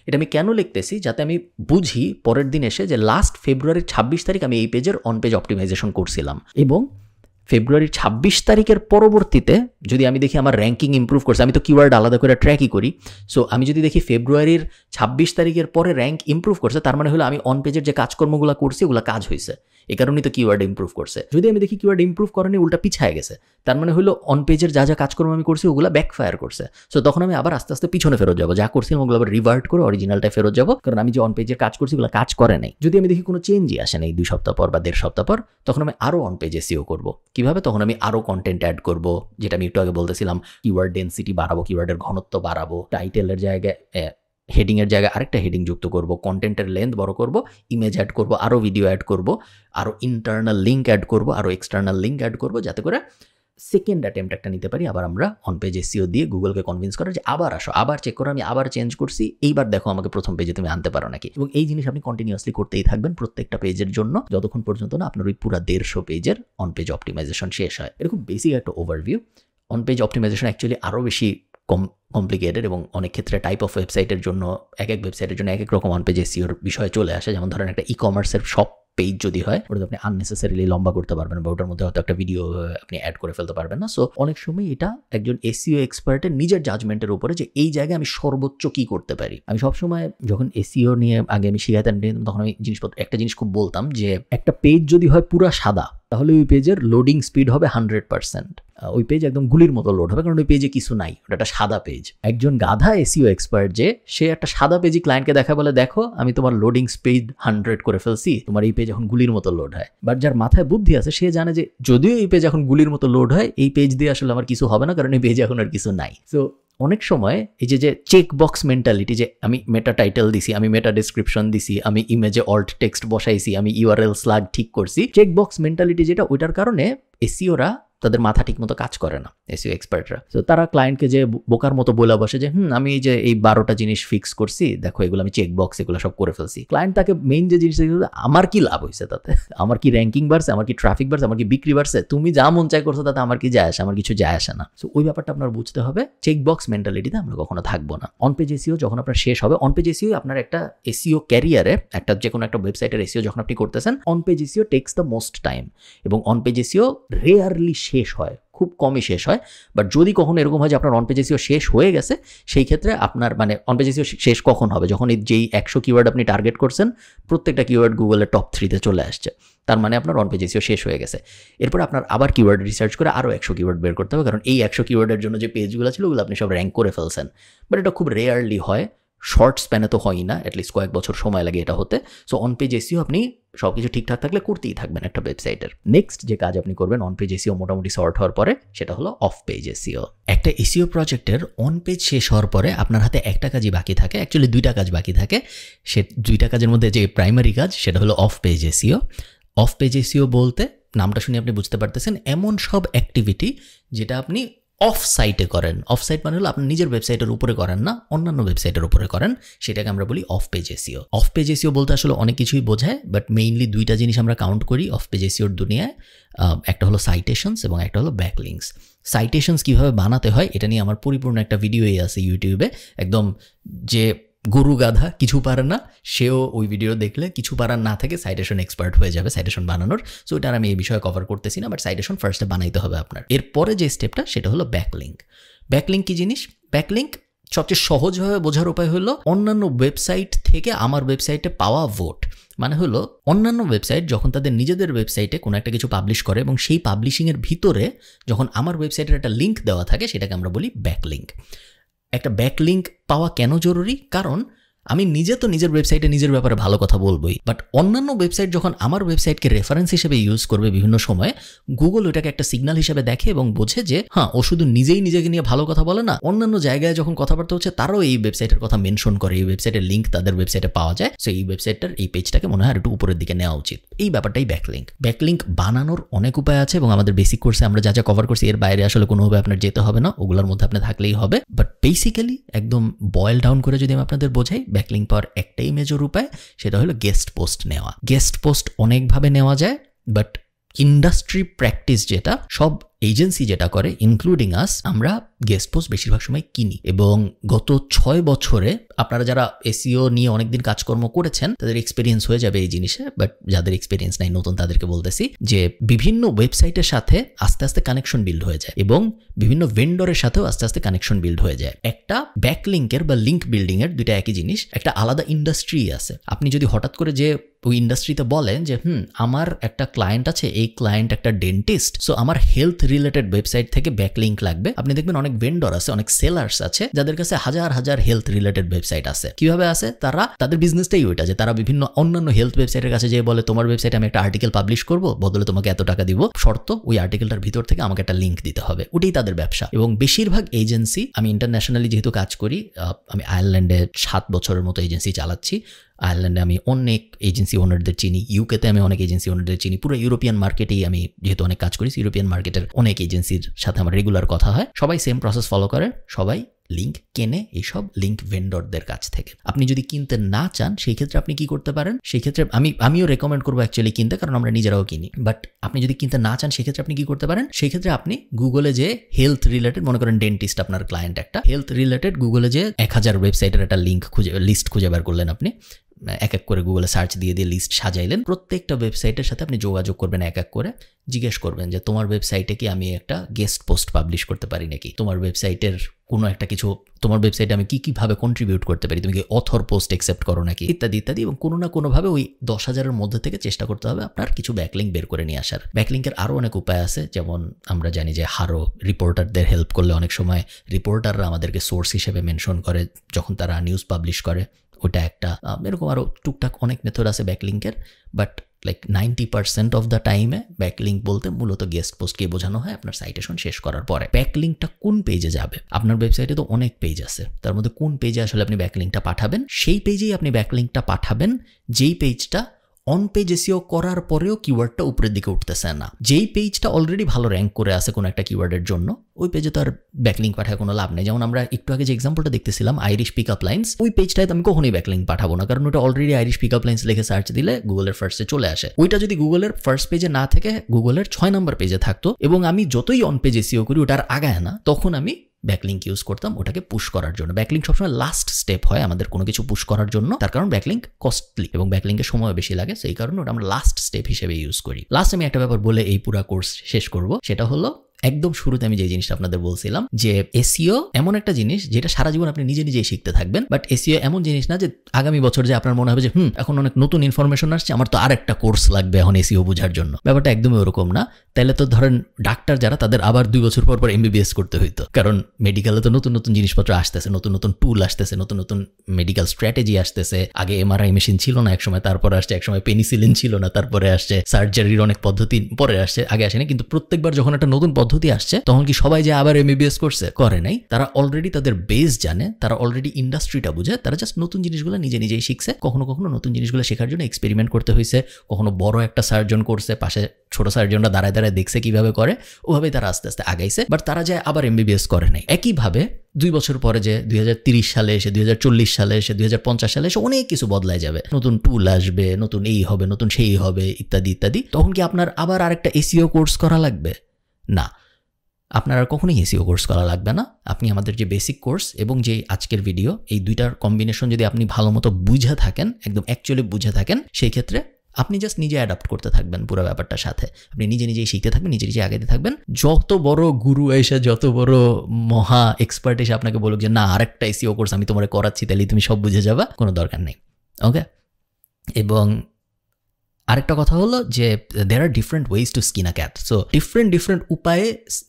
এটা আমি কেন লিখতেছি, যাতে আমি বুঝি পরের দিন এসে যে লাস্ট February 26 তারিখ আমি এই পেজের অন পেজ অপটিমাইজেশন করছিলাম, এবং February 26 তারিখের পরবর্তীতে যদি আমি দেখি আমার র্যাঙ্কিং ইমপ্রুভ করছে, আমি তো কিওয়ার্ড আলাদা করে ট্র্যাকই করি, সো আমি যদি দেখি February 26 তারিখের পরে র্যাঙ্ক ইমপ্রুভ করছে, তার মানে হলো আমি অন পেজের যে কাজকর্মগুলো করছি ওগুলো কাজ হয়েছে, এই কারণেই তো কিওয়ার্ড ইমপ্রুভ করছে। যদি আমি দেখি কিওয়ার্ড ইমপ্রুভ করেনি, উল্টা পিছায় গেছে, তার মানে হলো অন পেজের যা যা কাজকর্ম আমি করছি ওগুলো ব্যাকফায়ার করছে। সো তখন আমি আবার আস্তে আস্তে পিছনে ফেরত যাবো, যা করছিলাম ওগুলো আবার রিভার্ট করে অরিজিনালটায় ফেরত যাবো, কারণ আমি যে অন পেজের কাজ করছি ওগুলো কাজ করে নাই। যদি আমি দেখি কোনো চেঞ্জই আসে নাই 2 সপ্তাহ পর বা 1.5 সপ্তাহ পর, তখন আমি আরও অন পেজ SEO করবো। কিভাবে? তখন আমি আরও কন্টেন্ট অ্যাড করবো, যেটা আমি একটু আগে বলতেছিলাম, কিওয়ার্ড ডেন্সিটি বাড়াবো, কিওয়ার্ডের ঘনত্ব বাড়াবো, টাইটেলের জায়গায় হেডিংয়ের জায়গায় আরেকটা হেডিং যুক্ত করব, কন্টেন্টের লেন্থ বড় করব, ইমেজ অ্যাড করব, আরও ভিডিও অ্যাড করব, আরও ইন্টারনাল লিঙ্ক অ্যাড করব, আরও এক্সটার্নাল লিঙ্ক অ্যাড করব, যাতে করে সেকেন্ড অ্যাটেম্প্ট একটা নিতে পারি। আবার আমরা অন পেজ SEO দিয়ে গুগলকে কনভিন্স করার যে আবার আসো, আবার চেক করো, আমি আবার চেঞ্জ করছি, এইবার দেখো আমাকে প্রথম পেজে তুমি আনতে পারো নাকি। এবং এই জিনিস আপনি কন্টিনিউয়াসলি করতেই থাকবেন প্রত্যেকটা পেজের জন্য, যতক্ষণ পর্যন্ত না আপনার ওই পুরো 150 পেজের অন পেজ অপটিমাইজেশন শেষ হয়। এরকম বেসিক একটা overview. On page optimisation actually আরও বেশি কমপ্লিকেটেড এবং অনেক ক্ষেত্রে টাইপ অফ ওয়েবসাইটের জন্য এক ওয়েবসাইটের জন্য এক রকম অন পেজ SEOর বিষয় চলে আসে। যেমন ধরেন একটা ই-কমার্সের শপ পেজ যদি হয়, ওটা আপনি আননেসেসারিলি লম্বা করতে পারবেন বা ওটার মধ্যে হয়তো একটা ভিডিও আপনি অ্যাড করে ফেলতে পারবেন না। সো অনেক সময় এটা একজন SEO এক্সপার্টের নিজের জাজমেন্টের উপরে যে এই জায়গায় আমি সর্বোচ্চ কি করতে পারি। আমি সবসময় যখন SEO নিয়ে আগে আমি শিখাইতাম তখন আমি একটা জিনিস খুব বলতাম যে একটা পেজ যদি হয় পুরা সাদা, তাহলে ওই পেজের লোডিং স্পিড হবে 100%। ওই পেজ একদম গুলির মতো লোড হবে, কারণ ওই পেজে কিছু নাই, ওটা একটা সাদা পেজ। একজন গাধা এসইও এক্সপার্ট যে সে একটা সাদা পেজই ক্লায়েন্টকে দেখা বলে, দেখো আমি তোমার লোডিং স্পিড 100 করে ফেলছি, তোমার এই পেজ এখন গুলির মতো লোড হয়। বাট যার মাথায় বুদ্ধি আছে সে জানে যে যদিও এই পেজ এখন গুলির মতো লোড হয়, এই পেজ দিয়ে আসলে আমার কিছু হবে না, কারণ এই পেজে এখন আর কিছু নাই। সো অনেক সময় এই যে চেক বক্স মেন্টালিটি, যে আমি মেটা টাইটেল দিছি, আমি মেটা ডিসক্রিপশন দিছি, আমি ইমেজে অল্ট টেক্সট বসাইছি, আমি ইউআরএল স্ল্যাগ ঠিক করছি, চেক বক্স মেন্টালিটি যেটা, ওইটার কারণে এসইওরা তাদের মাথা ঠিক মতো কাজ করে না, এসইও এক্সপার্টরা। তো তারা ক্লায়েন্টকে যে বোকার মতো বলে বসে যে আমি এই যে এই 12টা জিনিস ফিক্স করছি, দেখো এগুলো আমি চেক বক্স এগুলো সব করে ফেলছি। ক্লায়েন্ট তাকে মেইন যে জিনিস, আমার কি লাভ হয়েছে তাতে, আমার কি র্যাঙ্কিং বাড়ছে, আমার কি ট্রাফিক বাড়ছে, আমার কি বিক্রি বাড়ছে, তুমি যা মন চাই করছো তাতে আমার কি যায় আসে, আমার কিছু যায় আসে না। তো ওই ব্যাপারটা আপনার বুঝতে হবে, চেক বক্স মেন্টালিটিতে আমরা কখনো থাকবো না। অন পেজ এসইও যখন আপনার শেষ হবে, অন পেজ এসইও আপনার একটা এসইও ক্যারিয়ারে, একটা যে কোনো একটা ওয়েবসাইটের এসইও যখন আপনি করতেছেন, on page SEO text the most time, এবং অন পেজ এসইও রেয়ারলি শেষ হয়, খুব কমই শেষ হয়। বাট যদি কখনো এরকম হয় যে আপনার অন পেজ এসইও শেষ হয়ে গেছে, সেই ক্ষেত্রে আপনার মানে অন পেজ এসইও শেষ কখন হবে, যখন যেই 100 কিওয়ার্ড আপনি টার্গেট করছেন প্রত্যেকটা কিওয়ার্ড গুগলের টপ 3-তে চলে আসছে, তার মানে আপনার অন পেজ এসইও শেষ হয়ে গেছে। এরপর আপনার আবার কিওয়ার্ড রিসার্চ করে আরও 100 কিওয়ার্ড বের করতে হবে, কারণ এই 100 কিওয়ার্ডের জন্য যে পেজগুলো ছিল ওগুলো আপনি সব র্যাঙ্ক করে ফেলছেন। বাট এটা খুব রেয়ারলি হয়, শর্ট স্প্যানে তো হয়ই না, অ্যাটলিস্ট কয়েক বছর সময় লাগে এটা হতে। সো অন পেজ এসইও আপনি সব কিছু ঠিকঠাক থাকলে করতেই থাকবেন একটা ওয়েবসাইটের। নেক্সট যে কাজ আপনি করবেন অন পেজ এসইও মোটামুটি সর্ট হওয়ার পরে, সেটা হলো অফ পেজ এসইও। একটা এসইও প্রজেক্টের অন পেজ শেষ হওয়ার পরে আপনার হাতে একটা কাজই বাকি থাকে, অ্যাকচুয়ালি 2টা কাজ বাকি থাকে। সে 2টা কাজের মধ্যে যে প্রাইমারি কাজ সেটা হলো of page SEO. Of page SEO বলতে নামটা শুনে আপনি বুঝতে পারতেছেন, এমন সব অ্যাক্টিভিটি যেটা আপনি অফ সাইটে করেন। অফ সাইট মানে হলো আপনি নিজের ওয়েবসাইটের উপরে করেন না, অন্যান্য ওয়েবসাইটের উপরে করেন, সেটাকে আমরা বলি of page SEO. Of page SEO বলতে আসলে অনেক কিছুই বোঝায়, বাট মেইনলি 2টা জিনিস আমরা কাউন্ট করি অফ পেজ এসইওর দুনিয়ায়। একটা হলো সাইটেশনস এবং একটা হলো ব্যাকলিংকস। সাইটেশনস কীভাবে বানাতে হয় এটা নিয়ে আমার পরিপূর্ণ একটা ভিডিওই আছে ইউটিউবে, একদম যে গরু গাধা কিছু পারে না সেও ওই ভিডিও দেখলে কিছু পারার না থেকে সাইটেশন এক্সপার্ট হয়ে যাবে সাইটেশন বানানোর। সো এটা আমি এই বিষয়ে কভার করতেছি না, বাট সাইটেশন ফার্স্টে বানাইতে হবে আপনার। এরপরে যে স্টেপটা সেটা হলো ব্যাকলিঙ্ক। ব্যাকলিঙ্ক কি জিনিস? ব্যাকলিঙ্ক সবচেয়ে সহজভাবে বোঝার উপায় হলো অন্যান্য ওয়েবসাইট থেকে আমার ওয়েবসাইটে পাওয়া ভোট। মানে হলো অন্যান্য ওয়েবসাইট যখন তাদের নিজেদের ওয়েবসাইটে কোনো একটা কিছু পাবলিশ করে এবং সেই পাবলিশিংয়ের ভিতরে যখন আমার ওয়েবসাইটের একটা লিঙ্ক দেওয়া থাকে, সেটাকে আমরা বলি ব্যাকলিঙ্ক। একটা ব্যাকলিঙ্ক পাওয়া কেন জরুরি? কারণ আমি নিজে তো নিজের ওয়েবসাইটে নিজের ব্যাপারে ভালো কথা বলবোই, বাট অন্যান্য ওয়েবসাইট যখন আমার ওয়েবসাইটকে রেফারেন্স হিসেবে ইউজ করবে বিভিন্ন সময়, গুগল ওটাকে একটা সিগন্যাল হিসেবে দেখে এবং বোঝে যে হ্যাঁ ও শুধু নিজেই নিজেকে নিয়ে ভালো কথা বলে না, অন্যান্য জায়গায় যখন কথাবার্তা হচ্ছে তারাও এই ওয়েবসাইটের কথা মেনশন করে, এই ওয়েবসাইটের লিঙ্ক তাদের ওয়েবসাইটে পাওয়া যায়। সো এই ওয়েবসাইটটার এই পেজটাকে মনে হয় একটু উপরের দিকে নেওয়া উচিত। এই ব্যাপারটাই ব্যাকলিঙ্ক। ব্যাকলিঙ্ক বানানোর অনেক উপায় আছে এবং আমাদের বেসিক কোর্সে আমরা যা যা কভার করছি এর বাইরে আসলে কোনোভাবে আপনার যেতে হবে না, ওগুলোর মধ্যে আপনি থাকলেই হবে। বাট বেসিক্যালি একদম বয়েল ডাউন করে যদি আমি আপনাদের বোঝাই, ব্যাকলিঙ্ক পাওয়ার একটাই মেজর উপায়, সেটা হলো গেস্ট পোস্ট নেওয়া। গেস্ট পোস্ট অনেকভাবে নেওয়া যায়, বাট ইন্ডাস্ট্রি প্র্যাকটিস যেটা, সব এজেন্সি যেটা করে ইনক্লুডিং আস, আমরা গেস্ট পোস্ট বেশিরভাগ সময় কিনি। এবং গত 6 বছরে আপনারা যারা এসইও নিয়ে অনেকদিন কাজকর্ম করেছেন তাদের এক্সপিরিয়েন্স হয়ে যাবে এই জিনিসে, বাট যাদের এক্সপিরিয়েন্স নাই নতুন তাদেরকে বলতেছি যে বিভিন্ন ওয়েবসাইটের সাথে আস্তে আস্তে কানেকশন বিল্ড হয়ে যায় এবং বিভিন্ন ভেন্ডরের সাথেও আস্তে আস্তে কানেকশন বিল্ড হয়ে যায়। একটা ব্যাকলিঙ্কের বা লিঙ্ক বিল্ডিং এর দুইটা একই জিনিস, একটা আলাদা ইন্ডাস্ট্রি আছে। আপনি যদি হঠাৎ করে যে ওই ইন্ডাস্ট্রিতে বলেন যে আমার একটা ক্লায়েন্ট আছে, এই ক্লায়েন্ট একটা ডেন্টিস্ট, সো আমার হেলথ রিলেটেড ওয়েবসাইট থেকে ব্যাকলিঙ্ক লাগবে, আপনি দেখবেন অনেক ভেন্ডর আছে, অনেক সেলার্স আছে যাদের কাছে হাজার হাজার হেলথ রিলেটেড ওয়েবসাইট আছে। কিভাবে আছে? তারা তাদের বিজনেসটাই ওইটা যে তারা বিভিন্ন অন্যান্য হেলথ ওয়েবসাইটের কাছে যে বলে তোমার ওয়েবসাইটে আমি একটা আর্টিকেল পাবলিশ করবো, বদলে তোমাকে এত টাকা দিব, শর্ত ওই আর্টিকেলটার ভিতর থেকে আমাকে একটা লিঙ্ক দিতে হবে। ওটাই তাদের ব্যবসা। এবং বেশিরভাগ এজেন্সি, আমি ইন্টারন্যাশনালি যেহেতু কাজ করি, আমি আয়ারল্যান্ডে 7 বছরের মতো এজেন্সি চালাচ্ছি। আয়ারল্যান্ডে আমি অনেক এজেন্সি ওনারদের চিনি, ইউকেতে আমি অনেক এজেন্সি ওনারদের চিনি, পুরো ইউরোপিয়ান মার্কেটেই আমি যেহেতু অনেক কাজ করি, ইউরোপিয়ান মার্কেটের অনেক এজেন্সির সাথে আমার রেগুলার কথা হয়। সবাই সেম প্রসেস ফলো করে, সবাই লিঙ্ক কেনে এইসব লিঙ্ক ভেন্ডরদের কাছ থেকে। আপনি যদি কিনতে না চান সেই ক্ষেত্রে আপনি কি করতে পারেন? সেই ক্ষেত্রে আমিও রেকমেন্ড করবো অ্যাকচুয়ালি কিনতে, কারণ আমরা নিজেরাও কিনি। বাট আপনি যদি কিনতে না চান সেক্ষেত্রে আপনি কি করতে পারেন? সেই ক্ষেত্রে আপনি গুগলে যে হেলথ রিলেটেড, মনে করেন ডেন্টিস্ট আপনার ক্লায়েন্ট, একটা হেলথ রিলেটেড গুগলে যে 1000 ওয়েবসাইটের একটা লিস্ট খুঁজে বের করলেন আপনি, এক এক করে গুগলে সার্চ দিয়ে লিস্ট সাজাইলেন। প্রত্যেকটা ওয়েবসাইটের সাথে আপনি যোগাযোগ করবেন, এক এক করে জিজ্ঞেস করবেন যে তোমার ওয়েবসাইটে কি আমি একটা গেস্ট পোস্ট পাবলিশ করতে পারি নাকি, তোমার ওয়েবসাইটের কোনো একটা কিছু, তোমার ওয়েবসাইটে আমি কীভাবে কন্ট্রিবিউট করতে পারি, তুমি কি অথর পোস্ট অ্যাকসেপ্ট করো নাকি, ইত্যাদি ইত্যাদি। এবং কোনো না কোনোভাবে ওই 10,000-এর মধ্যে থেকে চেষ্টা করতে হবে আপনার কিছু ব্যাকলিঙ্ক বের করে নিয়ে আসার। ব্যাকলিঙ্কের আরও অনেক উপায় আছে, যেমন আমরা জানি যে হারো রিপোর্টারদের হেল্প করলে অনেক সময় রিপোর্টাররা আমাদেরকে সোর্স হিসেবে মেনশন করে যখন তারা নিউজ পাবলিশ করে, ওটা একটা। এরকম আরও টুকটাক অনেক মেথড আছে ব্যাকলিঙ্কের, বাট লাইক 90% অফ দ্য টাইমে ব্যাকলিঙ্ক বলতে মূলত গেস্ট পোস্টকে বোঝানো হয় আপনার সাইটেশন শেষ করার পরে। ব্যাকলিঙ্কটা কোন পেজে যাবে, আপনার ওয়েবসাইটে তো অনেক পেজ আছে, তার মধ্যে কোন পেজে আসলে আপনি ব্যাকলিঙ্কটা পাঠাবেন, সেই পেজেই আপনি ব্যাকলিঙ্কটা পাঠাবেন যেই পেজটা অন পেজ এসইও করার পরেও কিওয়ার্ডটা উপরের দিকে উঠতেছে না। যেই পেজটা অলরেডি ভালো র্যাঙ্ক করে আছে কোনো একটা কিওয়ার্ডের জন্য, ওই পেজে তো আর ব্যাকলিঙ্ক পাঠায় কোনো লাভ নেই। যেমন আমরা একটু আগে যে এক্সাম্পলটা দেখতেছিলাম আইরিশ পিকআপ লাইন্স, ওই পেজটায় আমি কখনোই ব্যাকলিঙ্ক পাঠাবো না, কারণ ওটা অলরেডি আইরিশ পিকআপ লাইন্স লিখে সার্চ দিলে গুগলের ফার্স্টে চলে আসে। ওইটা যদি গুগলের ফার্স্ট পেজে না থেকে গুগলের 6 নম্বর পেজে থাকতো এবং আমি যতই অন পেজ এসইও করি ওটার আগায় না, তখন আমি ব্যাকলিঙ্ক ইউজ করতাম ওটাকে পুশ করার জন্য। ব্যাকলিঙ্ক সবসময় লাস্ট স্টেপ হয় আমাদের কোনো কিছু পুশ করার জন্য, তার কারণ ব্যাকলিঙ্ক কস্টলি এবং ব্যাকলিঙ্কের সময় বেশি লাগে, সেই কারণে ওটা আমরা লাস্ট স্টেপ হিসেবে ইউজ করি। লাস্ট আমি একটা ব্যাপার বলে এই পুরো কোর্স শেষ করব, সেটা হলো একদম শুরুতে আমি যে জিনিসটা আপনাদের বলছিলাম যে এসইও এমন একটা জিনিস যেটা সারা জীবন আপনি নিজে নিজেই শিখতে থাকবেন, বাট এসইও এমন জিনিস না যে আগামী বছর যে আপনার মনে হবে যে এখন অনেক নতুন ইনফরমেশন আসছে, আমার তো আরেকটা কোর্স লাগবে এখন এসইও বোঝার জন্য। ব্যাপারটা একদমই ওরকম না। তাহলে তো ধরেন ডাক্তার যারা, তাদের আবার 2 বছর পর এমবিবিএস করতে হইতো, কারণ মেডিকেলে তো নতুন নতুন জিনিসপত্র আসতেছে, নতুন নতুন টুল আসতেছে, নতুন নতুন মেডিকেল স্ট্র্যাটেজি আসতেছে। আগে এমআরআই মেশিন ছিল না একসময়, তারপরে আসছে একসময় পেনিসিলিন ছিল না, তারপরে আসছে সার্জারির অনেক পদ্ধতি পরে আসছে, আগে আসেনি। কিন্তু প্রত্যেকবার যখন একটা নতুন পদ্ধতি আসছে তখন কি সবাই যে আবার এমবিবিএস করছে? করে নাই। তারা অলরেডি তাদের বেস জানে, তারা অলরেডি ইন্ডাস্ট্রিটা বুঝে, তারা জাস্ট নতুন জিনিসগুলো নিজে নিজেই শিখছে। কখনো কখনো নতুন জিনিসগুলো শেখার জন্য এক্সপেরিমেন্ট করতে হয়েছে, কখনো বড় একটা সার্জন করছে, পাশে ছোট সার্জনরা দাঁড়ায় দাঁড়ায় দেখছে কিভাবে করে, ওভাবেই তারা আস্তে আস্তে আগাইছে। বাট তারা যায় আবার এমবিবিএস করে নাই। একইভাবে 2 বছর পরে যে 2030 সালে এসে, 2040 সালে এসে, 2050 সালে এসে অনেক কিছু বদলায় যাবে, নতুন টুল আসবে, নতুন এই হবে, নতুন সেই হবে, ইত্যাদি ইত্যাদি। তখন কি আপনার আবার আরেকটা এসইও কোর্স করা লাগবে? না, আপনার আর কখনোই এসইও কোর্স করা লাগবে না। আপনি আমাদের যে বেসিক কোর্স এবং যে আজকের ভিডিও, এই দুইটার কম্বিনেশন যদি আপনি ভালো মতো বুঝে থাকেন, একদম অ্যাকচুয়ালি বুঝে থাকেন, সেই ক্ষেত্রে আপনি জাস্ট নিজে অ্যাডাপ্ট করতে থাকবেন পুরো ব্যাপারটার সাথে। আপনি নিজে নিজেই শিখতে থাকবেন, নিজে নিজে আগাইতে থাকবেন। যত বড় গুরু এসে, যত বড় মহা এক্সপার্ট এসে আপনাকে বলুক যে না আরেকটা এসইও কোর্স আমি তোমার করাচ্ছি, তাহলে তুমি সব বুঝে যাবা, কোনো দরকার নেই। ওকে। এবং আরেকটা কথা হলো যে there are different ways to skin a cat. So different উপায়ে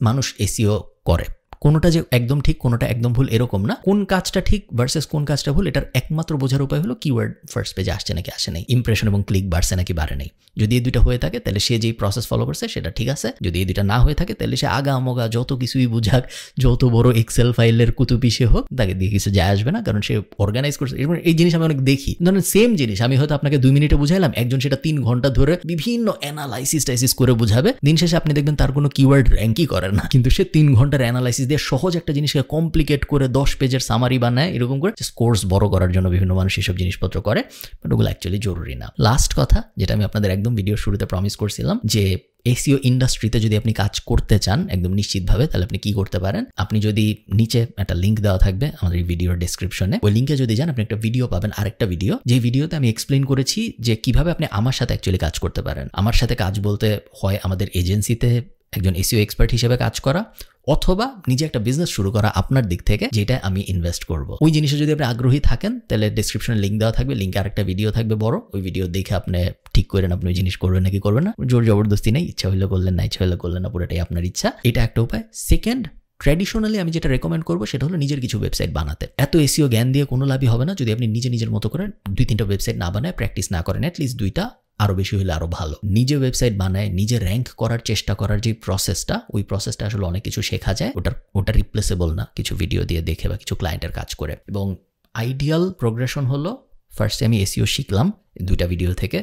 মানুষ এসইও করে। কোনোটা যে একদম ঠিক, কোনোটা একদম ভুল এরকম না। কোন কাজটা ঠিক ভার্সেস কোন কাজটা ভুল, এটার একমাত্র বোঝার উপায় হলো কিওয়ার্ড ফার্স্ট পেজে আসছে নাকি আসে নাই, ইমপ্রেশন এবং ক্লিক বাড়ছে নাকি বাড়ে নাই। যদি এই দুইটা হয়ে থাকে তাহলে সে যেই প্রসেস ফলো করছে সেটা ঠিক আছে। যদি এই দুইটা না হয়ে থাকে তাহলে সে আগা আমগা যত কিছুই বুঝাক, যত বড় এক্সেল ফাইলের কুতুবি সে হোক, তাকে দিয়ে কিছু যায় আসবে না, কারণ সে অর্গানাইজ করছে। এই জিনিস আমি অনেক দেখি, ধরেন সেম জিনিস আমি হয়তো আপনাকে 2 মিনিটে বুঝাইলাম, একজন সেটা 3 ঘন্টা ধরে বিভিন্ন অ্যানালাইসিস করে বুঝাবে। দিন শেষে আপনি দেখবেন তার কোনো কিওয়ার্ড র্যাঙ্কই করে না, কিন্তু সে 3 ঘন্টার অ্যানালাইসিস দিয়ে সহজ একটা জিনিসকে কমপ্লিকেট করে 10 পেজের সামারি বানায়, এরকম করে কোর্স বড় করার জন্য বিভিন্ন মানুষ এইসব জিনিসপত্র করে, বাট ওগুলো অ্যাকচুয়ালি জরুরি না। লাস্ট কথা, যেটা আমি আপনাদের একদম ভিডিও শুরুতে প্রমিস করছিলাম, যে এসইও ইন্ডাস্ট্রিতে যদি আপনি কাজ করতে চান একদম নিশ্চিতভাবে, তাহলে আপনি কি করতে পারেন। আপনি যদি নিচে একটা লিঙ্ক দেওয়া থাকবে আমাদের এই ভিডিওর ডেসক্রিপশনে, ওই লিঙ্কে যদি যান আপনি একটা ভিডিও পাবেন, আরেকটা ভিডিও, যে ভিডিওতে আমি এক্সপ্লেইন করেছি যে কিভাবে আপনি আমার সাথে অ্যাকচুয়ালি কাজ করতে পারেন। আমার সাথে কাজ বলতে হয় আমাদের এজেন্সিতে একজন এসইও এক্সপার্ট হিসেবে কাজ করা, অথবা নিজে একটা বিজনেস শুরু করা আপনার দিক থেকে, যেটা আমি ইনভেস্ট করব। ওই জিনিসে যদি আপনি আগ্রহী থাকেন তাহলে ডেসক্রিপশনে লিঙ্ক দেওয়া থাকবে, লিঙ্কে আরেকটা ভিডিও থাকবে বড়, ওই ভিডিও দেখে আপনি ঠিক করেন আপনি ওই জিনিস করবেন নাকি করবেন না। জোর জবরদস্তি নেই, ইচ্ছা হইলে করলেন না, ইচ্ছা হইলে করলেন না, পুরোটাই আপনার ইচ্ছা। এটা একটা উপায়। সেকেন্ড, ট্র্যাডিশনালি আমি যেটা রেকমেন্ড করবো সেটা হলো নিজের কিছু ওয়েবসাইট বানাতে। এত এসইও জ্ঞান দিয়ে কোনো লাভই হবে না যদি আপনি নিজের মতো করে 2-3টা ওয়েবসাইট না বানায়, প্র্যাকটিস না করেন, অ্যাটলিস্ট 2টা, আরও বেশি হলে আরও ভালো। নিজে ওয়েবসাইট বানায় নিজে র্যাঙ্ক করার চেষ্টা করার যে প্রসেসটা, ওই প্রসেসটা আসলে অনেক কিছু শেখা যায়। ওটা রিপ্লেসেবল না কিছু ভিডিও দিয়ে দেখে বা কিছু ক্লায়েন্টের কাজ করে। এবং আইডিয়াল প্রোগ্রেশন হলো, ফার্স্টে আমি এসইও শিখলাম 2টা ভিডিও থেকে,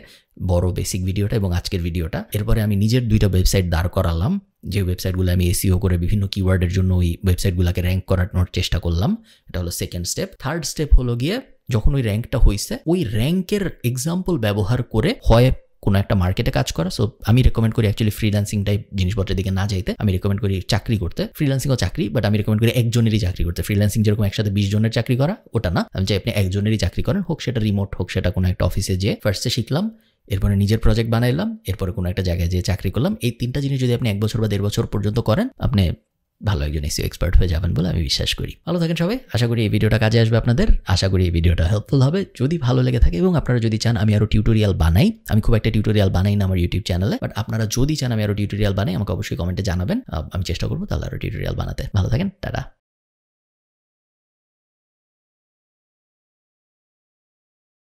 বড় বেসিক ভিডিওটা এবং আজকের ভিডিওটা। এরপরে আমি নিজের 2টা ওয়েবসাইট দাঁড় করালাম, যে ওয়েবসাইটগুলো আমি এসইও করে বিভিন্ন কিওয়ার্ডের জন্য ওই ওয়েবসাইটগুলোকে র্যাঙ্ক করানোর চেষ্টা করলাম। এটা হলো সেকেন্ড স্টেপ। থার্ড স্টেপ হলো গিয়ে, যখন ওই র্যাঙ্কটা হয়েছে, ওই র্যাঙ্কের এক্সাম্পল ব্যবহার করে হয় কোনো একটা মার্কেটে কাজ করা। সো আমি রেকমেন্ড করি অ্যাকচুয়ালি ফ্রিল্যান্সিং টাইপ জিনিসপত্রের দিকে না যাইতে। আমি রেকমেন্ড করি চাকরি করতে, ফ্রিল্যান্সিংও চাকরি, বাট আমি রেকমেন্ড করি একজনেরই চাকরি করতে। ফ্রিল্যান্সিং যেরকম একসাথে 20 জনের চাকরি করা, ওটা না। আমি চাই আপনি একজনেরই চাকরি করেন, হোক সেটা রিমোট, হোক সেটা কোনো একটা অফিসে যেয়ে ফার্স্টে শিখলাম, এরপরে নিজের প্রজেক্ট বানাইলাম, এরপরে কোনো একটা জায়গায় যেয়ে চাকরি করলাম। এই 3টা জিনিস যদি আপনি 1 বছর বা 1.5 বছর পর্যন্ত করেন, আপনি ভালো একজন এসইও এক্সপার্ট হয়ে যাবেন বলে আমি বিশ্বাস করি। ভালো থাকেন সবাই। আশা করি এই ভিডিওটা কাজে আসবে আপনাদের। আশা করি এই ভিডিওটা হেল্পফুল হবে। যদি ভালো লেগে থাকে এবং আপনারা যদি চান আমি আরো টিউটোরিয়াল বানাই, আমি খুব একটা টিউটোরিয়াল বানাই না আমার ইউটিউব চ্যানেলে, বাট আপনারা যদি চান আমি আরো টিউটোরিয়াল বানাই, আমাকে অবশ্যই কমেন্টে জানাবেন। আমি চেষ্টা করবো তাহলে আরো টিউটোরিয়াল বানাতে। ভালো থাকেন, টাটা।